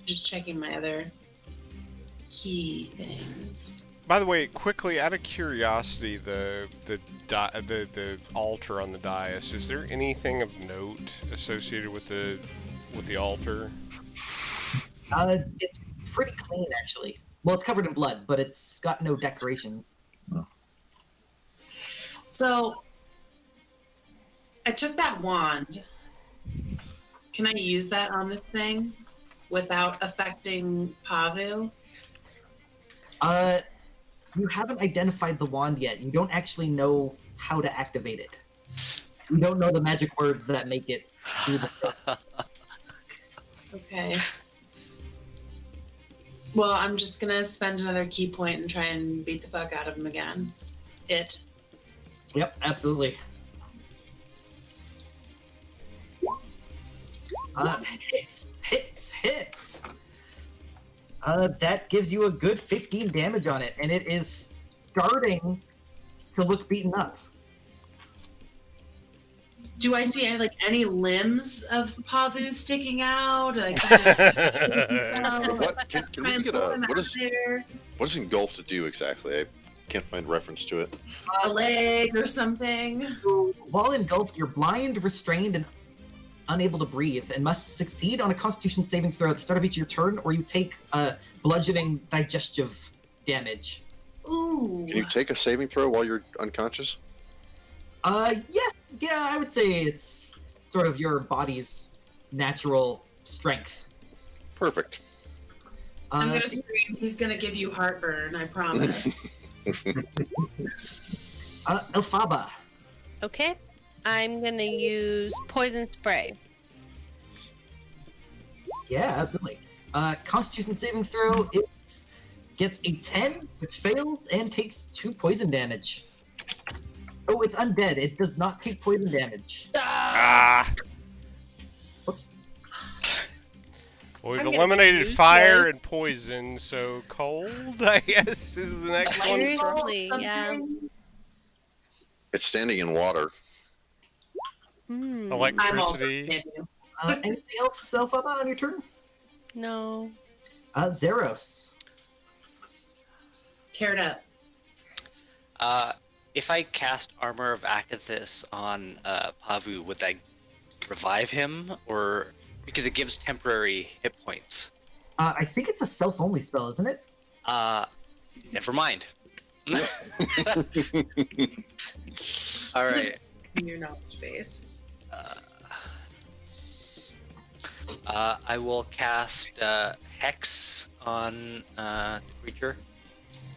Speaker 7: just checking my other key things.
Speaker 2: By the way, quickly, out of curiosity, the altar on the dais, is there anything of note associated with the altar?
Speaker 1: It's pretty clean, actually. Well, it's covered in blood, but it's got no decorations.
Speaker 7: So I took that wand Can I use that on this thing without affecting Pavu?
Speaker 1: You haven't identified the wand yet. You don't actually know how to activate it. You don't know the magic words that make it do the thing.
Speaker 7: Okay. Well, I'm just gonna spend another key point and try and beat the fuck out of him again.
Speaker 1: Yep, absolutely. Hits. That gives you a good 15 damage on it, and it is starting to look beaten up.
Speaker 7: Do I see any limbs of Pavu sticking out? Like,
Speaker 3: What can
Speaker 7: try
Speaker 3: we
Speaker 7: and
Speaker 3: get
Speaker 7: pull
Speaker 3: a
Speaker 7: him out of there?
Speaker 3: what does engulf to do exactly? I can't find reference to it.
Speaker 7: A leg or something?
Speaker 1: While engulfed, you're blind, restrained, and unable to breathe, and must succeed on a Constitution saving throw at the start of each of your turn, or you take bludgeoning digestive damage.
Speaker 7: Ooh.
Speaker 3: Can you take a saving throw while you're unconscious?
Speaker 1: Yes, yeah, I would say it's sort of your body's natural strength.
Speaker 3: Perfect.
Speaker 7: I'm gonna
Speaker 1: So-
Speaker 7: scream. He's gonna give you heartburn. I promise.
Speaker 1: Elphaba.
Speaker 6: Okay. I'm gonna use poison spray.
Speaker 1: Yeah, absolutely. Constitution saving throw, it gets a 10, which fails, and takes 2 poison damage. Oh, it's undead. It does not take poison damage.
Speaker 2: Ah!
Speaker 1: Oops.
Speaker 2: Well, we've
Speaker 6: I'm gonna
Speaker 2: eliminated
Speaker 6: use
Speaker 2: fire
Speaker 6: this.
Speaker 2: and poison, so cold, I guess, is the next one.
Speaker 6: Seriously, yeah.
Speaker 3: It's standing in water.
Speaker 6: Hmm.
Speaker 7: I'm also
Speaker 2: Electricity.
Speaker 7: kidding you.
Speaker 1: Anything else, Elphaba, on your turn?
Speaker 6: No.
Speaker 1: Zeros.
Speaker 7: Tear it up.
Speaker 5: If I cast Armor of Akathis on Pavu, would that revive him, or because it gives temporary hit points?
Speaker 1: I think it's a self-only spell, isn't it?
Speaker 5: Never mind. All right.
Speaker 7: In your knowledge base.
Speaker 5: I will cast Hex on the creature.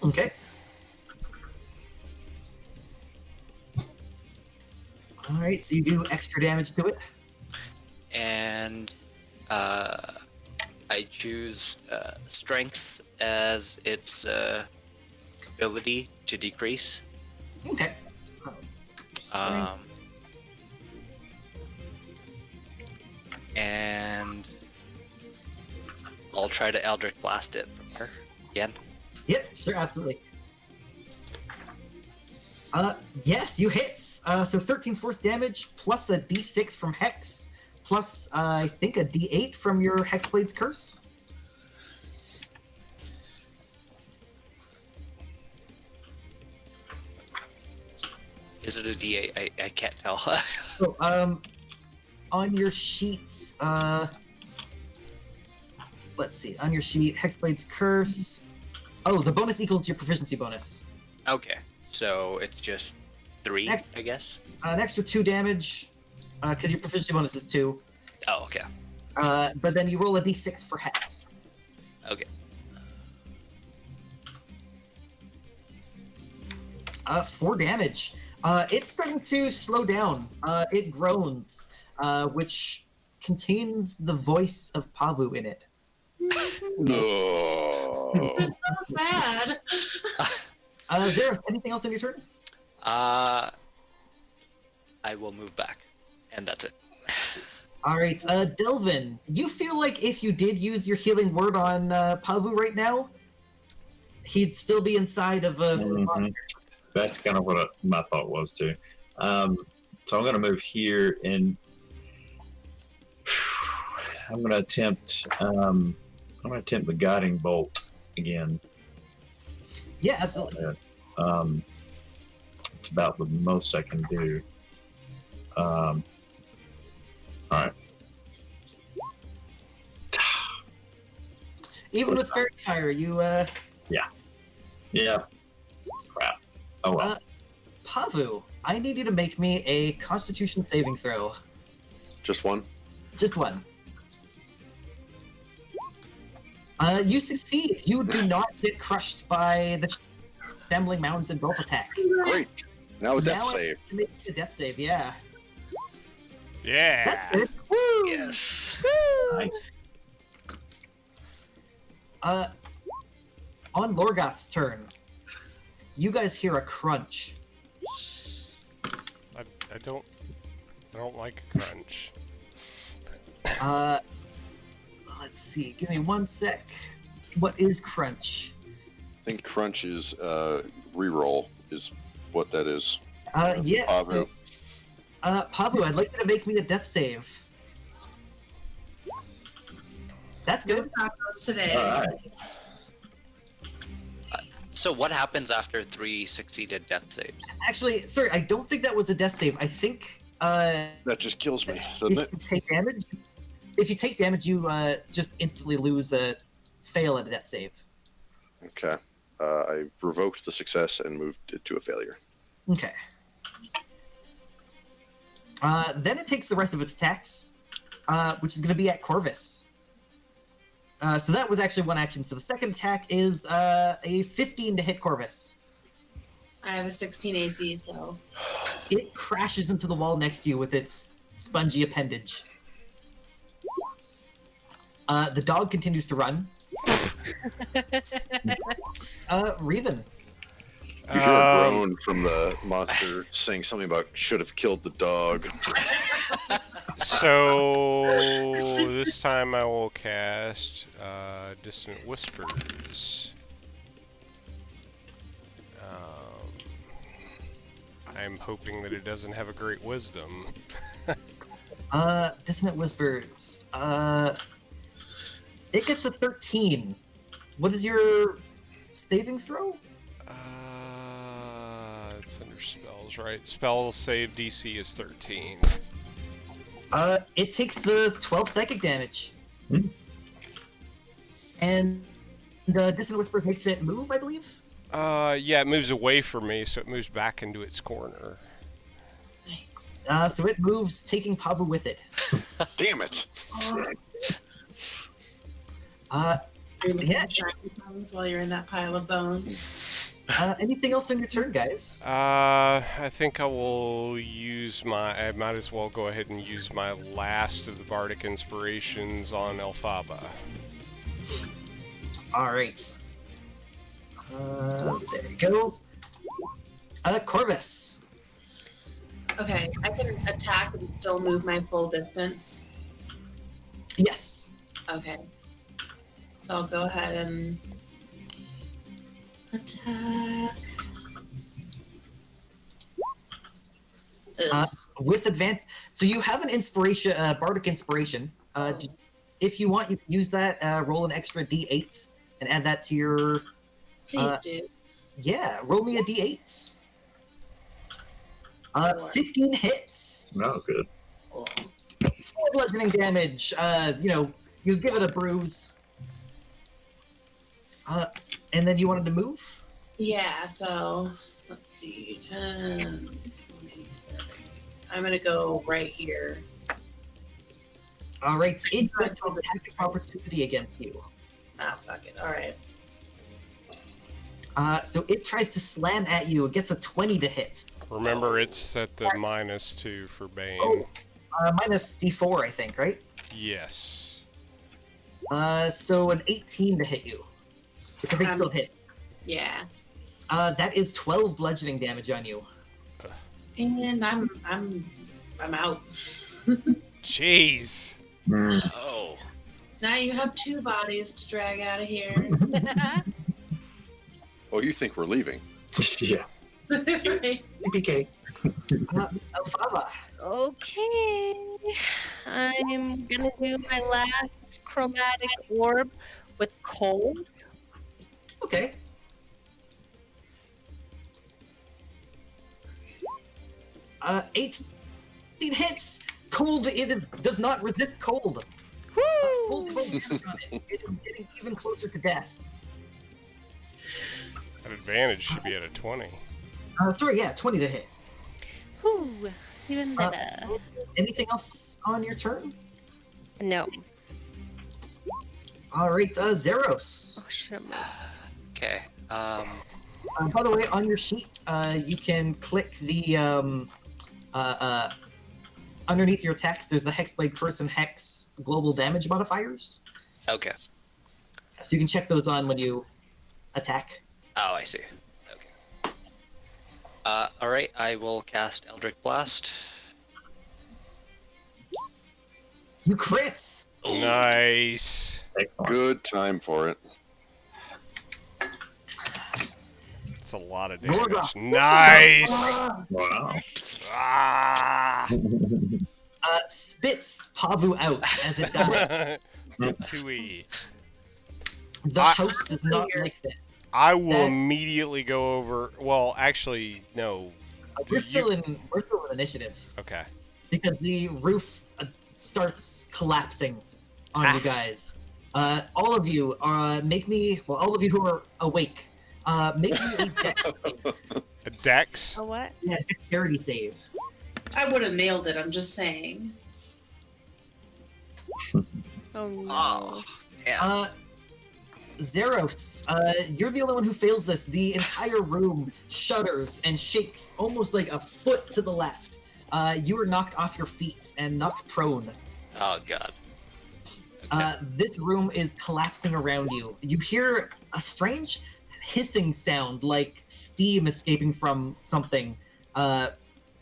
Speaker 1: Okay. Alright, so you do extra damage to it.
Speaker 5: And I choose Strength as its ability to decrease.
Speaker 1: Okay.
Speaker 5: And I'll try to Eldritch Blast it from her again.
Speaker 1: Yep, sure, absolutely. Yes, you hit. So 13 force damage plus a d6 from Hex, plus I think a d8 from your Hexblade's Curse.
Speaker 5: Is it a D8? I can't tell.
Speaker 1: So, on your sheets, let's see, on your sheet, Hexblade's Curse. Oh, the bonus equals your proficiency bonus.
Speaker 5: Okay, so it's just 3,
Speaker 1: Next.
Speaker 5: I guess.
Speaker 1: An extra 2 damage, because your proficiency bonus is 2.
Speaker 5: Oh, okay.
Speaker 1: But then you roll a d6 for Hex.
Speaker 5: Okay.
Speaker 1: 4 damage. It's starting to slow down. It groans, which contains the voice of Pavu in it.
Speaker 3: No.
Speaker 7: So bad.
Speaker 1: Zeros, anything else on your turn?
Speaker 5: I will move back, and that's it.
Speaker 1: All right, Delvin, you feel like if you did use your healing word on Pavu right now, he'd still be inside of a monster.
Speaker 4: That's kind of what my thought was too. So I'm going to move here, and I'm going to attempt. The guiding bolt again.
Speaker 1: Yeah, absolutely.
Speaker 4: It's about the most I can do. All right.
Speaker 1: Even with Fairy Fire, you
Speaker 4: Yeah. Crap. Oh well.
Speaker 1: Pavu, I need you to make me a Constitution saving throw.
Speaker 3: Just one?
Speaker 1: Just one. You succeed. You do not get crushed by the shambling mounds and both attack.
Speaker 3: Great. Now a death
Speaker 1: Now
Speaker 3: save.
Speaker 1: Make a death save, yeah.
Speaker 2: Yeah.
Speaker 1: That's good. Woo!
Speaker 5: Yes.
Speaker 4: Nice.
Speaker 1: On Lorgoth's turn, you guys hear a crunch.
Speaker 2: I don't like a crunch.
Speaker 1: Let's see. Give me one sec. What is crunch?
Speaker 3: I think crunch is reroll is what that is.
Speaker 1: Yes.
Speaker 3: Pavu.
Speaker 1: Pavu, I'd like you to make me a death save. That's
Speaker 7: Good
Speaker 1: good.
Speaker 7: tacos today.
Speaker 4: All right.
Speaker 5: So what happens after 3 succeeded death saves?
Speaker 1: Actually, sorry, I don't think that was a death save. I think
Speaker 3: That just kills me, doesn't
Speaker 1: if
Speaker 3: it?
Speaker 1: you take damage, you just instantly lose a fail at a death save.
Speaker 3: Okay. I revoked the success and moved it to a failure.
Speaker 1: Okay. Then it takes the rest of its attacks, which is going to be at Corvus. So that was actually one action. So the second attack is a 15 to hit Corvus.
Speaker 7: I have a 16 AC, so
Speaker 1: It crashes into the wall next to you with its spongy appendage. The dog continues to run. Reven.
Speaker 3: You hear a groan from the monster saying something about should have killed the dog.
Speaker 2: So this time I will cast Dissonant Whispers. I'm hoping that it doesn't have a great wisdom.
Speaker 1: Dissonant Whispers. It gets a 13. What is your saving throw?
Speaker 2: It's under spells, right? Spell save DC is 13.
Speaker 1: It takes the 12 psychic damage.
Speaker 4: Hmm.
Speaker 1: And the Dissonant Whispers makes it move, I believe?
Speaker 2: Yeah, it moves away from me, so it moves back into its corner.
Speaker 7: nice.
Speaker 1: So it moves, taking Pavu with it.
Speaker 3: Damn it!
Speaker 7: You're looking
Speaker 1: Yeah.
Speaker 7: at shiny bones while you're in that pile of bones.
Speaker 1: Anything else on your turn, guys?
Speaker 2: I think I will use I might as well go ahead and use my last of the Bardic Inspirations on Elphaba.
Speaker 1: Alright. There you go. Corvus.
Speaker 7: Okay, I can attack and still move my full distance.
Speaker 1: Yes.
Speaker 7: Okay. So I'll go ahead and attack. Ugh.
Speaker 1: With advantage. So you have an inspiration, Bardic Inspiration. If you want, you can use that, roll an extra d8 and add that to your...
Speaker 7: Please do.
Speaker 1: Yeah, roll me a d8. 15 hits.
Speaker 4: No, good.
Speaker 7: Cool.
Speaker 1: 4 bludgeoning damage. You give it a bruise. And then you wanted to move?
Speaker 7: Yeah, so let's see. 10, 20, 30. I'm going to go right here.
Speaker 1: All right, it gets an attack of opportunity against you.
Speaker 7: Ah, fuck it. All right.
Speaker 1: So it tries to slam at you. It gets a 20 to hit.
Speaker 2: Remember, it's at the -2 for Bane.
Speaker 1: Oh. Minus d4, I think, right?
Speaker 2: Yes.
Speaker 1: So an 18 to hit you, which I think still hit.
Speaker 7: Yeah.
Speaker 1: That is 12 bludgeoning damage on you.
Speaker 7: And I'm out.
Speaker 2: Jeez.
Speaker 4: Mm.
Speaker 5: Oh.
Speaker 7: Now you have 2 bodies to drag out of here.
Speaker 3: Oh, you think we're leaving?
Speaker 4: Yeah. PK.
Speaker 1: Elphaba.
Speaker 6: Okay. I'm gonna do my last chromatic orb with cold.
Speaker 1: Okay. Uh, 18 hits. Cold. It does not resist cold. Full 12 damage on it. It is getting even closer to death.
Speaker 2: That advantage should be at a 20.
Speaker 1: Sorry, yeah, 20 to hit.
Speaker 6: Whew, even better.
Speaker 1: Anything else on your turn?
Speaker 6: No.
Speaker 1: All right, Zeros.
Speaker 6: Oh, shit.
Speaker 5: Okay.
Speaker 1: By the way, on your sheet, you can click the underneath your text. There's the Hexblade Curse and Hex global damage modifiers,
Speaker 5: Okay.
Speaker 1: so you can check those on when you attack.
Speaker 5: Oh, I see. Okay. All right. I will cast Eldritch Blast.
Speaker 1: You crits.
Speaker 2: Nice.
Speaker 4: Excellent.
Speaker 3: Good time for it.
Speaker 2: That's a lot of
Speaker 1: Roar
Speaker 2: damage.
Speaker 1: rock.
Speaker 2: Nice.
Speaker 4: Wow.
Speaker 2: Ah.
Speaker 1: Spits Pavu out as it dies.
Speaker 2: 2E.
Speaker 1: The
Speaker 2: I-
Speaker 1: house does not like this.
Speaker 2: I will
Speaker 1: That-
Speaker 2: immediately go over. Well, actually, no.
Speaker 1: We're still in initiative
Speaker 2: Okay.
Speaker 1: because the roof starts collapsing on you guys. All of you make me. Well, all of you who are awake, make me a dex save.
Speaker 2: A dex.
Speaker 6: A what?
Speaker 1: Yeah, dexterity save.
Speaker 7: I would have nailed it. I'm just saying.
Speaker 6: Oh no.
Speaker 5: Oh, yeah.
Speaker 1: Zeros, you're the only one who fails this. The entire room shudders and shakes almost like a foot to the left. You are knocked off your feet and knocked prone.
Speaker 5: Oh god.
Speaker 1: This room is collapsing around you. You hear a strange hissing sound like steam escaping from something.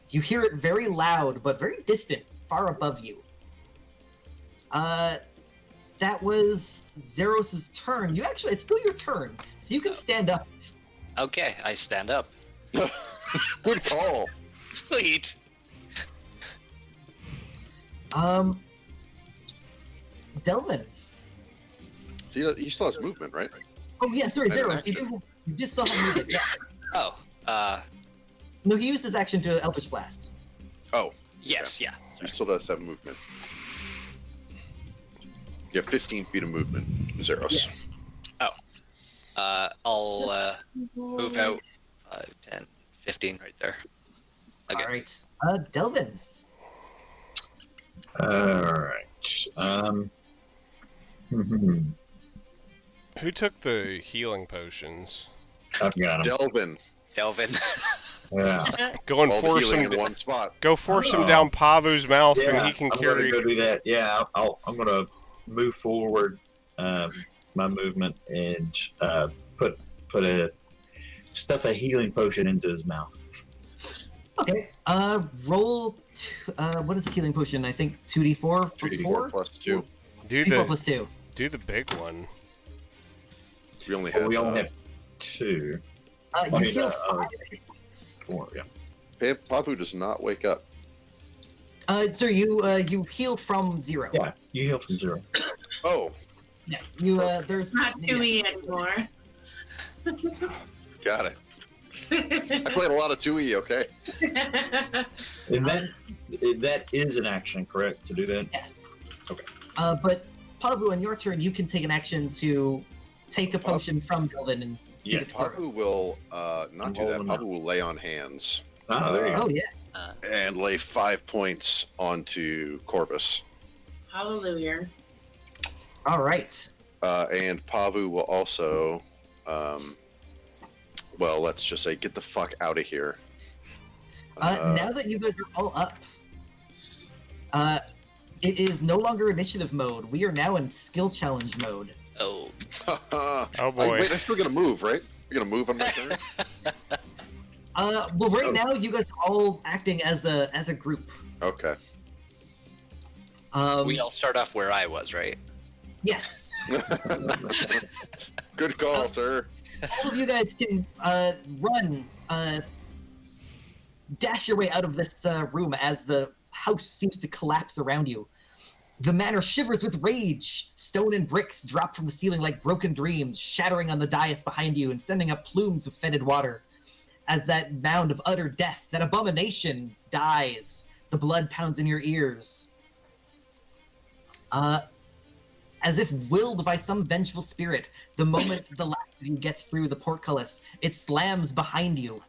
Speaker 1: You hear it very loud, but very distant, far above you. That was Zeros' turn. It's still your turn, so you can stand up.
Speaker 5: Okay, I stand up.
Speaker 3: Good call.
Speaker 5: Sweet.
Speaker 1: Delvin.
Speaker 3: He still has movement, right?
Speaker 1: Oh yeah, sorry,
Speaker 3: I have an
Speaker 1: Zeros. You just still have movement. Yeah.
Speaker 5: Oh,
Speaker 1: No, he used his action to Elfish Blast.
Speaker 3: Oh,
Speaker 5: yes, yeah.
Speaker 3: he still does have movement. You have 15 feet of movement, Zeros.
Speaker 5: I'll move out 5, 10, 15 right there. Okay.
Speaker 1: All right, Delvin.
Speaker 4: All right.
Speaker 2: Who took the healing potions?
Speaker 4: I've got him.
Speaker 3: Delvin.
Speaker 5: Delvin.
Speaker 4: Yeah.
Speaker 2: Go and
Speaker 3: All the
Speaker 2: force
Speaker 3: healing
Speaker 2: him.
Speaker 3: in one spot.
Speaker 2: Go force him
Speaker 4: Oh.
Speaker 2: down Pavu's mouth,
Speaker 4: Yeah,
Speaker 2: and he can
Speaker 4: I'm
Speaker 2: carry.
Speaker 4: gonna go do that. Yeah, I'm gonna move forward my movement and put stuff a healing potion into his mouth.
Speaker 1: Okay. Roll. What is a healing potion? I think 2d4 plus
Speaker 3: 2d4
Speaker 1: 4.
Speaker 3: plus 2.
Speaker 2: Do
Speaker 1: 2d4
Speaker 2: the
Speaker 1: plus 2.
Speaker 2: do the big one.
Speaker 3: We only
Speaker 4: Oh,
Speaker 3: have,
Speaker 4: we only have 2.
Speaker 1: You
Speaker 4: mean,
Speaker 1: heal 5 hit points.
Speaker 4: 4, yeah.
Speaker 3: Papu does not wake up.
Speaker 1: So you healed from 0.
Speaker 4: Yeah, you heal from 0.
Speaker 3: Oh,
Speaker 1: Yeah. You there's
Speaker 7: Not 2E anymore.
Speaker 3: got it. I played a lot of 2E, okay?
Speaker 4: And that is an action, correct, to do that?
Speaker 1: Yes.
Speaker 4: Okay.
Speaker 1: But Pavu, on your turn, you can take an action to take a potion from Delvin and
Speaker 4: Yes.
Speaker 3: Papu will not do that.
Speaker 4: Roll them
Speaker 3: Papu will lay on hands
Speaker 4: Ah, there you go.
Speaker 1: Oh yeah.
Speaker 3: and lay 5 points onto Corvus.
Speaker 7: Hallelujah.
Speaker 1: All right.
Speaker 3: And Pavu will also, well, let's just say, get the fuck out of here.
Speaker 1: Now that you guys are all up, it is no longer initiative mode. We are now in skill challenge mode.
Speaker 5: Oh.
Speaker 2: Oh boy.
Speaker 3: Wait, I'm still gonna move, right? You're gonna move on my turn?
Speaker 1: Well, right now you guys are all acting as a group.
Speaker 3: Okay.
Speaker 5: We all start off where I was, right?
Speaker 1: Yes.
Speaker 3: Good call, sir.
Speaker 1: All of you guys can run, dash your way out of this room as the house seems to collapse around you. The manor shivers with rage. Stone and bricks drop from the ceiling like broken dreams, shattering on the dais behind you and sending up plumes of fetid water. As that mound of utter death, that abomination, dies, the blood pounds in your ears. As if willed by some vengeful spirit, the moment the last of you gets through the portcullis, it slams behind you.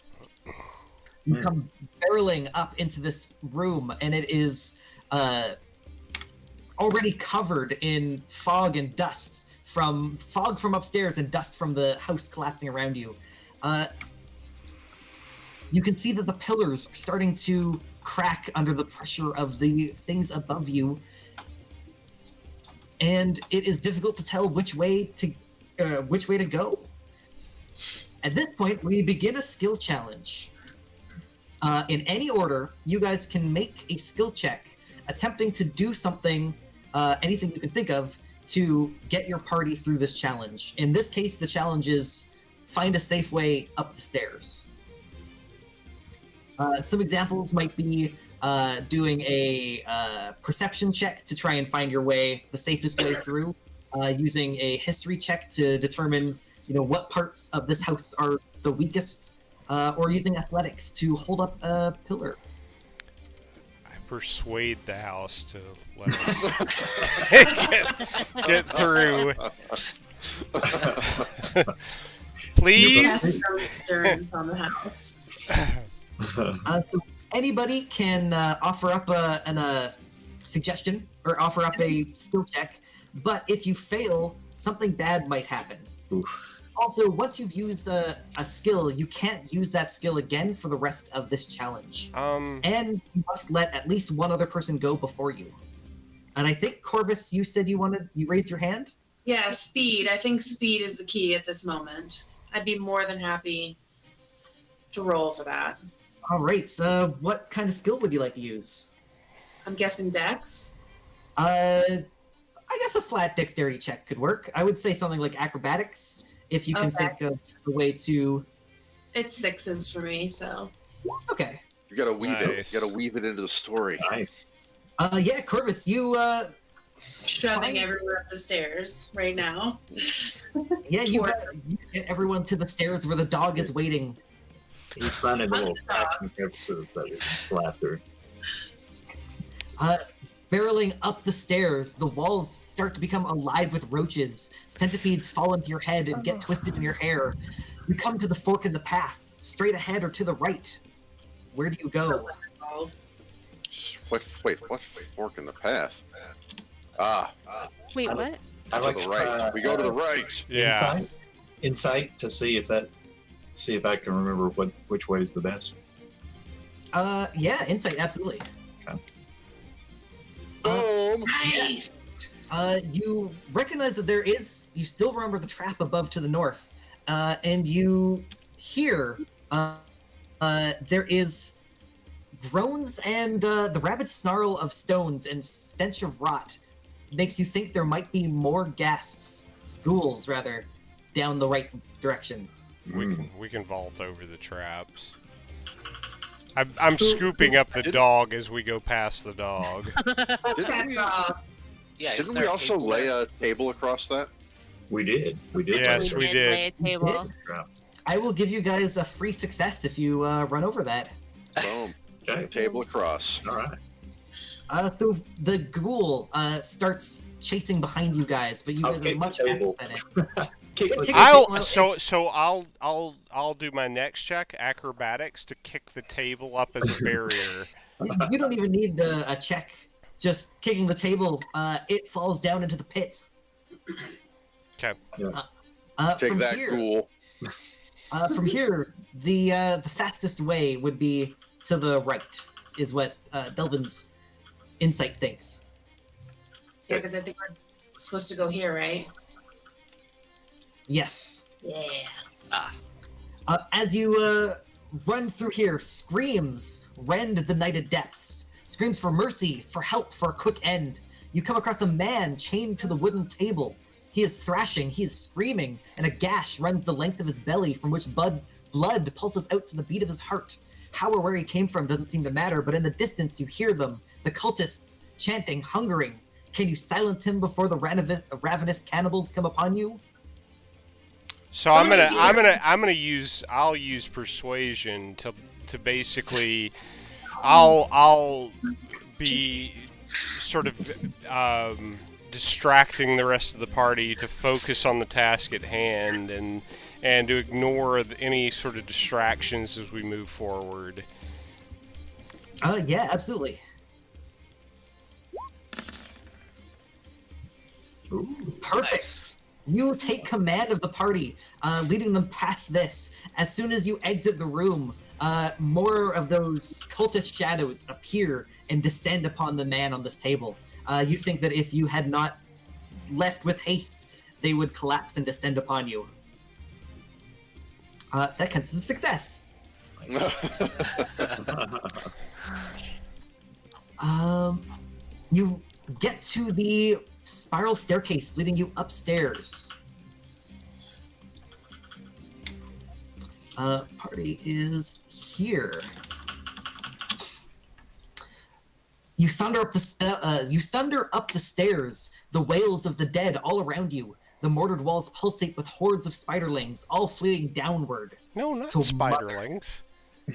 Speaker 1: You come barreling up into this room, and it is already covered in fog and dust from upstairs and dust from the house collapsing around you. You can see that the pillars are starting to crack under the pressure of the things above you, and it is difficult to tell which way to go. At this point, we begin a skill challenge. In any order, you guys can make a skill check, attempting to do something, anything you can think of, to get your party through this challenge. In this case, the challenge is find a safe way up the stairs. Some examples might be doing a perception check to try and find your way, the safest way through, using a history check to determine, what parts of this house are the weakest, or using athletics to hold up a pillar.
Speaker 2: I persuade the house to let us get through. Please.
Speaker 7: Endurance on the house.
Speaker 1: So anybody can offer up a suggestion or offer up a skill check, but if you fail, something bad might happen.
Speaker 4: Oof.
Speaker 1: Also, once you've used a skill, you can't use that skill again for the rest of this challenge. And you must let at least one other person go before you. And I think, Corvus, you said you raised your hand?
Speaker 7: Yeah, speed. I think speed is the key at this moment. I'd be more than happy to roll for that.
Speaker 1: All right, so what kind of skill would you like to use?
Speaker 7: I'm guessing Dex.
Speaker 1: I guess a flat dexterity check could work. I would say something like acrobatics, if you can think of a way to...
Speaker 7: It's 6s for me, so...
Speaker 1: Okay.
Speaker 3: You gotta weave it.
Speaker 2: Nice.
Speaker 3: You gotta weave it into the story.
Speaker 4: Nice.
Speaker 1: Yeah, Corvus, you...
Speaker 7: Shoving everyone up the stairs right now.
Speaker 1: Yeah, you get everyone to the stairs where the dog is waiting.
Speaker 4: He's finding little action crevices that we can slap through.
Speaker 1: Barreling up the stairs, the walls start to become alive with roaches. Centipedes fall into your head and get twisted in your hair. You come to the fork in the path, straight ahead or to the right. Where do you go?
Speaker 3: Wait, what fork in the path?
Speaker 6: Wait, what?
Speaker 4: I
Speaker 3: To
Speaker 4: like
Speaker 3: the
Speaker 4: to
Speaker 3: right.
Speaker 4: try,
Speaker 3: We go to the right.
Speaker 2: Yeah.
Speaker 4: Insight to see if I can remember which way is the best.
Speaker 1: Yeah, insight, absolutely.
Speaker 3: Boom.
Speaker 7: Nice!
Speaker 1: You recognize that you still remember the trap above to the north, and you hear there is groans and the rabid snarl of stones and stench of rot makes you think there might be more ghouls rather, down the right direction.
Speaker 2: We can vault over the traps. I'm scooping up the dog as we go past the dog.
Speaker 3: Didn't we also lay a table across that?
Speaker 4: We did.
Speaker 2: Yes, we did.
Speaker 6: Lay a table.
Speaker 1: I will give you guys a free success if you run over that.
Speaker 3: Boom.
Speaker 4: Okay.
Speaker 3: Table across.
Speaker 4: All right.
Speaker 1: So the ghoul starts chasing behind you guys, but you
Speaker 4: I'll
Speaker 1: guys are
Speaker 4: kick
Speaker 1: much
Speaker 4: the
Speaker 1: faster
Speaker 4: table.
Speaker 1: than it.
Speaker 4: Kick the
Speaker 2: I'll do my next check, acrobatics, to kick the table up as a barrier.
Speaker 1: You don't even need a check. Just kicking the table, it falls down into the pit.
Speaker 2: Okay.
Speaker 3: Take
Speaker 1: from
Speaker 3: that,
Speaker 1: here,
Speaker 3: ghoul.
Speaker 1: From here, the fastest way would be to the right, is what Delvin's insight thinks.
Speaker 7: Yeah, because I think we're supposed to go here, right?
Speaker 1: Yes.
Speaker 7: Yeah.
Speaker 1: As you run through here, screams rend the nighted depths. Screams for mercy, for help, for a quick end. You come across a man chained to the wooden table. He is thrashing, he is screaming, and a gash runs the length of his belly from which blood pulses out to the beat of his heart. How or where he came from doesn't seem to matter, but in the distance you hear them, the cultists, chanting, hungering. Can you silence him before the ravenous cannibals come upon you?
Speaker 2: So I'll use persuasion to basically I'll be sort of distracting the rest of the party to focus on the task at hand and to ignore any sort of distractions as we move forward.
Speaker 1: Yeah, absolutely. Perfect. You take command of the party, leading them past this. As soon as you exit the room, more of those cultist shadows appear and descend upon the man on this table. You think that if you had not left with haste, they would collapse and descend upon you. That counts as a success. You get to the spiral staircase leading you upstairs. Party is here. You thunder up the stairs. The wails of the dead all around you. The mortared walls pulsate with hordes of spiderlings, all fleeing downward.
Speaker 2: No, not
Speaker 1: To
Speaker 2: spiderlings.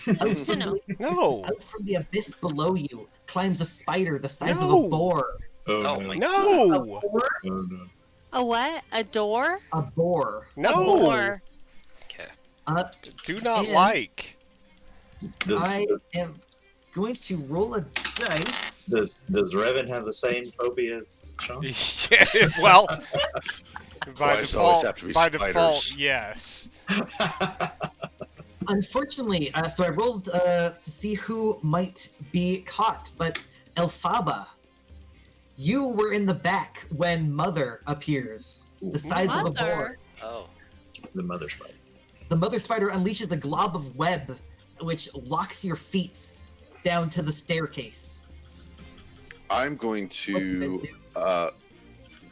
Speaker 1: Out from the abyss below you climbs a spider the size of
Speaker 2: No.
Speaker 1: a boar.
Speaker 5: Oh my
Speaker 2: No!
Speaker 4: Oh, no.
Speaker 6: A what? A door?
Speaker 1: A boar.
Speaker 2: No!
Speaker 6: A boar.
Speaker 5: Okay.
Speaker 2: Do not
Speaker 1: And-
Speaker 2: like.
Speaker 1: I am going to roll a dice.
Speaker 4: Does Revan have the same phobia as Sean?
Speaker 2: Yeah, well, by
Speaker 3: Flies always
Speaker 2: default,
Speaker 3: have to be
Speaker 2: by
Speaker 3: spiders.
Speaker 2: default, yes.
Speaker 1: Unfortunately, so I rolled to see who might be caught, but Elphaba, you were in the back when Mother appears, the size of a boar.
Speaker 6: Mother?
Speaker 5: Oh.
Speaker 4: The mother spider.
Speaker 1: The Mother Spider unleashes a glob of web, which locks your feet down to the staircase.
Speaker 3: I'm going
Speaker 1: What do you guys
Speaker 3: to
Speaker 1: do?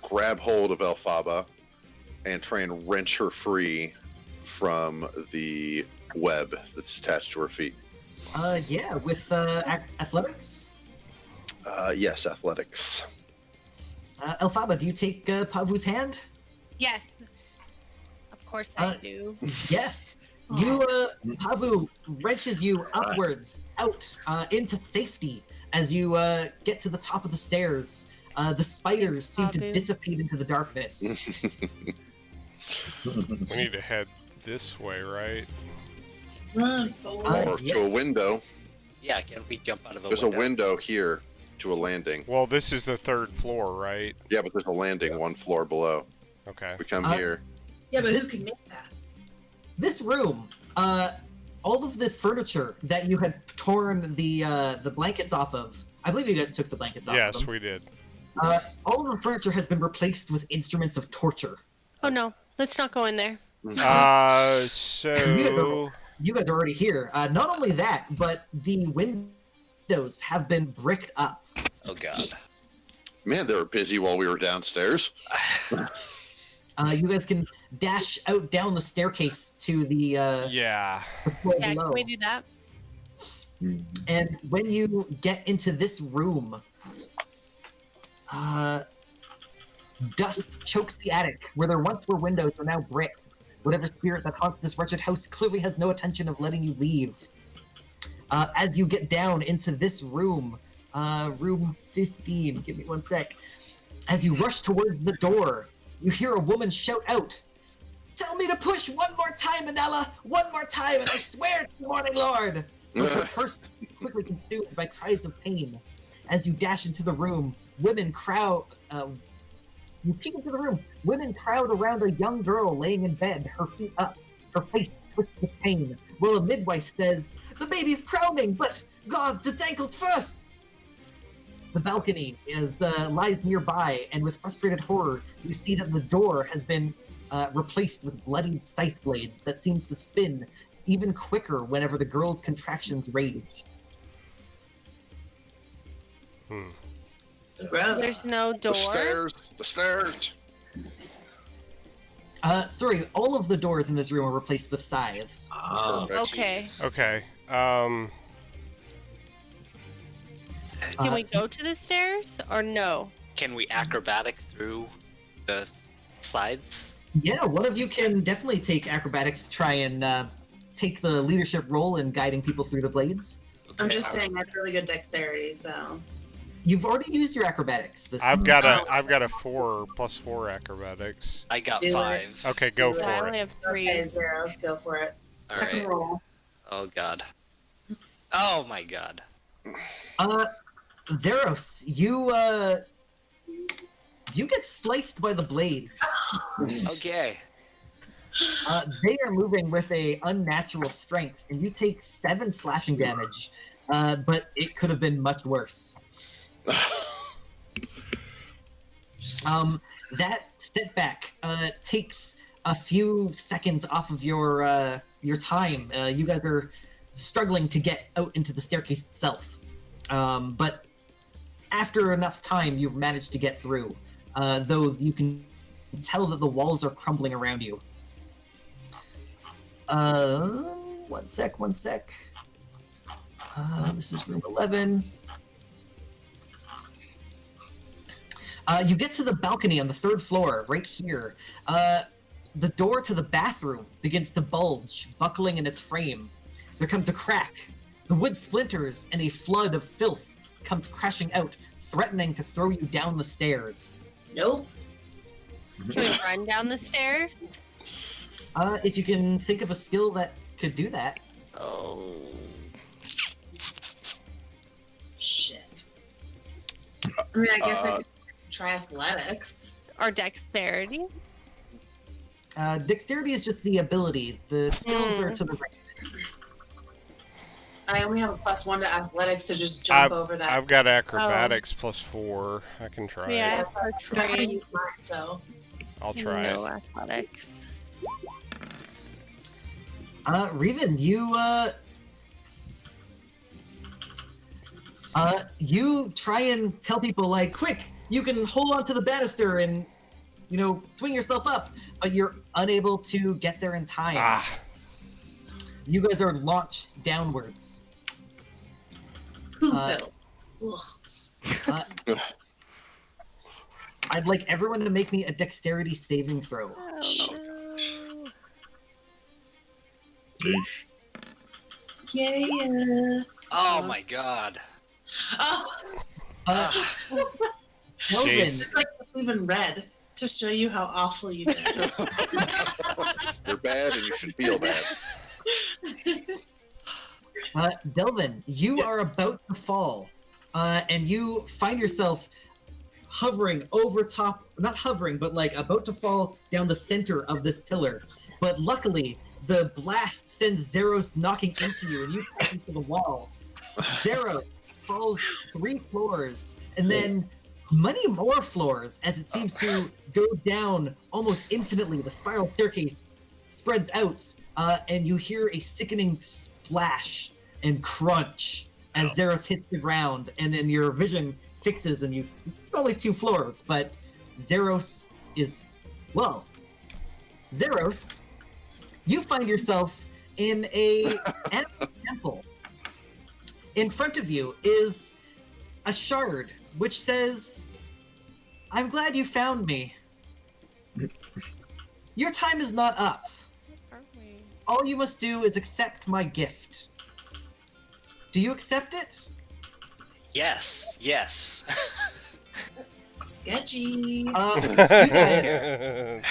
Speaker 3: grab hold of Elphaba and try and wrench her free from the web that's attached to her feet.
Speaker 1: Yeah, with athletics.
Speaker 3: Yes, athletics.
Speaker 1: Elphaba, do you take Pavu's hand?
Speaker 6: Yes. Of course I
Speaker 1: Uh,
Speaker 6: do.
Speaker 1: Yes. You, Pavu wrenches you upwards, out, into safety as you get to the top of the stairs. The spiders seem to
Speaker 6: Pavu.
Speaker 1: dissipate into the darkness.
Speaker 2: We need to head this way, right?
Speaker 7: Run,
Speaker 3: Or
Speaker 1: yeah.
Speaker 3: to a window.
Speaker 5: Yeah, can we jump out of a
Speaker 3: There's
Speaker 5: window?
Speaker 3: a window here to a landing.
Speaker 2: Well, this is the 3rd floor, right?
Speaker 3: Yeah, but there's a landing one floor below.
Speaker 2: Okay.
Speaker 3: We come
Speaker 1: Uh,
Speaker 3: here.
Speaker 7: Yeah, but
Speaker 1: This-
Speaker 7: who can make that?
Speaker 1: This room, all of the furniture that you had torn the blankets off of, I believe you guys took the blankets off of
Speaker 2: Yes,
Speaker 1: them.
Speaker 2: we did.
Speaker 1: All of the furniture has been replaced with instruments of torture.
Speaker 6: Oh no, let's not go in there.
Speaker 2: So...
Speaker 1: You guys are already here. Not only that, but the windows have been bricked up.
Speaker 5: Oh god.
Speaker 3: Man, they were busy while we were downstairs.
Speaker 1: You guys can dash out down the staircase to the
Speaker 2: Yeah.
Speaker 1: floor
Speaker 6: Yeah,
Speaker 1: below.
Speaker 6: can we do that?
Speaker 1: And when you get into this room, dust chokes the attic. Where there once were windows are now bricks. Whatever spirit that haunts this wretched house clearly has no intention of letting you leave. As you get down into this room, room 15, give me one sec. As you rush towards the door, you hear a woman shout out, "Tell me to push one more time, Manella! One more time, and I swear to the Morning Lord!" But her purse is quickly consumed by cries of pain. As you dash into the room, women crowd. You peek into the room. Women crowd around a young girl laying in bed, her feet up, her face twisted with pain. While a midwife says, "The baby's crowning, but God, its ankles first!" The balcony lies nearby, and with frustrated horror, you see that the door has been replaced with bloodied scythe blades that seem to spin even quicker whenever the girl's contractions rage.
Speaker 7: Gross.
Speaker 6: There's no door.
Speaker 3: The stairs.
Speaker 1: Sorry, all of the doors in this room are replaced with scythes.
Speaker 4: Ah,
Speaker 3: Perfect.
Speaker 6: Okay.
Speaker 2: Okay.
Speaker 6: Can we
Speaker 1: so-
Speaker 6: go to the stairs or no?
Speaker 5: Can we acrobatic through the sides?
Speaker 1: Yeah, one of you can definitely take acrobatics to try and take the leadership role in guiding people through the blades.
Speaker 7: I'm just saying I have really good dexterity, so.
Speaker 1: You've already used your acrobatics. This
Speaker 2: I've got a 4 plus 4 acrobatics.
Speaker 5: I got
Speaker 7: Do it.
Speaker 5: 5.
Speaker 2: Okay, go
Speaker 7: Yeah,
Speaker 6: Yeah, I
Speaker 2: for
Speaker 6: only
Speaker 2: it.
Speaker 6: have 3.
Speaker 7: Okay, 0. Let's go for it.
Speaker 5: All
Speaker 7: Tuck and
Speaker 5: right.
Speaker 7: roll.
Speaker 5: Oh god. Oh my god.
Speaker 1: Zeros, You get sliced by the blades.
Speaker 5: Okay.
Speaker 1: They are moving with a unnatural strength, and you take 7 slashing damage. But it could have been much worse. That setback takes a few seconds off of your time. You guys are struggling to get out into the staircase itself, but after enough time, you've managed to get through. Though you can tell that the walls are crumbling around you. One sec. This is room 11. You get to the balcony on the 3rd floor, right here. The door to the bathroom begins to bulge, buckling in its frame. There comes a crack. The wood splinters, and a flood of filth comes crashing out, threatening to throw you down the stairs.
Speaker 7: Nope.
Speaker 6: Can we run down the stairs?
Speaker 1: If you can think of a skill that could do that.
Speaker 6: Oh.
Speaker 7: Shit. I mean, I guess I could try athletics.
Speaker 6: Or dexterity?
Speaker 1: Dexterity is just the ability. The skills are to the right.
Speaker 7: I only have a +1 to athletics to just jump over that.
Speaker 2: I've got acrobatics +4. I can try
Speaker 6: Yeah,
Speaker 2: it.
Speaker 6: that's
Speaker 7: I haven't
Speaker 6: great.
Speaker 7: used mine, so.
Speaker 2: I'll try it.
Speaker 6: No athletics.
Speaker 1: Revan, you try and tell people, like, quick, you can hold on to the banister and, swing yourself up, but you're unable to get there in time.
Speaker 2: Ah,
Speaker 1: You guys are launched downwards.
Speaker 7: Who
Speaker 1: Uh,
Speaker 7: fell?
Speaker 1: Uh, I'd like everyone to make me a dexterity saving throw.
Speaker 6: Oh, no.
Speaker 4: Yeesh.
Speaker 7: Yeah.
Speaker 5: Oh my god.
Speaker 7: Oh,
Speaker 1: Uh, Kelvin,
Speaker 2: Jeez.
Speaker 7: it's like even red to show you how awful you did.
Speaker 3: You're bad and you should feel bad.
Speaker 1: Delvin, you are about to fall, and you find yourself hovering over top, not hovering, but like about to fall down the center of this pillar. But luckily, the blast sends Zeros knocking into you, and you fall into the wall. Zeros falls 3 floors, and then many more floors as it seems to go down almost infinitely. The spiral staircase spreads out, and you hear a sickening splash and crunch as Zeros hits the ground, and then your vision fixes, and it's only 2 floors, but Zeros is, well, Zeros, you find yourself in a animal temple. In front of you is a shard which says, "I'm glad you found me. Your time is not up.
Speaker 6: Aren't we?
Speaker 1: All you must do is accept my gift." Do you accept it?
Speaker 5: Yes.
Speaker 7: Sketchy.
Speaker 1: You guys,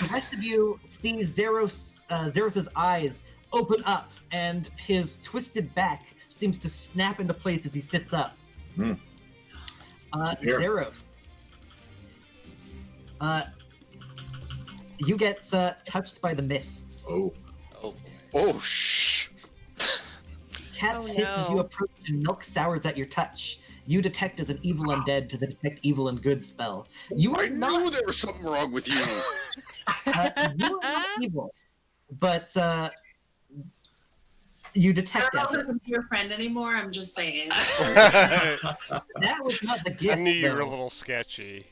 Speaker 1: the rest of you see Zeros's eyes open up, and his twisted back seems to snap into place as he sits up.
Speaker 4: Hmm. Here.
Speaker 1: Zeros. You get touched by the mists.
Speaker 4: Oh.
Speaker 3: Oh, shh.
Speaker 1: Cats
Speaker 6: Oh,
Speaker 1: hiss as you
Speaker 6: no.
Speaker 1: approach, and milk sours at your touch. You detect as an evil undead to the detect evil and good spell. You
Speaker 3: I
Speaker 1: are
Speaker 3: knew
Speaker 1: not,
Speaker 3: there was something wrong with you.
Speaker 1: you are not evil, but you
Speaker 7: I
Speaker 1: detect
Speaker 7: don't
Speaker 1: as
Speaker 7: know
Speaker 1: it.
Speaker 7: if I'm your friend anymore. I'm just saying.
Speaker 2: I
Speaker 1: That was not the gift.
Speaker 2: knew you were a
Speaker 1: though.
Speaker 2: little sketchy.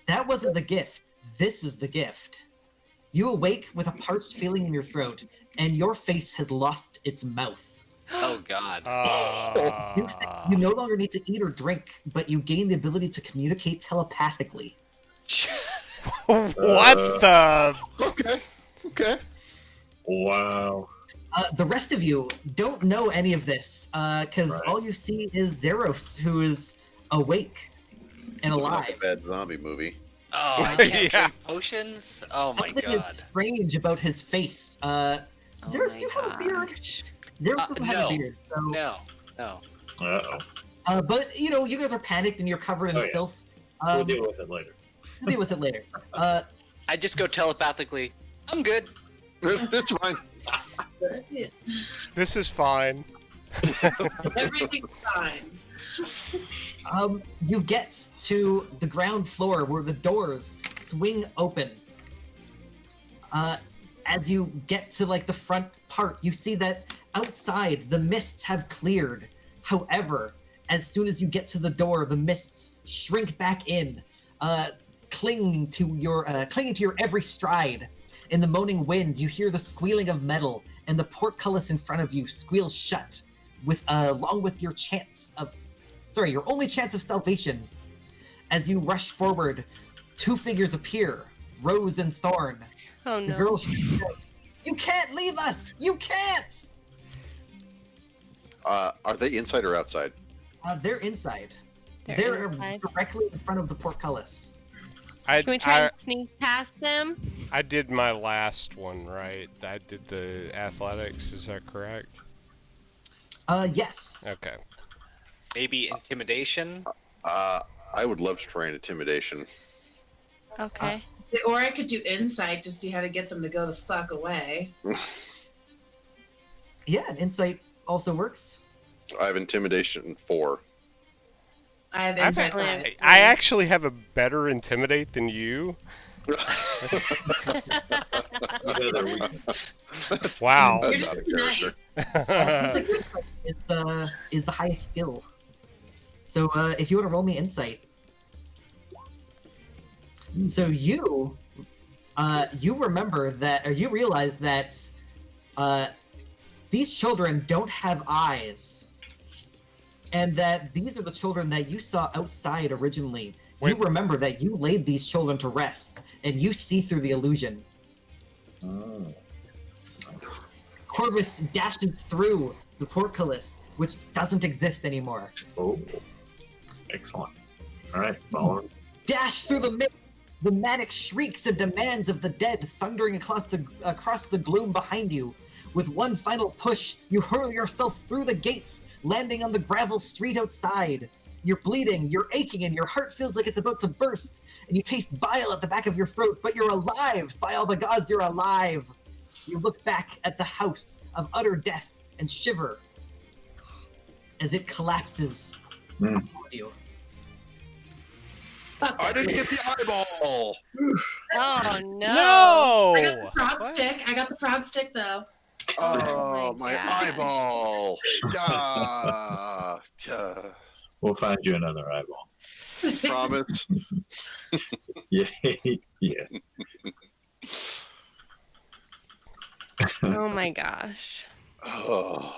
Speaker 1: That wasn't the gift. This is the gift. You awake with a parched feeling in your throat, and your face has lost its mouth.
Speaker 5: Oh god.
Speaker 1: You no longer need to eat or drink, but you gain the ability to communicate telepathically.
Speaker 2: What the?
Speaker 3: Okay.
Speaker 4: Wow.
Speaker 1: The rest of you don't know any of this, because
Speaker 4: Right.
Speaker 1: all you see is Zeros, who is awake and
Speaker 3: Looking like
Speaker 1: alive.
Speaker 3: a bad zombie movie.
Speaker 5: Oh, I can't
Speaker 2: Yeah.
Speaker 5: drink potions? Oh my
Speaker 1: Something
Speaker 5: god.
Speaker 1: is strange about his face. Zeros, do you have a beard? Zeros doesn't have
Speaker 5: no.
Speaker 1: a beard, so.
Speaker 5: No.
Speaker 4: Uh-oh.
Speaker 1: But you guys are panicked and you're covered in
Speaker 4: Oh, yeah.
Speaker 1: filth.
Speaker 4: We'll deal with it later.
Speaker 1: deal with it later.
Speaker 5: I just go telepathically. I'm good.
Speaker 3: That's fine.
Speaker 2: This is fine.
Speaker 7: Everything's fine.
Speaker 1: You get to the ground floor where the doors swing open. As you get to like the front part, you see that outside the mists have cleared. However, as soon as you get to the door, the mists shrink back in, clinging to your every stride. In the moaning wind, you hear the squealing of metal, and the portcullis in front of you squeals shut, with along with your your only chance of salvation. As you rush forward, two figures appear, Rose and Thorn.
Speaker 6: Oh
Speaker 1: The
Speaker 6: no.
Speaker 1: girl shouts out, "You can't leave us! You can't!"
Speaker 3: Are they inside or outside?
Speaker 1: They're inside.
Speaker 6: They're
Speaker 1: They're
Speaker 6: inside.
Speaker 1: directly in front of the portcullis.
Speaker 6: Can we try and sneak past them?
Speaker 2: I did my last one, right? I did the athletics, is that correct?
Speaker 1: Yes.
Speaker 2: Okay.
Speaker 5: Maybe intimidation.
Speaker 3: I would love to try an intimidation.
Speaker 6: Okay.
Speaker 7: Or I could do insight to see how to get them to go the fuck away.
Speaker 1: Yeah, an insight also works.
Speaker 3: I have intimidation 4.
Speaker 7: I have insight
Speaker 6: I've-
Speaker 7: 5.
Speaker 2: I actually have a better intimidate than you. Wow.
Speaker 7: You're
Speaker 3: That's out of
Speaker 7: just
Speaker 3: character.
Speaker 7: nice.
Speaker 1: It seems like insight is the highest skill. So if you want to roll me insight. So you remember that, or you realize that these children don't have eyes, and that these are the children that you saw outside originally. You
Speaker 2: Wait.
Speaker 1: remember that you laid these children to rest, and you see through the illusion.
Speaker 4: Oh.
Speaker 1: Corvus dashes through the portcullis, which doesn't exist anymore.
Speaker 4: Oh. Excellent. All right, follow.
Speaker 1: Dash through the mist. The manic shrieks and demands of the dead thundering across the gloom behind you. With one final push, you hurl yourself through the gates, landing on the gravel street outside. You're bleeding, you're aching, and your heart feels like it's about to burst. And you taste bile at the back of your throat, but you're alive! By all the gods, you're alive! You look back at the house of utter death and shiver as it collapses upon you.
Speaker 3: I didn't get the eyeball.
Speaker 6: Oh no.
Speaker 2: No!
Speaker 7: I got the frog stick. I got the frog stick though.
Speaker 3: Oh,
Speaker 6: my
Speaker 3: my
Speaker 6: God.
Speaker 3: eyeball.
Speaker 4: We'll find you another eyeball.
Speaker 3: Promise.
Speaker 4: Yeah. Yes.
Speaker 6: Oh my gosh.
Speaker 3: Oh,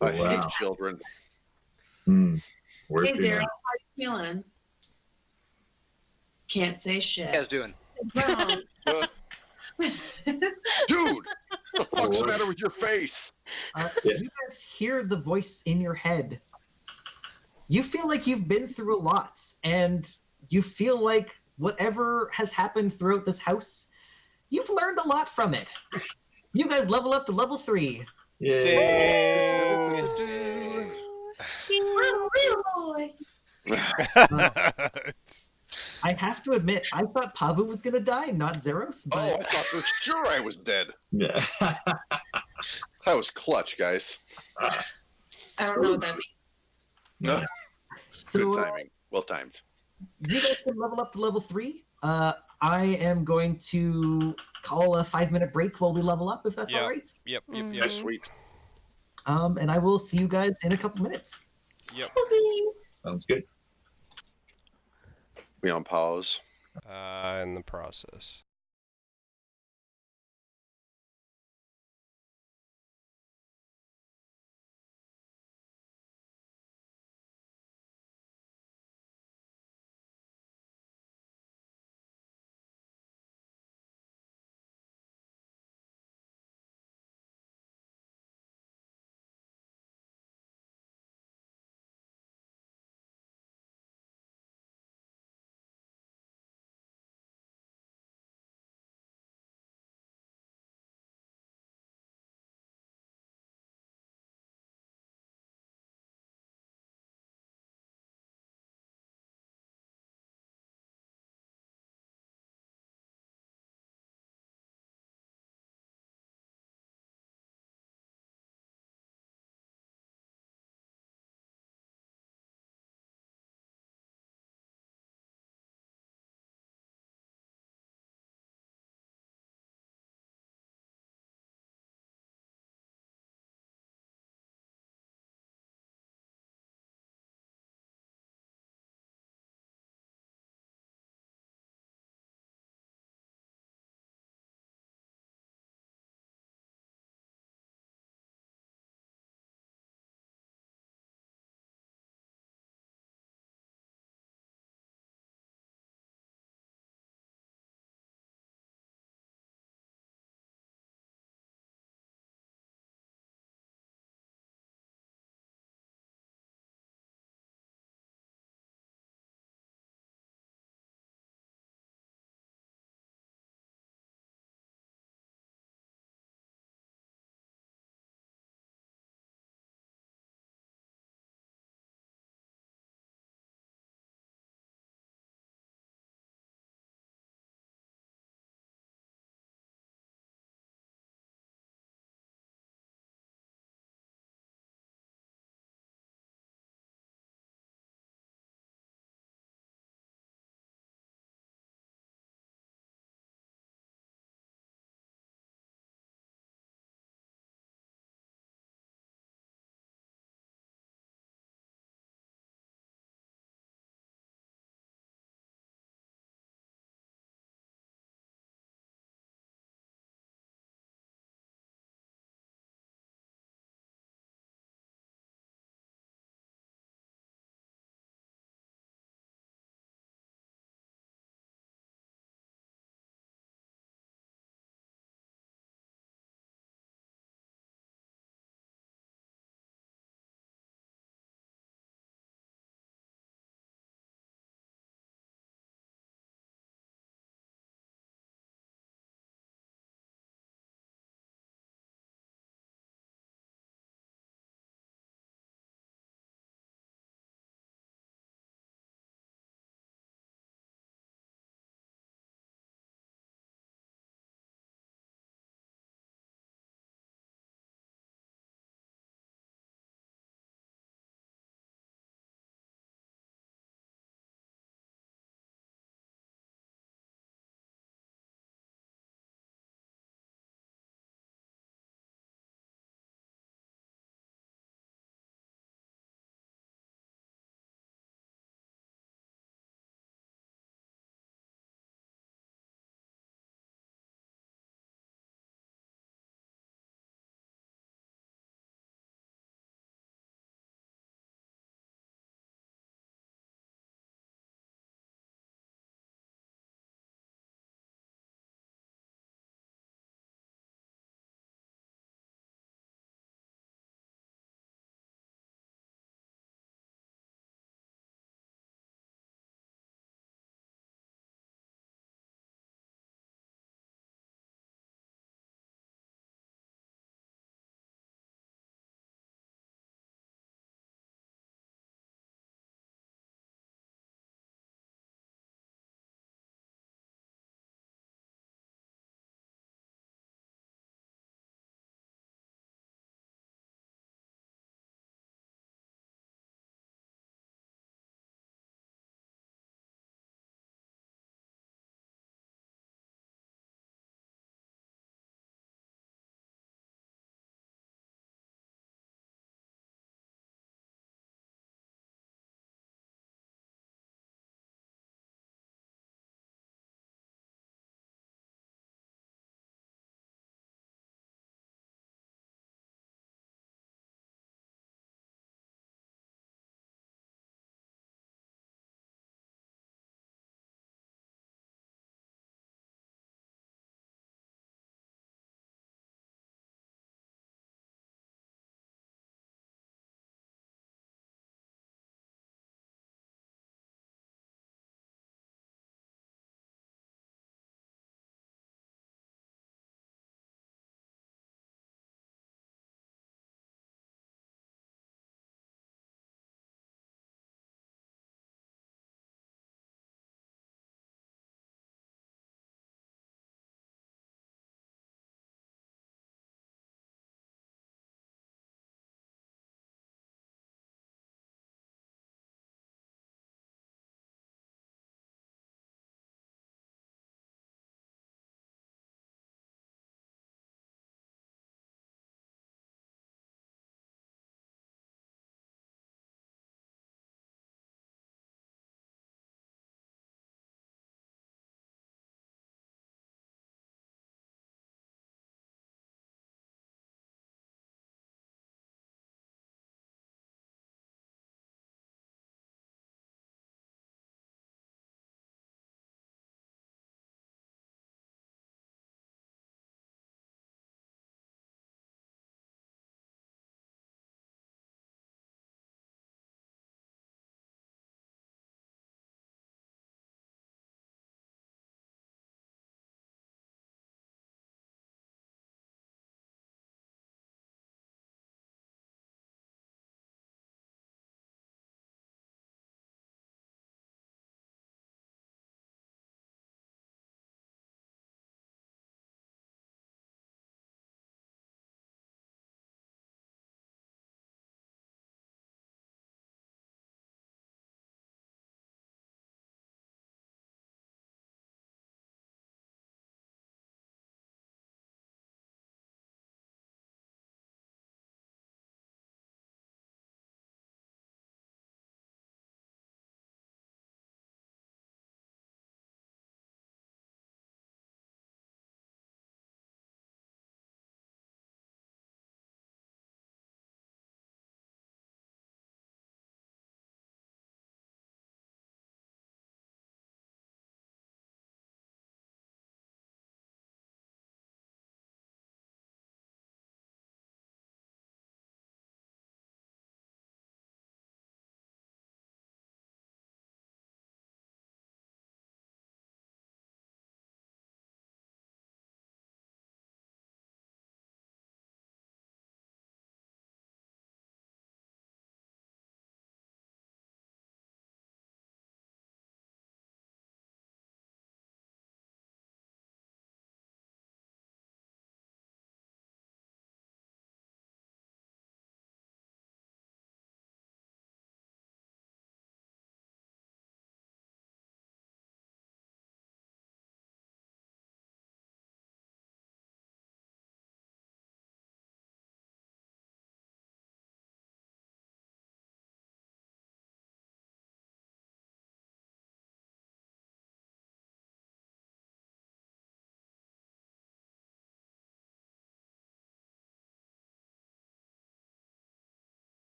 Speaker 3: I hate
Speaker 4: Wow.
Speaker 3: children.
Speaker 4: Where's
Speaker 7: Hey
Speaker 4: your
Speaker 7: Daryl, how you feeling? Can't say
Speaker 5: What you
Speaker 7: shit.
Speaker 5: guys doing?
Speaker 6: Wrong.
Speaker 3: Dude, what the fuck's the matter with your face?
Speaker 4: Yeah.
Speaker 1: You guys hear the voice in your head. You feel like you've been through a lot, and you feel like whatever has happened throughout this house, you've learned a lot from it. You guys level up to level 3.
Speaker 4: Yeah.
Speaker 2: Ding.
Speaker 7: We're a real boy.
Speaker 1: I have to admit, I thought Pavu was going to die, not Zeros, but
Speaker 3: Oh, I thought for sure I was dead.
Speaker 4: Yeah.
Speaker 3: That was clutch, guys.
Speaker 7: I don't know what that means.
Speaker 3: No,
Speaker 1: so
Speaker 3: good timing. Well timed.
Speaker 1: you guys can level up to level 3. I am going to call a 5-minute break while we level up, if that's
Speaker 2: Yeah.
Speaker 1: all right.
Speaker 2: Yep.
Speaker 3: That's sweet.
Speaker 1: And I will see you guys in a couple minutes.
Speaker 4: Sounds good.
Speaker 3: We on pause.
Speaker 2: In the process.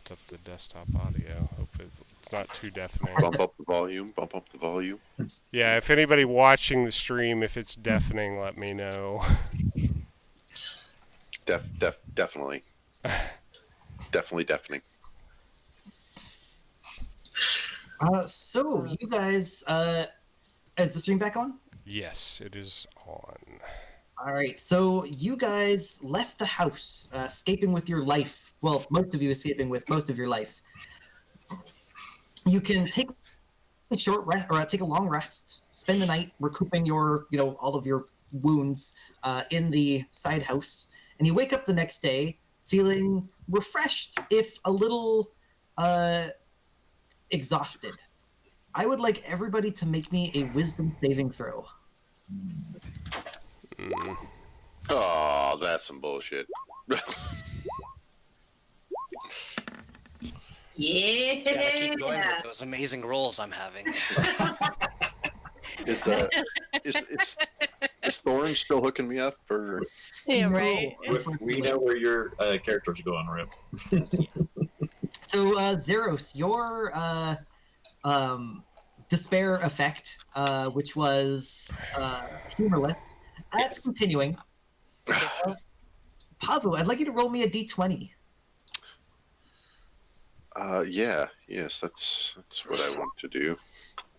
Speaker 2: bumped up the desktop audio. Hope it's not too deafening.
Speaker 3: Bump up the volume. Bump up the volume.
Speaker 2: Yeah, if anybody watching the stream, if it's deafening, let me know.
Speaker 3: Definitely. Definitely deafening.
Speaker 1: So you guys, is the stream back on?
Speaker 2: Yes, it is on.
Speaker 1: All right, so you guys left the house, escaping with your life. Well, most of you escaping with most of your life. You can take a short rest, or take a long rest, spend the night recouping your, all of your wounds in the side house, and you wake up the next day feeling refreshed, if a little exhausted. I would like everybody to make me a wisdom saving throw.
Speaker 3: Oh, that's some bullshit.
Speaker 7: Yeah.
Speaker 5: Gotta keep going with those amazing rolls I'm having.
Speaker 3: Is Thorn still hooking me up? Or
Speaker 6: Yeah, right.
Speaker 4: We know where your character's going, Rip.
Speaker 1: So, Zeros, your despair effect, which was humorless, that's continuing. Pavu, I'd like you to roll me a d20.
Speaker 3: yes, that's what I want to do.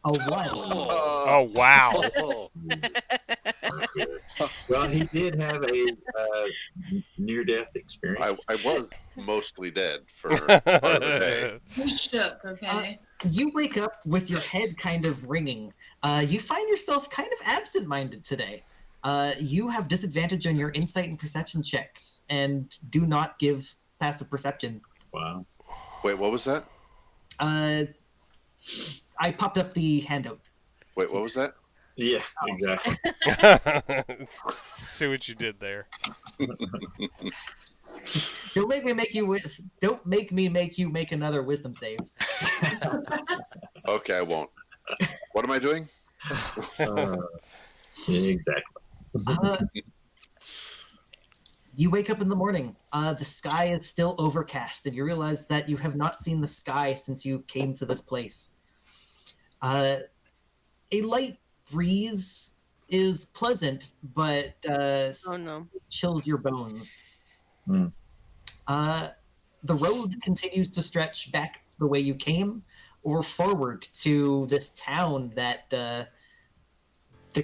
Speaker 1: A 1.
Speaker 2: Oh, wow.
Speaker 5: Oh.
Speaker 4: Well, he did have a near-death experience.
Speaker 3: I was mostly dead for part of the day.
Speaker 7: You shook, okay?
Speaker 1: You wake up with your head kind of ringing. You find yourself kind of absent-minded today. You have disadvantage on your insight and perception checks, and do not give passive perception.
Speaker 4: Wow.
Speaker 3: Wait, what was that?
Speaker 1: I popped up the handout.
Speaker 3: Wait, what was that?
Speaker 4: Yeah, exactly.
Speaker 2: See what you did there.
Speaker 1: Don't make me make you make another wisdom save.
Speaker 3: Okay, I won't. What am I doing?
Speaker 4: Exactly.
Speaker 1: You wake up in the morning. The sky is still overcast, and you realize that you have not seen the sky since you came to this place. A light breeze is pleasant, but
Speaker 6: Oh no.
Speaker 1: chills your bones.
Speaker 4: Hmm.
Speaker 1: The road continues to stretch back the way you came, or forward to this town that the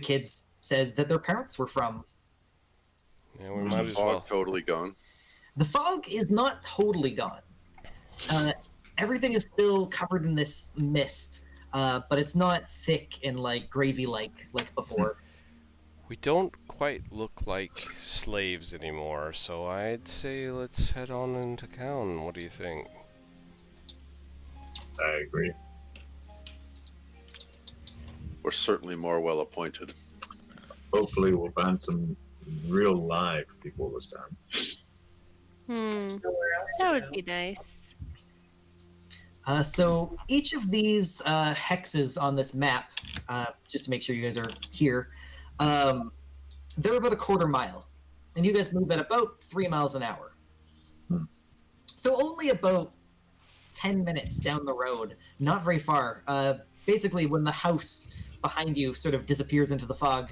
Speaker 1: kids said that their parents were from.
Speaker 2: Yeah, we
Speaker 3: Was
Speaker 2: might
Speaker 3: the
Speaker 2: as
Speaker 3: fog
Speaker 2: well.
Speaker 3: totally gone?
Speaker 1: The fog is not totally gone. Everything is still covered in this mist, but it's not thick and like gravy-like like before.
Speaker 2: We don't quite look like slaves anymore, so I'd say let's head on into town. What do you think?
Speaker 4: I agree.
Speaker 3: We're certainly more well appointed.
Speaker 4: Hopefully, we'll find some real live people this time.
Speaker 7: Nowhere else
Speaker 6: That
Speaker 7: to
Speaker 6: would
Speaker 7: go.
Speaker 6: be nice.
Speaker 1: So each of these hexes on this map, just to make sure you guys are here, they're about a quarter mile, and you guys move at about 3 miles an hour. So only about 10 minutes down the road, not very far. Basically, when the house behind you sort of disappears into the fog,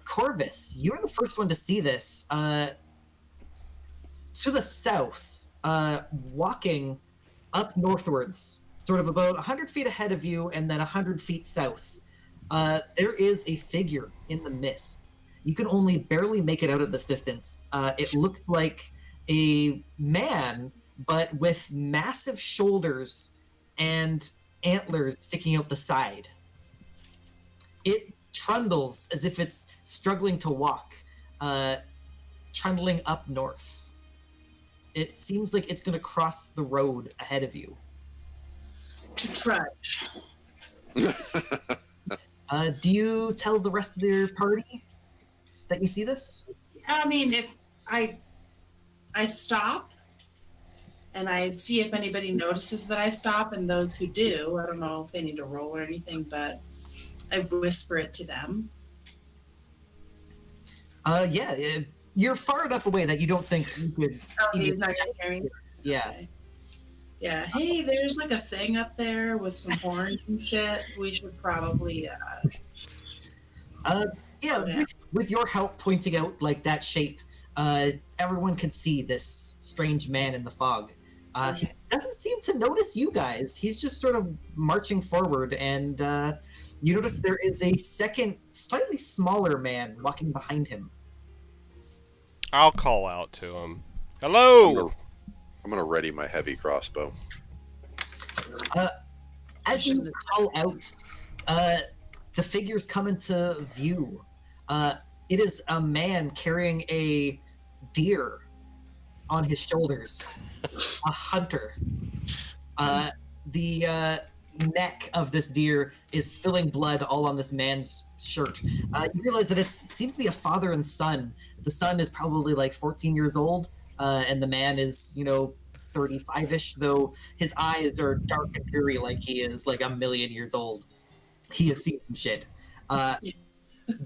Speaker 1: Corvus, you're the first one to see this. To the south, walking up northwards, sort of about 100 feet ahead of you and then 100 feet south, there is a figure in the mist. You can only barely make it out at this distance. It looks like a man, but with massive shoulders and antlers sticking out the side. It trundles as if it's struggling to walk, trundling up north. It seems like it's going to cross the road ahead of you.
Speaker 7: To trudge.
Speaker 1: Do you tell the rest of your party that you see this?
Speaker 7: I mean, if I stop and I see if anybody notices that I stop, and those who do, I don't know if they need to roll or anything, but I whisper it to them.
Speaker 1: Yeah, you're far enough away that you don't think you could.
Speaker 7: Oh, he's not going to hear me.
Speaker 1: Yeah.
Speaker 7: Okay. Yeah. Hey, there's like a thing up there with some horns and shit. We should probably
Speaker 1: Uh, yeah,
Speaker 7: slow down.
Speaker 1: with your help pointing out like that shape, everyone could see this strange man in the fog. He
Speaker 7: Okay.
Speaker 1: doesn't seem to notice you guys. He's just sort of marching forward, and you notice there is a second, slightly smaller man walking behind him.
Speaker 2: I'll call out to him. Hello.
Speaker 3: I'm gonna ready my heavy crossbow.
Speaker 1: As you call out, the figures come into view. It is a man carrying a deer on his shoulders, a hunter. The neck of this deer is spilling blood all on this man's shirt. You realize that it seems to be a father and son. The son is probably like 14 years old, and the man is, 35-ish, though his eyes are dark and dreary like he is like a million years old. He has seen some shit.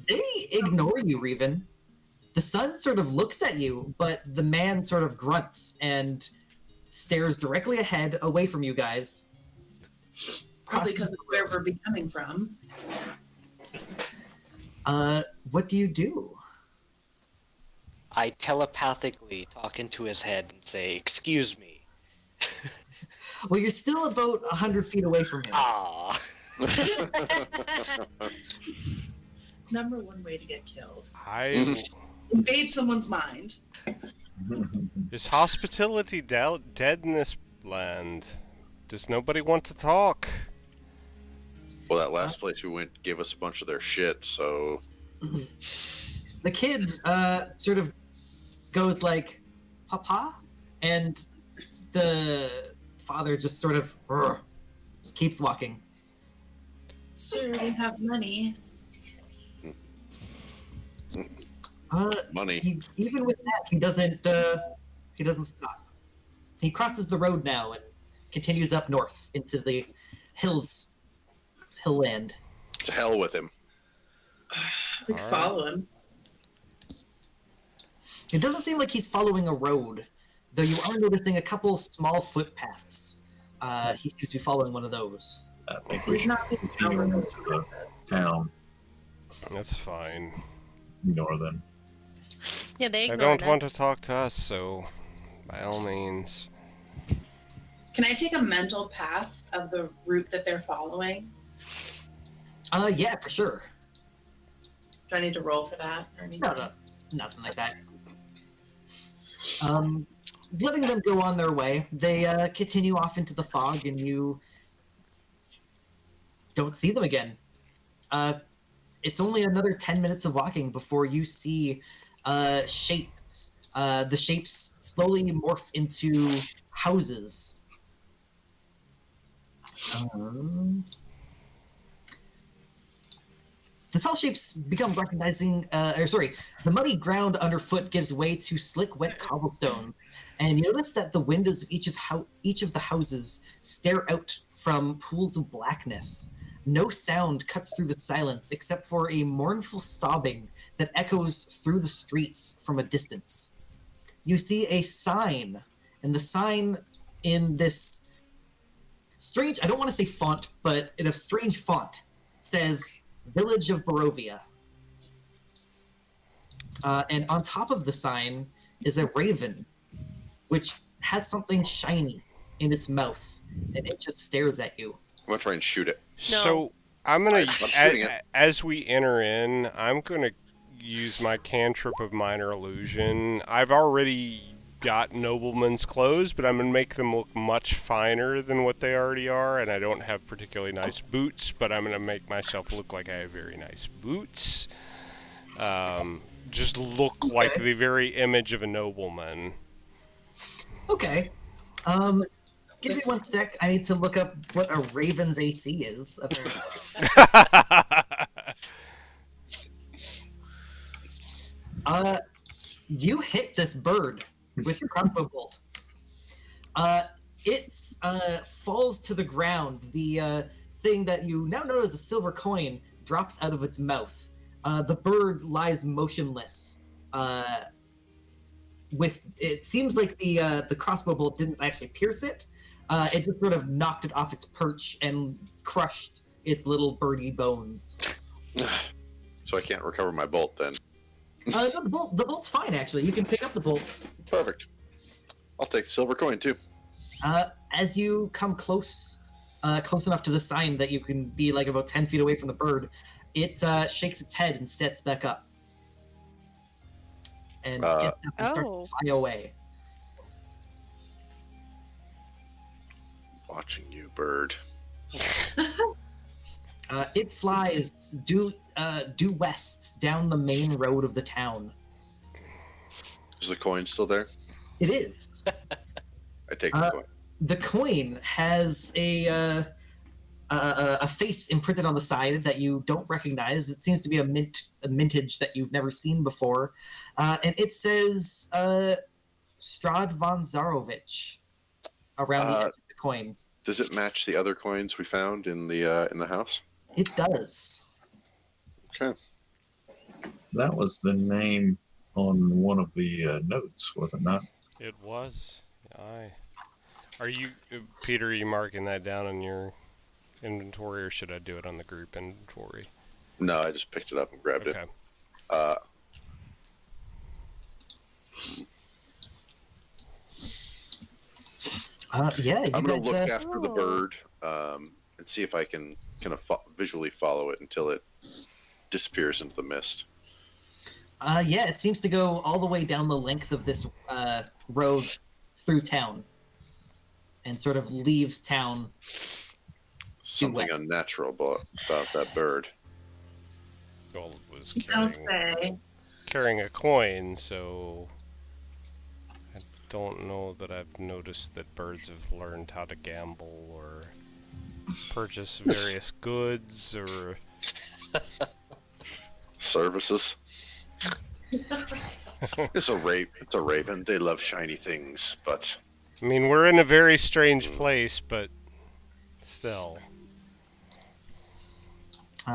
Speaker 1: They ignore you, Reven. The son sort of looks at you, but the man sort of grunts and stares directly ahead, away from you guys.
Speaker 7: Probably because of where we're coming from.
Speaker 1: What do you do?
Speaker 5: I telepathically talk into his head and say, "Excuse me."
Speaker 1: Well, you're still about 100 feet away from him.
Speaker 5: Ah.
Speaker 7: Number one way to get killed.
Speaker 2: Invade
Speaker 7: someone's mind.
Speaker 2: Is hospitality dead in this land? Does nobody want to talk?
Speaker 3: Well, that last place we went gave us a bunch of their shit, so...
Speaker 1: The kid sort of goes like, Papa? And the father just sort of keeps walking.
Speaker 7: Sir, we have money.
Speaker 3: Money.
Speaker 1: Even with that, he doesn't stop. He crosses the road now and continues up north into the hillland.
Speaker 3: To hell with him.
Speaker 7: We can follow him.
Speaker 1: It doesn't seem like he's following a road, though you are noticing a couple small footpaths. He seems to be following one of those.
Speaker 4: I think we
Speaker 7: He's
Speaker 4: should
Speaker 7: not being
Speaker 4: continue
Speaker 7: overly
Speaker 4: into the town.
Speaker 2: That's fine.
Speaker 4: Northern.
Speaker 6: Yeah, they
Speaker 2: They
Speaker 6: ignored
Speaker 2: don't
Speaker 6: us.
Speaker 2: want to talk to us, so by all means.
Speaker 7: Can I take a mental path of the route that they're following?
Speaker 1: Yeah, for sure.
Speaker 7: Do I need to roll for that or anything?
Speaker 1: No, nothing like that. Letting them go on their way, they continue off into the fog, and you don't see them again. It's only another 10 minutes of walking before you see shapes. The shapes slowly morph into houses. The tall shapes become recognizing, the muddy ground underfoot gives way to slick, wet cobblestones, and you notice that the windows of each of the houses stare out from pools of blackness. No sound cuts through the silence except for a mournful sobbing that echoes through the streets from a distance. You see a sign, and the sign in this strange, I don't want to say font, but in a strange font, says Village of Barovia. And on top of the sign is a raven, which has something shiny in its mouth, and it just stares at you.
Speaker 3: I'm gonna try and shoot it.
Speaker 2: So I'm gonna,
Speaker 3: I'm shooting it.
Speaker 2: as we enter in, I'm gonna use my cantrip of minor illusion. I've already got noblemen's clothes, but I'm gonna make them look much finer than what they already are. And I don't have particularly nice boots, but I'm gonna make myself look like I have very nice boots. Just look like the very image of a nobleman.
Speaker 1: Okay. Give me 1 sec. I need to look up what a raven's AC is. You hit this bird with your crossbow bolt. It falls to the ground. The thing that you now know as a silver coin drops out of its mouth. The bird lies motionless. It seems like the crossbow bolt didn't actually pierce it, It just sort of knocked it off its perch and crushed its little birdie bones.
Speaker 3: So I can't recover my bolt then.
Speaker 1: No, the bolt's fine, actually. You can pick up the bolt.
Speaker 3: Perfect. I'll take the silver coin too.
Speaker 1: As you come close enough to the sign that you can be like about 10 feet away from the bird, it shakes its head and sets back up. And gets up and starts to fly away.
Speaker 3: Watching you, bird.
Speaker 1: It flies due west down the main road of the town.
Speaker 3: Is the coin still there?
Speaker 1: It is.
Speaker 3: I take the coin.
Speaker 1: The coin has a face imprinted on the side that you don't recognize. It seems to be a mintage that you've never seen before, and it says Strahd von Zarovich around the edge of the coin.
Speaker 3: Does it match the other coins we found in the house?
Speaker 1: It does.
Speaker 3: Okay.
Speaker 4: That was the name on one of the notes, was it not?
Speaker 2: It was. Are you, Peter? Are you marking that down in your inventory, or should I do it on the group inventory?
Speaker 3: No, I just picked it up and grabbed
Speaker 2: Okay.
Speaker 3: it.
Speaker 1: Yeah,
Speaker 3: I'm going to
Speaker 1: guys,
Speaker 3: look after the bird and see if I can kind of visually follow it until it disappears into the mist.
Speaker 1: Yeah, it seems to go all the way down the length of this road through town, and sort of leaves town.
Speaker 3: Something
Speaker 1: west.
Speaker 3: unnatural about that bird.
Speaker 2: Well, it was
Speaker 7: Don't say.
Speaker 2: carrying a coin, so I don't know that I've noticed that birds have learned how to gamble or purchase various goods or
Speaker 3: Services. It's a raven. They love shiny things, but
Speaker 2: I mean, we're in a very strange place, but still.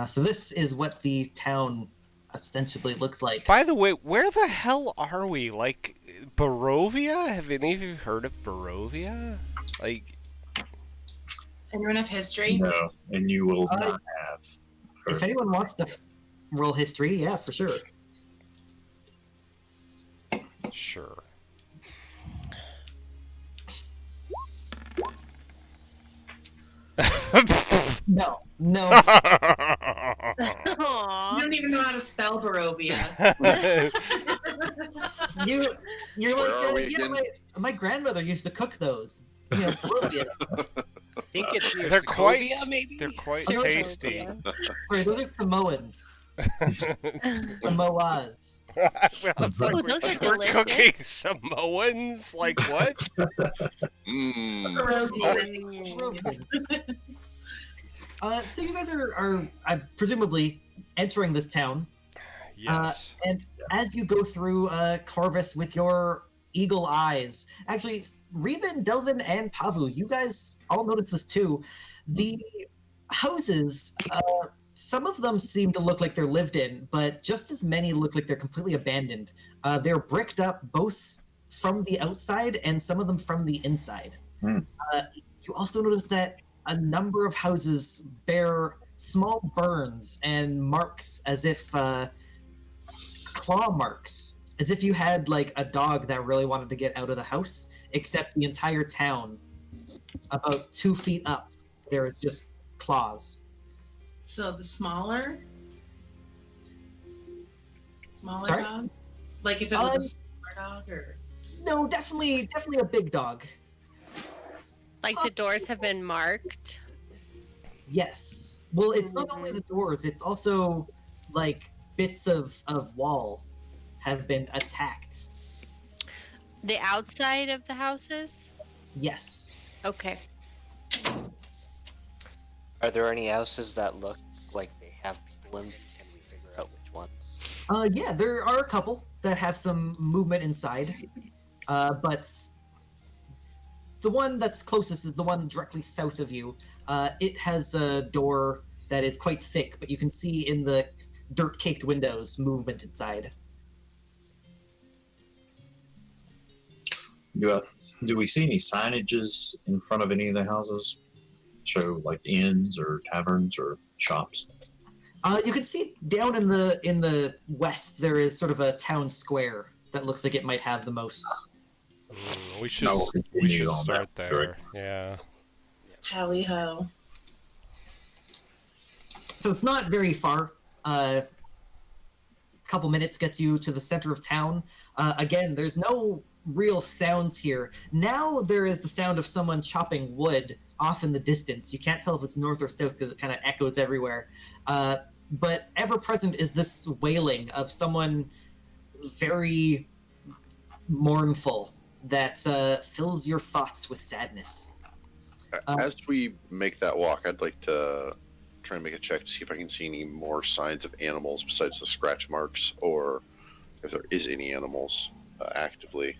Speaker 1: So this is what the town ostensibly looks like.
Speaker 2: By the way, where the hell are we? Like, Barovia? Have any of you heard of Barovia? Like,
Speaker 7: Anyone have history?
Speaker 4: No, and you will not have.
Speaker 1: If anyone wants to roll history, yeah, for sure.
Speaker 2: sure.
Speaker 1: No.
Speaker 7: You
Speaker 6: Aww.
Speaker 7: don't even know how to spell Barovia.
Speaker 1: You're
Speaker 3: Where are we
Speaker 1: like,
Speaker 3: again?
Speaker 1: my grandmother used to cook those. You know, Barovias.
Speaker 5: I think it's near
Speaker 2: They're quite,
Speaker 5: Sokovia, maybe?
Speaker 2: they're quite
Speaker 1: Sure.
Speaker 2: tasty.
Speaker 1: Sorry, those are Samoans. Samoas.
Speaker 2: Well, it's like
Speaker 6: Oh, those are
Speaker 2: we're
Speaker 6: delicious.
Speaker 2: cooking Samoans? Like what?
Speaker 3: mmm.
Speaker 1: Barovians. So you guys are presumably entering this town.
Speaker 2: Yes.
Speaker 1: And as you go through Corvus with your eagle eyes, actually, Revan, Delvin, and Pavu, you guys all notice this too. The houses, some of them seem to look like they're lived in, but just as many look like they're completely abandoned. They're bricked up both from the outside and some of them from the inside.
Speaker 4: Hmm.
Speaker 1: You also notice that a number of houses bear small burns and marks as if claw marks, as if you had like a dog that really wanted to get out of the house, except the entire town, about 2 feet up, there is just claws.
Speaker 7: So the smaller
Speaker 1: Sorry?
Speaker 7: dog? Like if it was a smaller dog or
Speaker 1: No, definitely a big dog.
Speaker 6: Like the doors have been marked.
Speaker 1: Yes. Well, it's not only the doors, it's also like bits of wall have been attacked.
Speaker 6: The outside of the houses?
Speaker 1: Yes.
Speaker 6: Okay.
Speaker 5: Are there any houses that look like they have people in them? Can we figure out which ones?
Speaker 1: Yeah, there are a couple that have some movement inside. But the one that's closest is the one directly south of you. It has a door that is quite thick, but you can see in the dirt-caked windows movement inside.
Speaker 4: Do we see any signages in front of any of the houses? Show like inns or taverns or shops?
Speaker 1: You can see down in the west there is sort of a town square that looks like it might have the most.
Speaker 2: We should
Speaker 4: No, we'll continue on
Speaker 2: start
Speaker 4: that
Speaker 2: there.
Speaker 4: direction.
Speaker 2: Yeah.
Speaker 7: Tally ho.
Speaker 1: So it's not very far. A couple minutes gets you to the center of town. Again, there's no real sounds here. Now there is the sound of someone chopping wood off in the distance. You can't tell if it's north or south because it kind of echoes everywhere. But ever present is this wailing of someone very mournful that fills your thoughts with sadness.
Speaker 3: As we make that walk, I'd like to try and make a check to see if I can see any more signs of animals besides the scratch marks, or if there is any animals actively.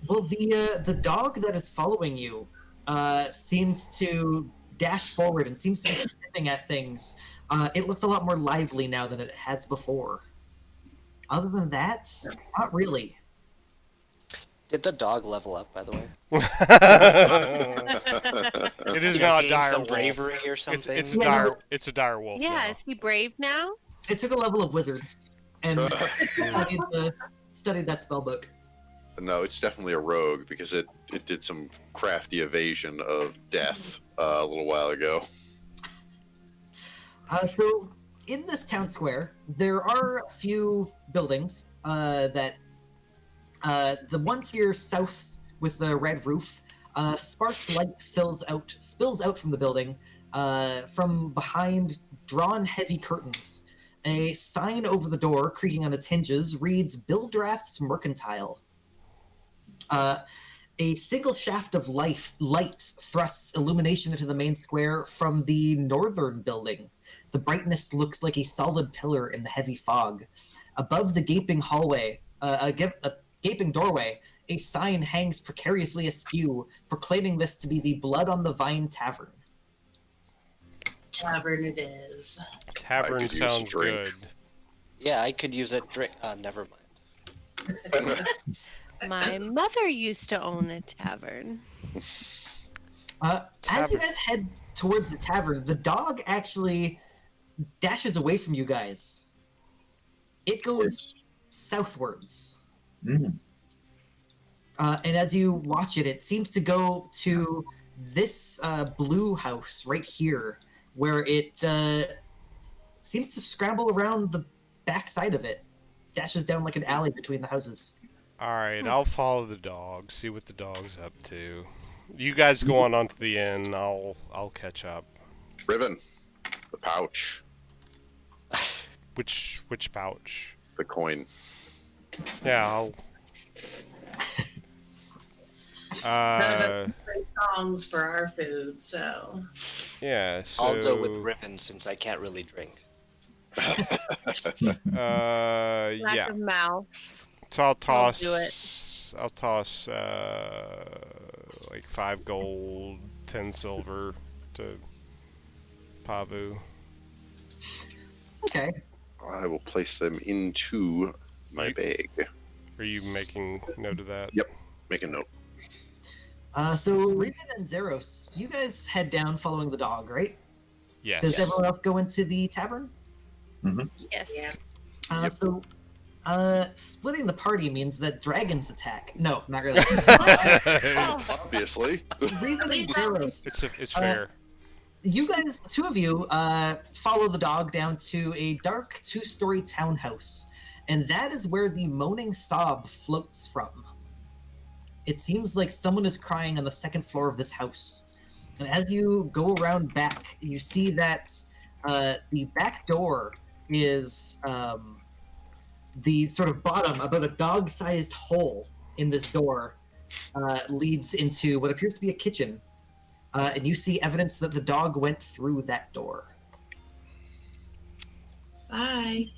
Speaker 1: Well, the dog that is following you seems to dash forward and seems to be sniffing at things. It looks a lot more lively now than it has before. Other than that, not really.
Speaker 9: Did the dog level up, by the way?
Speaker 2: It is
Speaker 9: You know,
Speaker 2: not a
Speaker 9: gain
Speaker 2: dire
Speaker 9: some
Speaker 2: wolf.
Speaker 9: bravery or something.
Speaker 2: It's a dire wolf.
Speaker 6: Yeah,
Speaker 2: now.
Speaker 6: is he brave now?
Speaker 1: It took a level of wizard and studied that spell book.
Speaker 3: No, it's definitely a rogue because it did some crafty evasion of death a little while ago.
Speaker 1: So in this town square, there are a few buildings that the one to your south with the red roof, sparse light spills out from the building from behind drawn heavy curtains. A sign over the door, creaking on its hinges, reads Bildrath's Mercantile. A single shaft of light thrusts illumination into the main square from the northern building. The brightness looks like a solid pillar in the heavy fog. Above the gaping hallway, a gaping doorway, a sign hangs precariously askew, proclaiming this to be the Blood on the Vine Tavern.
Speaker 7: Tavern it is.
Speaker 2: Tavern
Speaker 3: could use a
Speaker 2: sounds
Speaker 3: drink.
Speaker 2: good.
Speaker 9: Yeah, I could use it. Never mind.
Speaker 6: My mother used to own a tavern.
Speaker 1: As you guys head towards the tavern, the dog actually dashes away from you guys. It goes southwards.
Speaker 4: Mm.
Speaker 1: And as you watch it, it seems to go to this blue house right here, where it seems to scramble around the back side of it. Dashes down like an alley between the houses.
Speaker 2: Alright, I'll follow the dog, see what the dog's up to. You guys go on to the inn, I'll catch up.
Speaker 3: Riven, the pouch,
Speaker 2: Which pouch?
Speaker 3: the coin.
Speaker 2: Yeah, I'll
Speaker 7: None of us play songs for our food, so
Speaker 2: yeah, so
Speaker 9: I'll go with Riven since I can't really drink.
Speaker 6: Lack
Speaker 2: yeah.
Speaker 6: of mouth.
Speaker 2: So I'll toss
Speaker 6: do it.
Speaker 2: I'll toss like 5 gold, 10 silver to Pavu.
Speaker 1: Okay.
Speaker 3: I will place them into my bag.
Speaker 2: Are you making note of that?
Speaker 3: Yep. Make a note.
Speaker 1: So Raven and Zeros, you guys head down following the dog, right?
Speaker 2: Yes.
Speaker 1: Does everyone else go into the tavern?
Speaker 6: Yes.
Speaker 7: yeah.
Speaker 1: So splitting the party means that dragons attack. No, not really.
Speaker 3: Obviously.
Speaker 1: Raven and Zeros,
Speaker 2: It's fair.
Speaker 1: you guys, two of you, follow the dog down to a dark 2-story townhouse, and that is where the moaning sob floats from. It seems like someone is crying on the second floor of this house. And as you go around back, you see that the back door is the sort of bottom, about a dog-sized hole in this door, leads into what appears to be a kitchen. And you see evidence that the dog went through that door.
Speaker 7: Bye.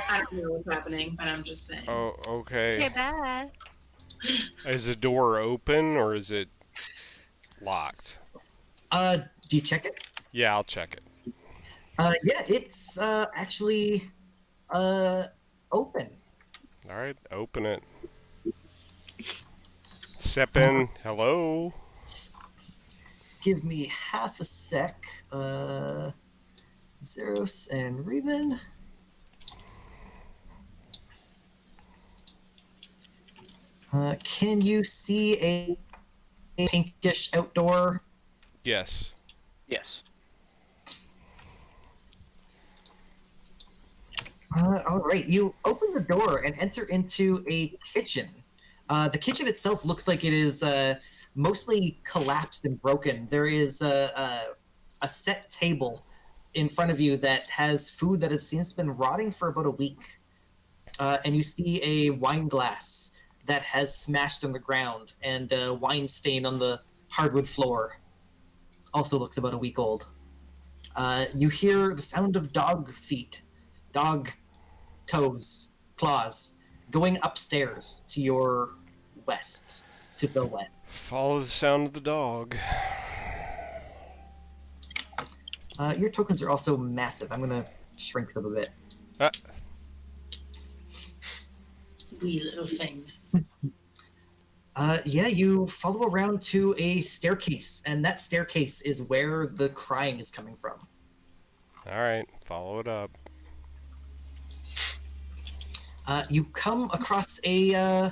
Speaker 7: I don't know what's happening, but I'm just saying.
Speaker 2: Oh, okay.
Speaker 6: Okay, bye.
Speaker 2: Is the door open or is it locked?
Speaker 1: Do you check it?
Speaker 2: Yeah, I'll check it.
Speaker 1: Yeah, it's actually open.
Speaker 2: All right, open it. Sippin', hello.
Speaker 1: Give me half a sec. Zeros and Reuben. Can you see a pinkish outdoor?
Speaker 2: Yes.
Speaker 9: Yes.
Speaker 1: All right, you open the door and enter into a kitchen. The kitchen itself looks like it is mostly collapsed and broken. There is a set table in front of you that has food that has seems to been rotting for about a week. And you see a wine glass that has smashed on the ground and a wine stain on the hardwood floor. Also looks about a week old. You hear the sound of dog feet, dog toes, claws, going upstairs to your west, to the west.
Speaker 2: Follow the sound of the dog.
Speaker 1: Your tokens are also massive. I'm going to shrink them a bit.
Speaker 7: Wee little thing.
Speaker 1: Yeah, you follow around to a staircase, and that staircase is where the crying is coming from.
Speaker 2: All right, follow it up.
Speaker 1: You come across a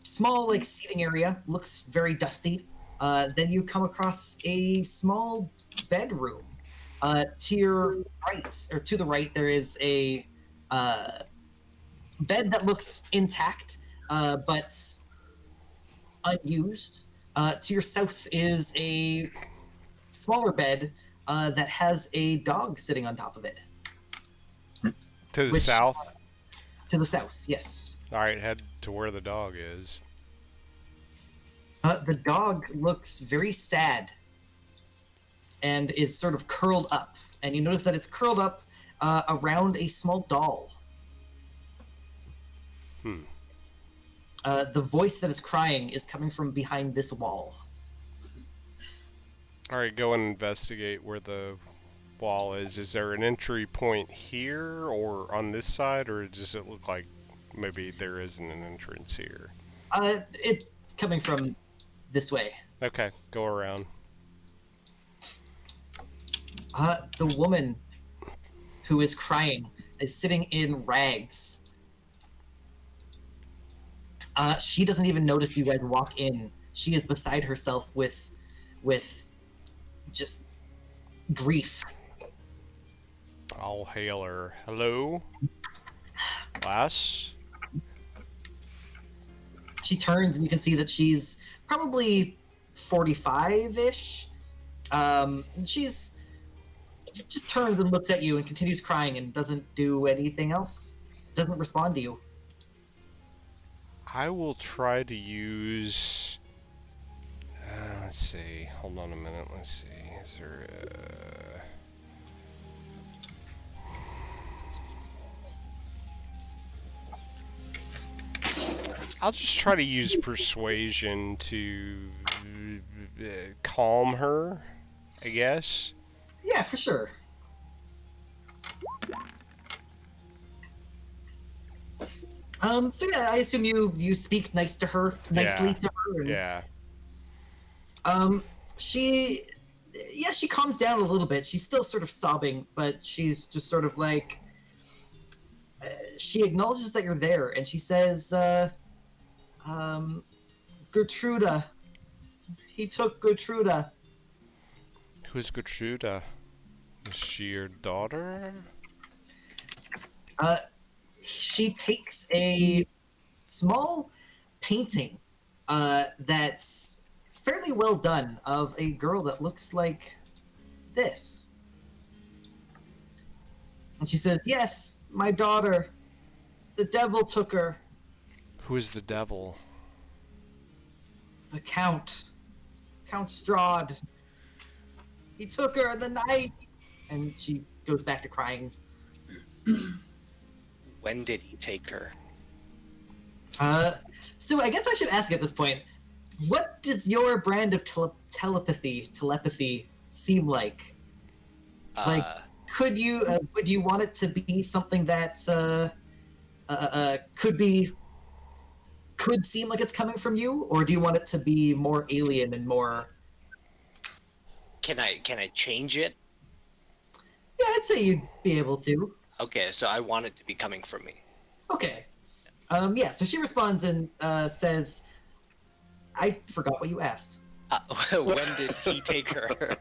Speaker 1: small, like, seating area. Looks very dusty. Then you come across a small bedroom. To your right, or to the right, there is a bed that looks intact, but unused. To your south is a smaller bed that has a dog sitting on top of it.
Speaker 2: To the
Speaker 1: Which-
Speaker 2: south?
Speaker 1: To the south, yes.
Speaker 2: All right, head to where the dog is.
Speaker 1: The dog looks very sad and is sort of curled up. And you notice that it's curled up around a small doll. The voice that is crying is coming from behind this wall.
Speaker 2: All right, go and investigate where the wall is. Is there an entry point here or on this side, or does it look like maybe there isn't an entrance here?
Speaker 1: It's coming from this way.
Speaker 2: Okay, go around.
Speaker 1: The woman who is crying is sitting in rags. She doesn't even notice you guys walk in. She is beside herself with just grief.
Speaker 2: I'll hail her. Hello? Lass?
Speaker 1: She turns and you can see that she's probably 45-ish. She's just turns and looks at you and continues crying and doesn't do anything else. Doesn't respond to you.
Speaker 2: I will try to use... let's see. Hold on a minute. Let's see. Is there I'll just try to use persuasion to calm her, I guess.
Speaker 1: Yeah, for sure. So yeah, I assume you speak nicely to her. And,
Speaker 2: Yeah.
Speaker 1: She calms down a little bit. She's still sort of sobbing, but she's just sort of like, she acknowledges that you're there, and she says, Gertruda. He took Gertruda.
Speaker 2: Who's Gertruda? Is she your daughter?
Speaker 1: She takes a small painting that's fairly well done of a girl that looks like this. And she says, yes, my daughter. The devil took her.
Speaker 2: Who is the devil?
Speaker 1: The Count. Count Strahd. He took her in the night. And she goes back to crying.
Speaker 5: When did he take her?
Speaker 1: So I guess I should ask at this point, what does your brand of telepathy seem like? Like, would you want it to be something that could could seem like it's coming from you, or do you want it to be more alien and more?
Speaker 5: Can I change it?
Speaker 1: Yeah, I'd say you'd be able to.
Speaker 5: Okay, so I want it to be coming from me.
Speaker 1: Okay. Yeah, so she responds and says, I forgot what you asked.
Speaker 5: When did he take her?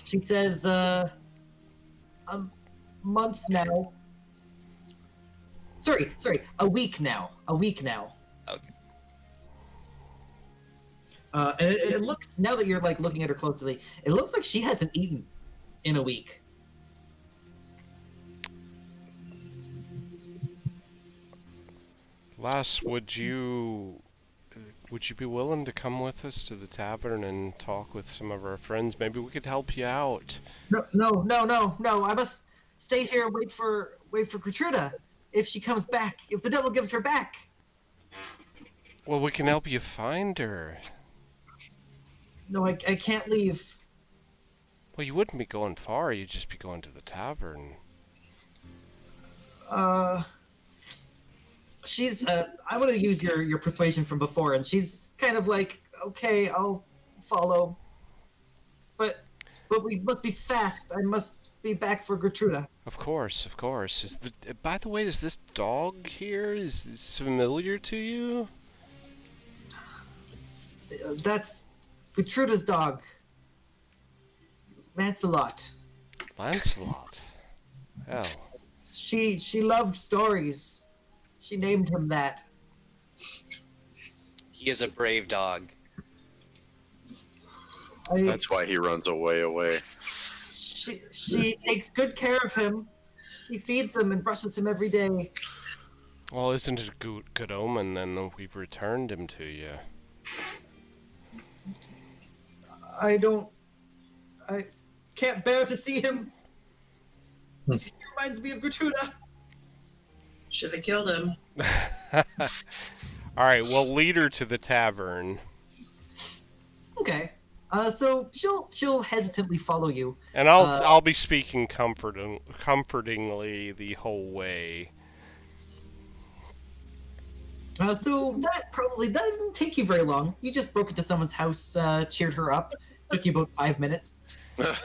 Speaker 1: She says, a month now. Sorry, a week now. A week now.
Speaker 5: Okay.
Speaker 1: And it looks, now that you're like looking at her closely, it looks like she hasn't eaten in a week.
Speaker 2: Lass, would you be willing to come with us to the tavern and talk with some of our friends? Maybe we could help you out.
Speaker 1: No. I must stay here and wait for Gertruda. If she comes back, if the devil gives her back.
Speaker 2: Well, we can help you find her.
Speaker 1: No, I can't leave.
Speaker 2: Well, you wouldn't be going far. You'd just be going to the tavern.
Speaker 1: She's I'm gonna use your persuasion from before, and she's kind of like, okay, I'll follow, but we must be fast. I must be back for Gertruda.
Speaker 2: Of course. By the way, is this dog here? Is this familiar to you?
Speaker 1: That's Gertruda's dog, Lancelot.
Speaker 2: Lancelot. Hell.
Speaker 1: She loved stories. She named him that.
Speaker 5: He is a brave dog.
Speaker 3: That's why he runs away.
Speaker 1: She takes good care of him. She feeds him and brushes him every day.
Speaker 2: Well, isn't it a good omen then that we've returned him to you?
Speaker 1: I can't bear to see him. He reminds me of Gertruda.
Speaker 7: Should have killed him.
Speaker 2: All right, well, lead her to the tavern.
Speaker 1: Okay. So she'll hesitantly follow you.
Speaker 2: And I'll be speaking comfortingly the whole way.
Speaker 1: So that didn't take you very long. You just broke into someone's house, cheered her up. Took you about 5 minutes.
Speaker 6: No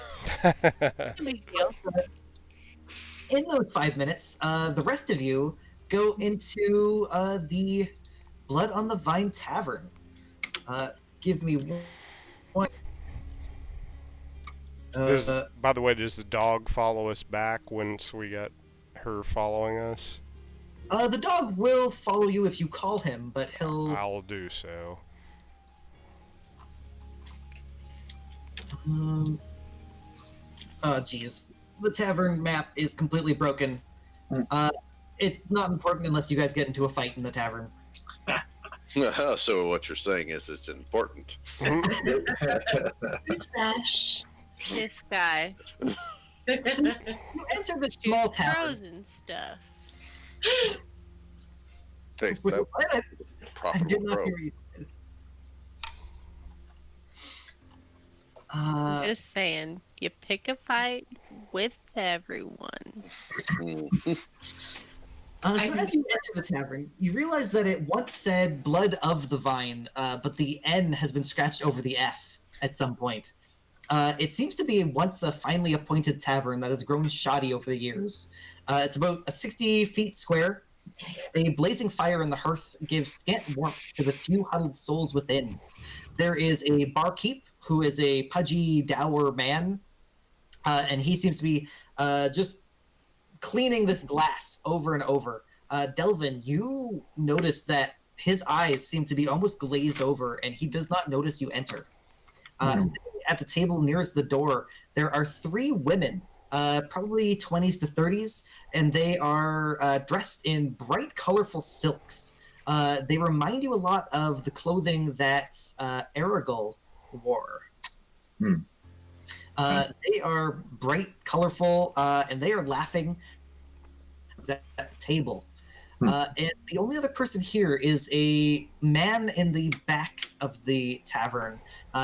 Speaker 6: big deal.
Speaker 1: In those 5 minutes, the rest of you go into the Blood on the Vine Tavern. Give me one.
Speaker 2: By the way, does the dog follow us back once we got her following us?
Speaker 1: The dog will follow you if you call him, but he'll...
Speaker 2: I'll do so.
Speaker 1: Oh, geez. The tavern map is completely broken. It's not important unless you guys get into a fight in the tavern.
Speaker 3: So what you're saying is it's important.
Speaker 7: Refresh.
Speaker 6: This guy.
Speaker 1: You enter the small tavern.
Speaker 6: Frozen stuff.
Speaker 3: Think
Speaker 1: Wait,
Speaker 3: that
Speaker 1: what? I
Speaker 3: profitable
Speaker 1: did not
Speaker 3: growth.
Speaker 1: hear you.
Speaker 6: Just saying, you pick a fight with everyone.
Speaker 1: So as you enter the tavern, you realize that it once said Blood of the Vine, but the N has been scratched over the F at some point. It seems to be once a finely appointed tavern that has grown shoddy over the years. It's about 60 feet square. A blazing fire in the hearth gives scant warmth to the few huddled souls within. There is a barkeep who is a pudgy, dour man, and he seems to be just cleaning this glass over and over. Delvin, you notice that his eyes seem to be almost glazed over, and he does not notice you enter. Sitting at the table nearest the door, there are 3 women, probably 20s to 30s, and they are dressed in bright, colorful silks. They remind you a lot of the clothing that Aragol wore. They are bright, colorful, and they are laughing at the table. And the only other person here is a man in the back of the tavern,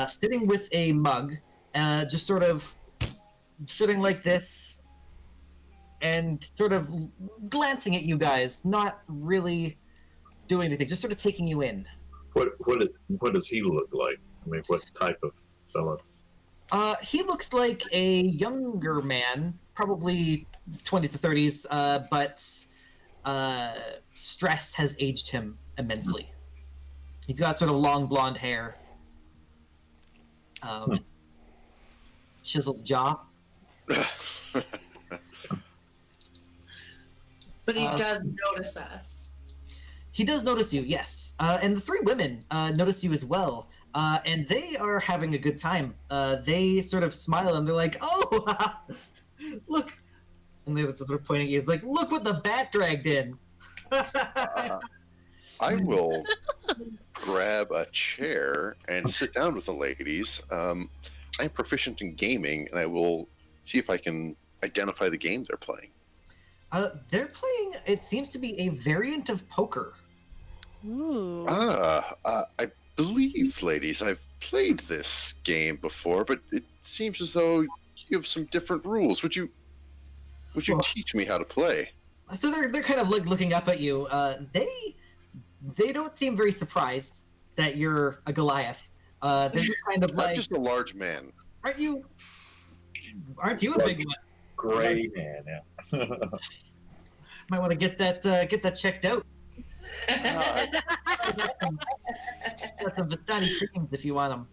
Speaker 1: sitting with a mug, just sort of sitting like this, and sort of glancing at you guys, not really doing anything, just sort of taking you in.
Speaker 4: What does he look like? I mean, what type of fellow?
Speaker 1: He looks like a younger man, probably 20s to 30s, but stress has aged him immensely. He's got sort of long blonde hair, chiseled jaw.
Speaker 7: But he does notice us.
Speaker 1: He does notice you, yes. And the three women notice you as well. And they are having a good time. They sort of smile and they're like, oh, look. And they're sort of pointing at you. It's like, look what the bat dragged in.
Speaker 3: I will grab a chair and sit down with the ladies. I'm proficient in gaming, and I will see if I can identify the game they're playing.
Speaker 1: They're playing, it seems to be a variant of poker.
Speaker 6: Ooh.
Speaker 3: I believe, ladies, I've played this game before, but it seems as though you have some different rules. Would you teach me how to play?
Speaker 1: So they're kind of like looking up at you. They don't seem very surprised that you're a Goliath. They're just kind of like,
Speaker 3: I'm just a large man.
Speaker 1: Aren't you a big one?
Speaker 4: Gray man, yeah.
Speaker 1: Might want to get that checked out. Got some Vistani creams if you want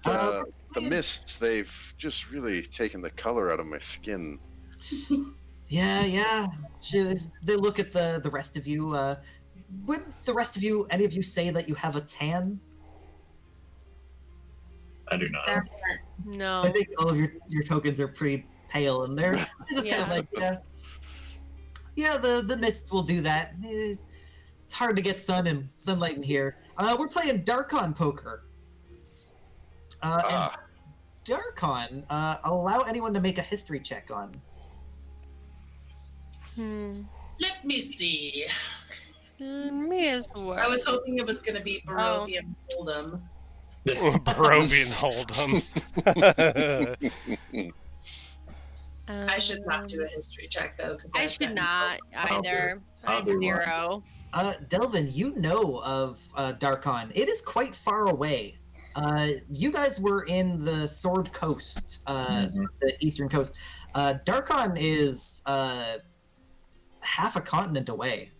Speaker 1: them.
Speaker 3: The mists, they've just really taken the color out of my skin.
Speaker 1: Yeah. They look at the rest of you. Would the rest of you, any of you, say that you have a tan?
Speaker 4: I do not.
Speaker 6: No.
Speaker 1: I think all of your tokens are pretty pale, and they're just kind of like, yeah, the mists will do that. It's hard to get sunlight in here. We're playing Darkon poker. And Darkon, allow anyone to make a history check on.
Speaker 7: Let me see.
Speaker 6: Me as well.
Speaker 7: I was hoping it was going to be Barovia Hold'em.
Speaker 2: Barovian Hold'em.
Speaker 7: I should not do a history check though.
Speaker 6: I should not either.
Speaker 4: I'll
Speaker 6: I'm
Speaker 4: do one.
Speaker 6: 0.
Speaker 1: Delvin, you know of Darkon. It is quite far away. You guys were in the Sword Coast, the eastern coast. Darkon is half a continent away.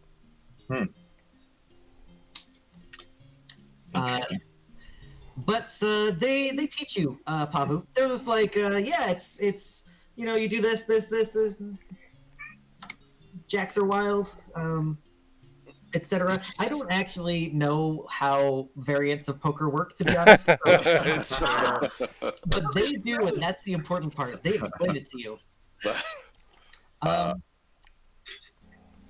Speaker 1: But they teach you, Pavu. They're just like, it's you do this. Jacks are wild, etc. I don't actually know how variants of poker work, to be honest.
Speaker 2: It's fair.
Speaker 1: But they do, and that's the important part. They explain it to you.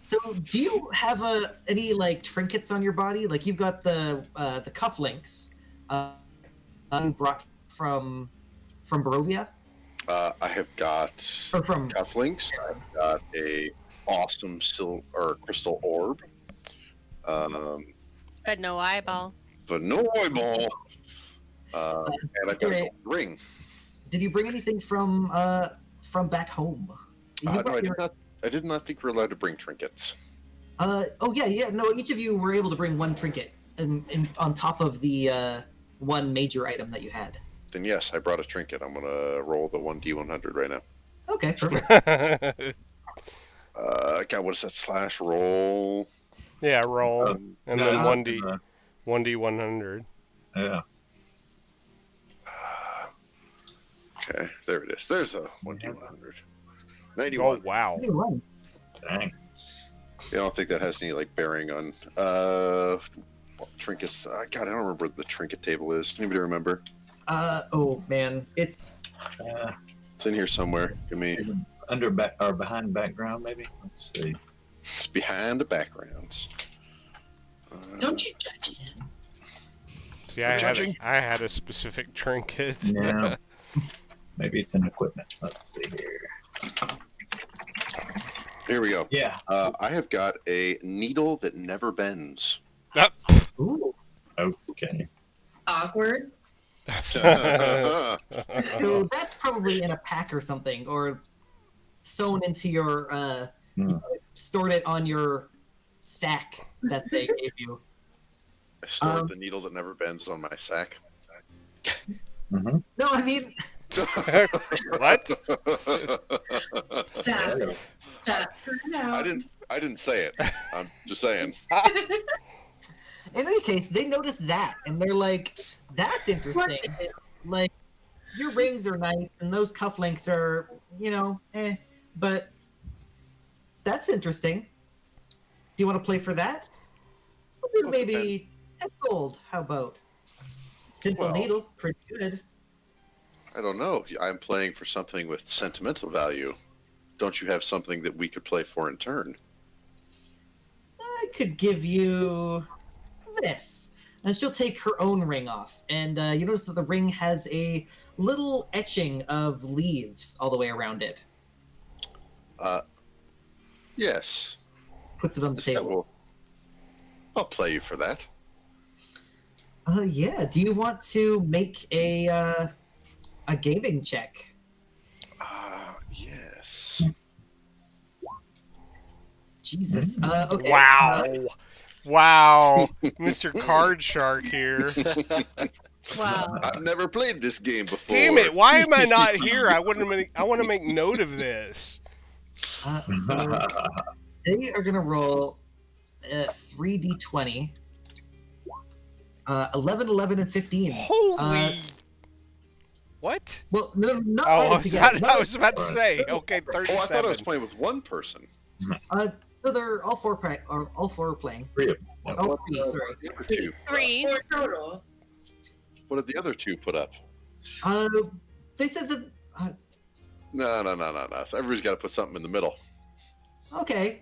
Speaker 1: So, do you have any like trinkets on your body? Like you've got the cufflinks you brought from Barovia.
Speaker 3: I have got cufflinks. I've got a awesome crystal orb.
Speaker 6: But no eyeball.
Speaker 3: The no eyeball. And I've got a ring.
Speaker 1: Did you bring anything from back home?
Speaker 3: No, I did not think we're allowed to bring trinkets.
Speaker 1: No, each of you were able to bring one trinket on top of the one major item that you had.
Speaker 3: Then yes, I brought a trinket. I'm gonna roll the 1d100 right now.
Speaker 1: Okay, perfect.
Speaker 3: God, what is that slash roll?
Speaker 2: Yeah, roll. And then 1d100.
Speaker 4: Yeah.
Speaker 3: Okay, there it is. There's the 1d100. 91.
Speaker 2: Oh, wow.
Speaker 4: Dang.
Speaker 3: I don't think that has any like bearing on trinkets. God, I don't remember what the trinket table is. Anybody remember?
Speaker 1: Oh man, it's
Speaker 3: in here somewhere. Give me
Speaker 4: or behind background, maybe. Let's see.
Speaker 3: It's behind the backgrounds.
Speaker 7: Don't you judge him.
Speaker 2: See, I had a specific trinket.
Speaker 4: Yeah. Maybe it's in equipment. Let's see here.
Speaker 3: Here we go.
Speaker 4: Yeah.
Speaker 3: I have got a needle that never bends.
Speaker 1: ooh.
Speaker 4: Okay.
Speaker 7: Awkward.
Speaker 1: So that's probably in a pack or something, or sewn into your stored it on your sack that they gave you.
Speaker 3: I stored the needle that never bends on my sack.
Speaker 4: Mm-hmm.
Speaker 1: No, I mean,
Speaker 2: What?
Speaker 7: Stop it. Stop.
Speaker 3: I didn't say it. I'm just saying.
Speaker 1: in any case, they noticed that and they're like, "That's interesting. Like, your rings are nice and those cufflinks are, but that's interesting. Do you want to play for that? We'll do
Speaker 3: Well,
Speaker 1: maybe 10 gold. How about? Simple
Speaker 3: Well-
Speaker 1: needle, pretty good.
Speaker 3: I don't know. I'm playing for something with sentimental value. Don't you have something that we could play for in turn?
Speaker 1: I could give you this. And she'll take her own ring off. And you notice that the ring has a little etching of leaves all the way around it.
Speaker 3: Yes.
Speaker 1: Puts it on the table.
Speaker 3: I'll play you for that.
Speaker 1: Yeah. Do you want to make a gaming check?
Speaker 3: Yes.
Speaker 1: Jesus. Okay.
Speaker 2: Wow. Wow. Mr. Card Shark here.
Speaker 6: Wow.
Speaker 3: I've never played this game before.
Speaker 2: Damn it, why am I not here? I want to make note of this.
Speaker 1: So they are gonna roll 3d20. 11, 11, and 15.
Speaker 2: Holy. What?
Speaker 1: Well, no, not
Speaker 2: Oh,
Speaker 1: all together.
Speaker 2: I was about to say. Okay,
Speaker 3: Oh, I thought I was
Speaker 2: 37.
Speaker 3: playing with one person.
Speaker 1: No, they're all four are playing.
Speaker 4: Three of them.
Speaker 1: Oh, three, sorry.
Speaker 3: The other two.
Speaker 6: 3.
Speaker 7: 4 total.
Speaker 3: What did the other two put up?
Speaker 1: They said that.
Speaker 3: No. So everybody's got to put something in the middle.
Speaker 1: Okay.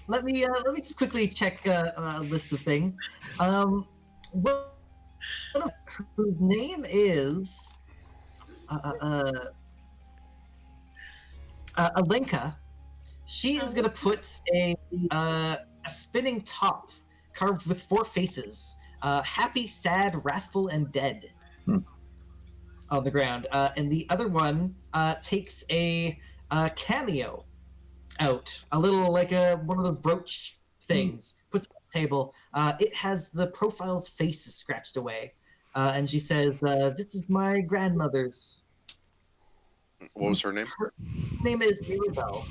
Speaker 1: Let me just quickly check a list of things. Well, whose name is Alenka. She is gonna put a spinning top carved with 4 faces: happy, sad, wrathful, and dead, on the ground. And the other one takes a cameo out, a little like one of those brooch things, puts it on the table. It has the profile's face scratched away, and she says, "This is my grandmother's."
Speaker 3: What was her name?
Speaker 1: Her name is Mirabelle,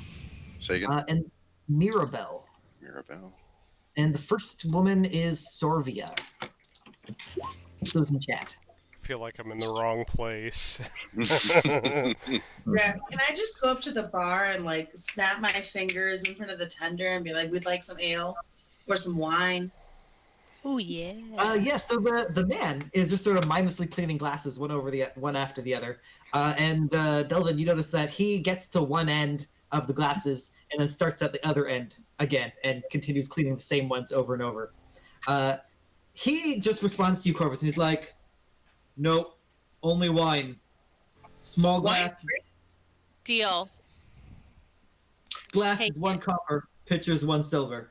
Speaker 3: Say again.
Speaker 1: and Mirabelle.
Speaker 3: Mirabelle.
Speaker 1: And the first woman is Sorvia. So it's in chat.
Speaker 2: I feel like I'm in the wrong place.
Speaker 7: Yeah. Can I just go up to the bar and like snap my fingers in front of the tender and be like, "We'd like some ale or some wine"?
Speaker 6: Oh yeah.
Speaker 1: So the man is just sort of mindlessly cleaning glasses one after the other. And Delvin, you notice that he gets to one end of the glasses and then starts at the other end again and continues cleaning the same ones over and over. He just responds to you, Corvus, and he's like, "Nope, only wine. Small glass.
Speaker 6: Deal.
Speaker 1: Glass
Speaker 6: Take
Speaker 1: is 1 copper. Pitcher is 1 silver."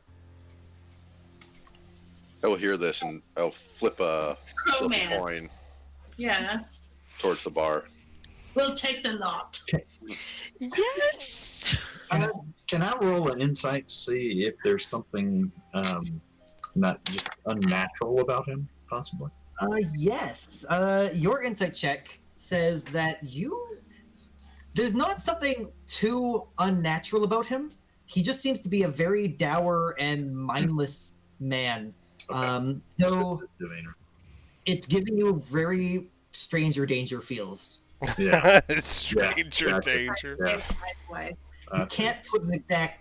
Speaker 3: I will hear this and I'll flip a silver
Speaker 7: man.
Speaker 3: coin
Speaker 7: Yeah.
Speaker 3: towards the bar.
Speaker 7: We'll take the lot.
Speaker 6: Yes.
Speaker 4: Can I roll an insight to see if there's something not just unnatural about him, possibly?
Speaker 1: Yes. Your insight check says that there's not something too unnatural about him. He just seems to be a very dour and mindless man.
Speaker 4: Okay.
Speaker 1: So
Speaker 4: Just his demeanor.
Speaker 1: it's giving you very stranger danger feels.
Speaker 4: Yeah.
Speaker 2: Stranger
Speaker 4: Yeah.
Speaker 2: danger.
Speaker 4: Yeah.
Speaker 7: Way.
Speaker 1: You can't put an exact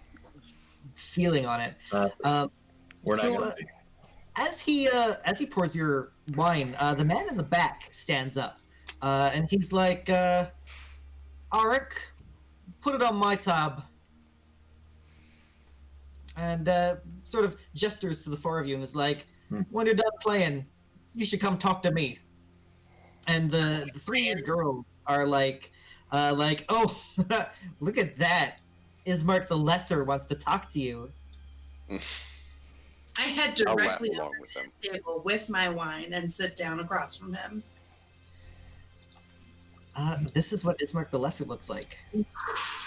Speaker 1: feeling on it.
Speaker 4: We're not
Speaker 1: so,
Speaker 4: gonna be.
Speaker 1: As he pours your wine, the man in the back stands up, and he's like, "Arik, put it on my tab," and sort of gestures to the 4 of you and is like, "When you're done playing, you should come talk to me." And the 3 girls are like, "Oh, look at that! Ismark the Lesser wants to talk to you."
Speaker 7: I head
Speaker 3: I'll laugh
Speaker 7: directly
Speaker 3: along
Speaker 7: over
Speaker 3: with them.
Speaker 7: to the table with my wine and sit down across from him.
Speaker 1: This is what Ismark the Lesser looks like.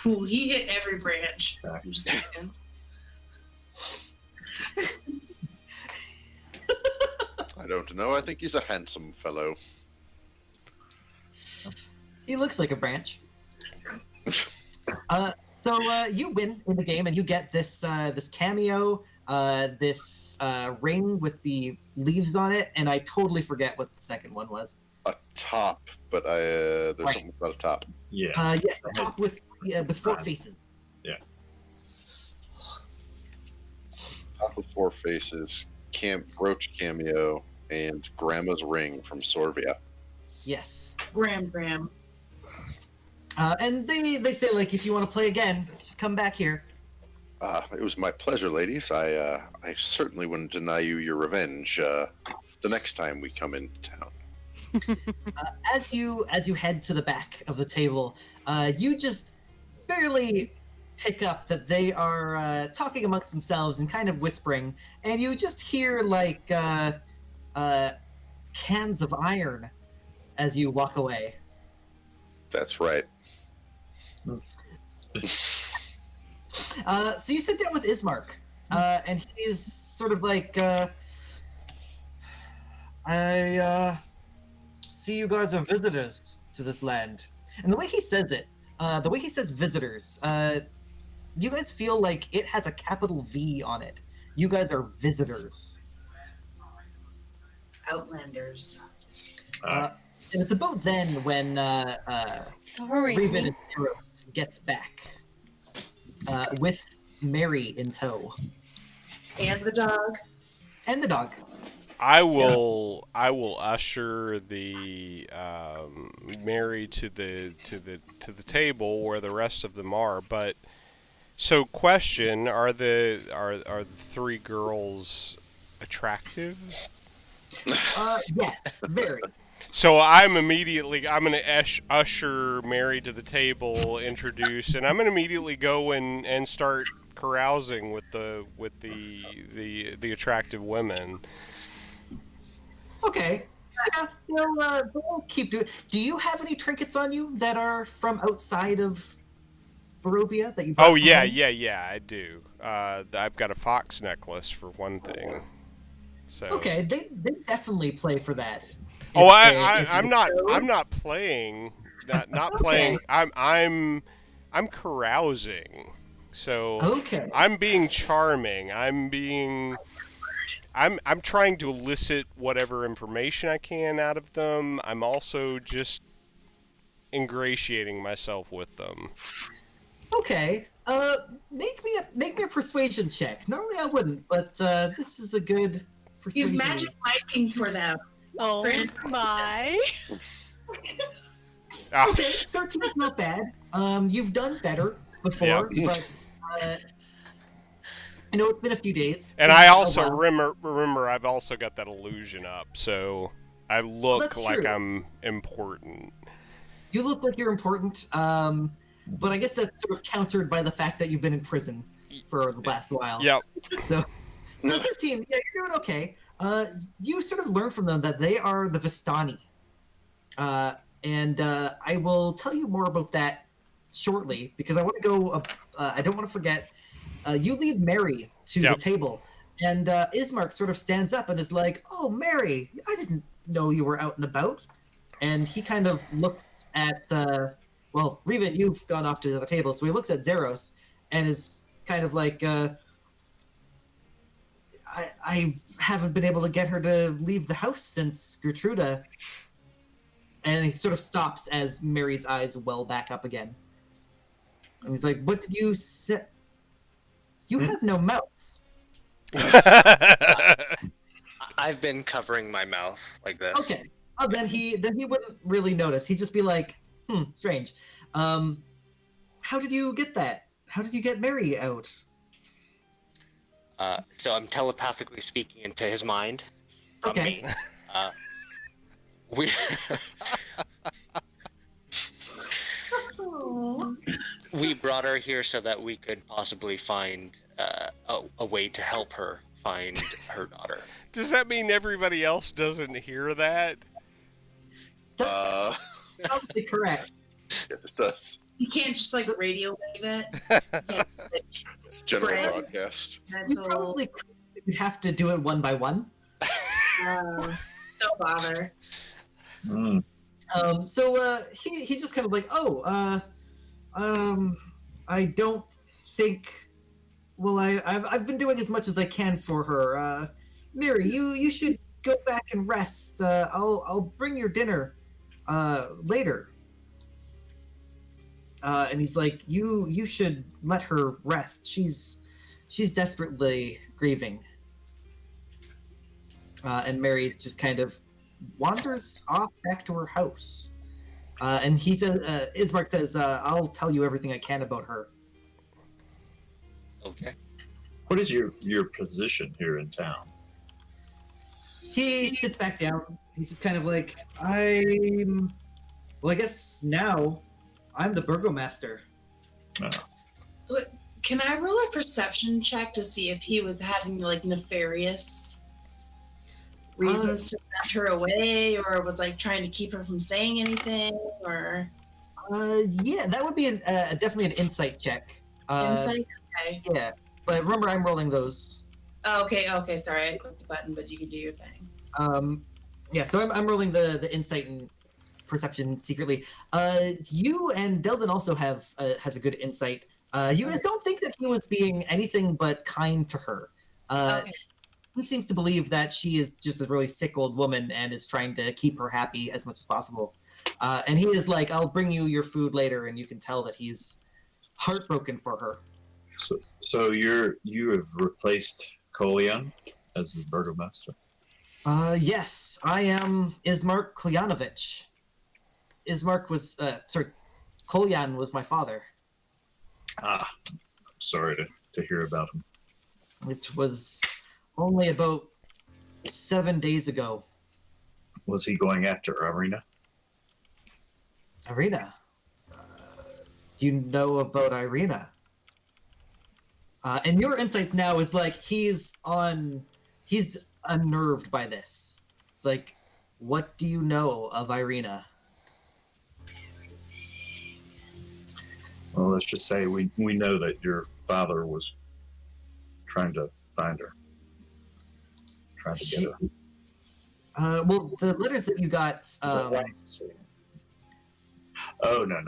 Speaker 7: Ooh, he hit every branch.
Speaker 4: Okay.
Speaker 7: I'm just saying.
Speaker 3: I don't know. I think he's a handsome fellow.
Speaker 1: He looks like a branch. So you win in the game, and you get this this cameo, this ring with the leaves on it, and I totally forget what the second one was.
Speaker 3: A top, but there's
Speaker 1: Right.
Speaker 3: something about a top.
Speaker 4: Yeah.
Speaker 1: Yes, the top with 4 faces.
Speaker 3: Top with 4 faces, brooch cameo, and Grandma's ring from Sorvia.
Speaker 1: Yes.
Speaker 7: Graham.
Speaker 1: And they say, like, if you want to play again, just come back here.
Speaker 3: It was my pleasure, ladies. I certainly wouldn't deny you your revenge the next time we come into town.
Speaker 1: As you head to the back of the table, you just barely pick up that they are talking amongst themselves and kind of whispering, and you just hear like cans of iron as you walk away.
Speaker 3: That's right.
Speaker 1: So you sit down with Ismark, and he's sort of like, I see you guys are visitors to this land. And the way he says it, the way he says visitors, you guys feel like it has a capital V on it. You guys are visitors.
Speaker 7: Outlanders.
Speaker 1: And it's about then when
Speaker 6: Sorry.
Speaker 1: Raven and Eros gets back with Mary in tow.
Speaker 7: And the dog.
Speaker 1: And the dog.
Speaker 2: I will usher the Mary to the table where the rest of them are. But so, question: are the 3 girls attractive?
Speaker 1: Yes, very.
Speaker 2: So I'm going to usher Mary to the table, introduce, and I'm going to immediately go and start carousing with the attractive women.
Speaker 1: Okay. Yeah, they'll keep doing. Do you have any trinkets on you that are from outside of Barovia that you? brought
Speaker 2: Oh
Speaker 1: from
Speaker 2: yeah,
Speaker 1: home?
Speaker 2: yeah, I do. I've got a fox necklace for one thing. So.
Speaker 1: Okay, they definitely play for that.
Speaker 2: Oh,
Speaker 1: If
Speaker 2: I'm
Speaker 1: you-
Speaker 2: not playing. Not playing. I'm carousing. So
Speaker 1: Okay.
Speaker 2: I'm being charming. I'm trying to elicit whatever information I can out of them. I'm also just ingratiating myself with them.
Speaker 1: Okay. Make me a persuasion check. Normally I wouldn't, but this is a good persuasion.
Speaker 7: He's magic miking for them.
Speaker 6: Oh my.
Speaker 2: Ah,
Speaker 1: Okay, 13 is not bad. You've done better before,
Speaker 3: Yeah.
Speaker 1: but I know it's been a few days. It's
Speaker 2: and
Speaker 1: been
Speaker 2: I
Speaker 1: a
Speaker 2: also
Speaker 1: while.
Speaker 2: remember I've also got that illusion up, so I look
Speaker 1: That's
Speaker 2: like
Speaker 1: true.
Speaker 2: I'm important.
Speaker 1: You look like you're important, but I guess that's sort of countered by the fact that you've been in prison for the last while.
Speaker 2: Yep.
Speaker 1: So, 13, yeah, you're doing okay. You sort of learn from them that they are the Vistani. And I will tell you more about that shortly, because I want to go, I don't want to forget, you lead Mary to
Speaker 2: Yep.
Speaker 1: the table, and Ismark sort of stands up and is like, "Oh, Mary, I didn't know you were out and about." And he kind of looks at, well, Revan, you've gone off to the other table, so he looks at Zeros and is kind of like, I haven't been able to get her to leave the house since Gertruda. And he sort of stops as Mary's eyes well back up again. And he's like, "What did you say? You have no mouth."
Speaker 5: I've been covering my mouth like this.
Speaker 1: Okay. Oh, then he wouldn't really notice. He'd just be like, strange. How did you get that? How did you get Mary out?
Speaker 5: So I'm telepathically speaking into his mind from
Speaker 1: Okay.
Speaker 5: me. We we brought her here so that we could possibly find a way to help her find her daughter.
Speaker 2: Does that mean everybody else doesn't hear that?
Speaker 1: That's Probably correct.
Speaker 3: Yes, it does.
Speaker 7: You can't just like radio wave it. Yeah, just, like,
Speaker 3: General
Speaker 7: Right.
Speaker 3: broadcast.
Speaker 1: You
Speaker 7: mental.
Speaker 1: probably would have to do it one by one.
Speaker 7: Don't bother.
Speaker 4: Mm.
Speaker 1: He's just kind of like, I don't think. Well, I've been doing as much as I can for her. Mary, you should go back and rest. I'll bring your dinner later. And he's like, you should let her rest. She's desperately grieving. And Mary just kind of wanders off back to her house. And he says, Ismark says, I'll tell you everything I can about her.
Speaker 9: Okay.
Speaker 4: What is your position here in town?
Speaker 1: He sits back down. He's just kind of like, well, I guess now I'm the burgomaster.
Speaker 7: Can I roll a perception check to see if he was having like nefarious reasons to send her away, or was like trying to keep her from saying anything, or
Speaker 1: Yeah, that would be definitely an insight check.
Speaker 7: insight? Okay.
Speaker 1: Yeah, but remember, I'm rolling those.
Speaker 7: Oh, okay. Sorry, I clicked the button, but you can do your thing.
Speaker 1: Yeah, so I'm rolling the insight and perception secretly. You and Delvin also has a good insight. You guys don't think that he was being anything but kind to her.
Speaker 7: Okay.
Speaker 1: He seems to believe that she is just a really sick old woman and is trying to keep her happy as much as possible. And he is like, I'll bring you your food later, and you can tell that he's heartbroken for her.
Speaker 4: So you have replaced Kolian as the burgomaster.
Speaker 1: Yes, I am Ismark Klyanovich. Ismark was, Kolyan was my father.
Speaker 4: I'm sorry to hear about him.
Speaker 1: It was only about 7 days ago.
Speaker 4: Was he going after Irina?
Speaker 1: Irina? You know about Irina? And your insights now is like, he's unnerved by this. It's like, what do you know of Irina?
Speaker 4: Well, let's just say we know that your father was trying to find her. Trying to get her.
Speaker 1: Well, the letters that you got,
Speaker 4: Is that right? Oh, no.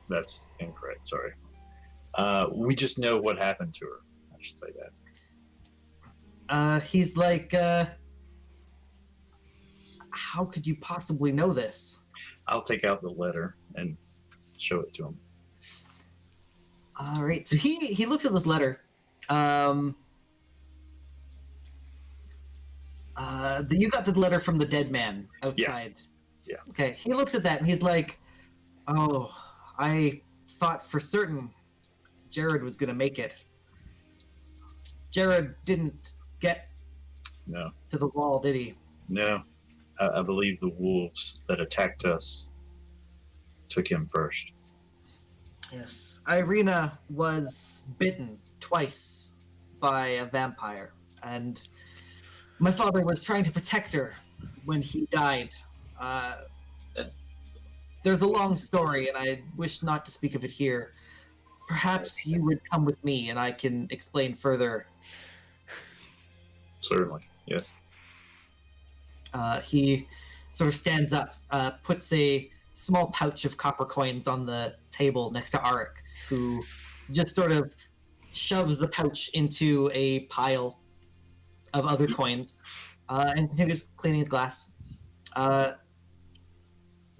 Speaker 4: That's incorrect. Sorry. We just know what happened to her. I should say that.
Speaker 1: he's like, how could you possibly know this?
Speaker 4: I'll take out the letter and show it to him.
Speaker 1: All right, so he looks at this letter. You got the letter from the dead man outside.
Speaker 4: Yeah.
Speaker 1: Okay, he looks at that and he's like, "Oh, I thought for certain Jared was gonna make it. Jared didn't get
Speaker 4: No.
Speaker 1: to the wall, did he?"
Speaker 4: No. I believe the wolves that attacked us took him first.
Speaker 1: Yes. Irina was bitten twice by a vampire, and my father was trying to protect her when he died. There's a long story, and I wish not to speak of it here. Perhaps you would come with me, and I can explain further.
Speaker 4: Certainly. Yes.
Speaker 1: He sort of stands up, puts a small pouch of copper coins on the table next to Arik, who just sort of shoves the pouch into a pile of other coins, and continues cleaning his glass.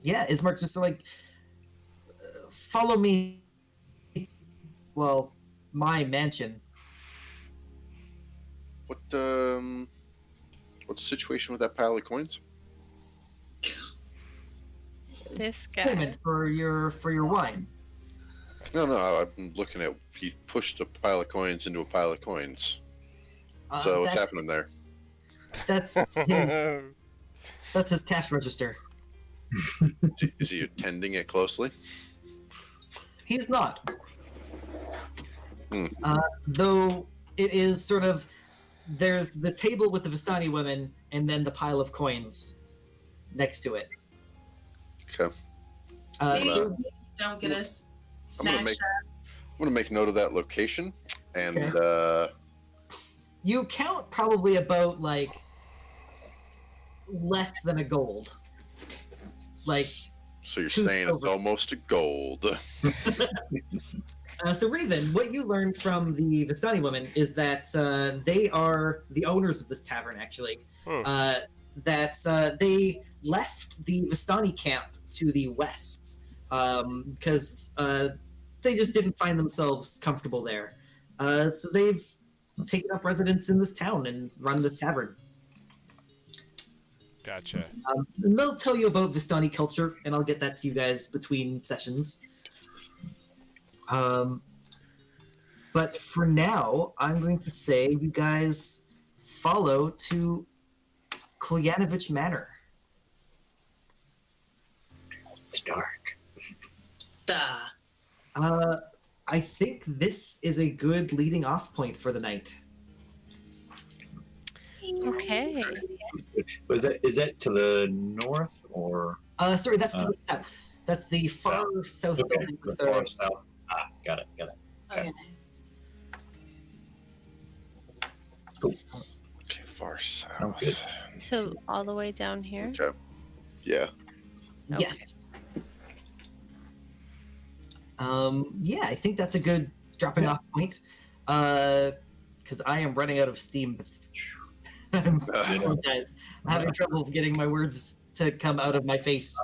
Speaker 1: Ismark's just like, follow me. Well, my mansion.
Speaker 3: What's the situation with that pile of coins?
Speaker 6: This guy.
Speaker 1: Payment for your wine.
Speaker 3: No, I'm looking at. He pushed a pile of coins into a pile of coins. So what's happening there?
Speaker 1: That's his cash register.
Speaker 3: Is he attending it closely?
Speaker 1: He's not.
Speaker 3: Hmm.
Speaker 1: Though it is sort of, there's the table with the Vistani women and then the pile of coins next to it.
Speaker 3: Okay.
Speaker 7: Maybe
Speaker 1: So
Speaker 7: don't get us
Speaker 3: I'm gonna
Speaker 7: snack
Speaker 3: make-
Speaker 7: shack.
Speaker 3: I'm gonna make note of that location, and
Speaker 1: you count probably about like less than a gold. Like
Speaker 3: so you're
Speaker 1: 2
Speaker 3: saying it's
Speaker 1: silver.
Speaker 3: almost a gold.
Speaker 1: So Raven, what you learned from the Vistani women is that they are the owners of this tavern, actually.
Speaker 2: Hmm.
Speaker 1: They left the Vistani camp to the west because they just didn't find themselves comfortable there. So they've taken up residence in this town and run this tavern.
Speaker 2: Gotcha.
Speaker 1: And they'll tell you about Vistani culture, and I'll get that to you guys between sessions. But for now, I'm going to say you guys follow to Kolyanovich Manor.
Speaker 4: It's dark.
Speaker 7: Duh.
Speaker 1: I think this is a good leading off point for the night.
Speaker 6: Okay.
Speaker 4: Is that to the north or?
Speaker 1: Sorry, that's to the south. That's the far south
Speaker 4: Okay,
Speaker 1: building
Speaker 4: the
Speaker 1: with
Speaker 4: far south. Got it.
Speaker 7: Okay.
Speaker 3: Okay, far south.
Speaker 4: good.
Speaker 6: So all the way down here.
Speaker 3: Okay. Yeah.
Speaker 6: Okay.
Speaker 1: Yes. Yeah, I think that's a good dropping off point. Because I am running out of steam. I apologize. I'm having trouble getting my words to come out of my face.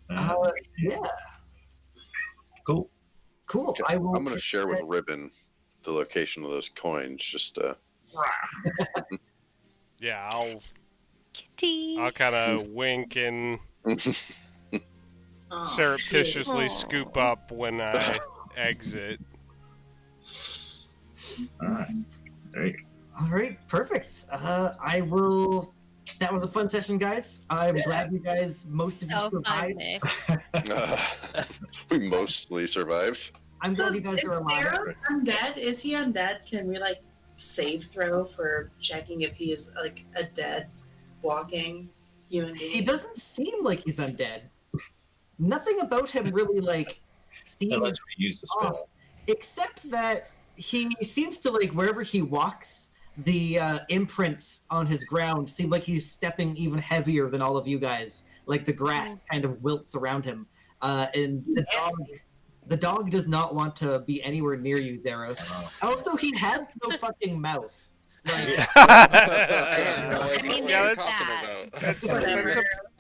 Speaker 1: Yeah,
Speaker 4: Cool.
Speaker 1: cool.
Speaker 3: Okay,
Speaker 1: I will.
Speaker 3: I'm gonna share with Ribbon the location of those coins. Just
Speaker 2: Yeah,
Speaker 6: Kitty.
Speaker 2: I'll kind of wink and
Speaker 7: Oh,
Speaker 2: surreptitiously
Speaker 6: shoot.
Speaker 2: scoop up when I exit.
Speaker 4: All right. There you go.
Speaker 1: All right, perfect. I will. That was a fun session, guys. I'm glad you guys, most of you,
Speaker 6: So fun,
Speaker 1: survived.
Speaker 6: Nick.
Speaker 3: we mostly survived.
Speaker 1: I'm
Speaker 7: So
Speaker 1: glad you guys
Speaker 7: is
Speaker 1: are alive.
Speaker 7: Sarah undead? Is he undead? Can we like save throw for checking if he is like a dead walking human being?
Speaker 1: He doesn't seem like he's undead. Nothing about him really like seems
Speaker 4: Unless we use the spell.
Speaker 1: off, except that he seems to like wherever he walks, the imprints on his ground seem like he's stepping even heavier than all of you guys. Like the grass kind of wilts around him, and the dog does not want to be anywhere near you, Zeros. Also, he has no fucking mouth. Like,
Speaker 9: I have no
Speaker 6: I
Speaker 9: idea
Speaker 6: mean,
Speaker 9: what
Speaker 6: there's
Speaker 9: you're talking
Speaker 6: that.
Speaker 9: about.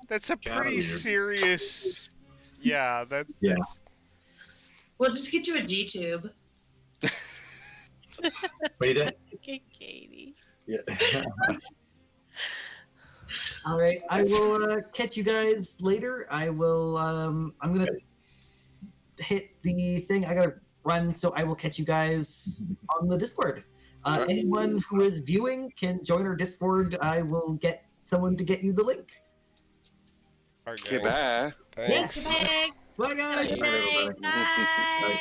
Speaker 2: That's a pretty
Speaker 4: Leader.
Speaker 2: serious. Yeah,
Speaker 4: Yeah.
Speaker 2: that's
Speaker 7: We'll just get you a G tube.
Speaker 4: Wait, that.
Speaker 6: Okay, Katie.
Speaker 4: Yeah.
Speaker 1: all right, I will catch you guys later. I will. I'm gonna hit the thing. I gotta run, so I will catch you guys on the Discord. Anyone who is viewing can join our Discord. I will get someone to get you the link.
Speaker 2: okay.
Speaker 3: Okay, bye.
Speaker 2: Thanks.
Speaker 1: Bye, guys.
Speaker 6: Bye. Bye.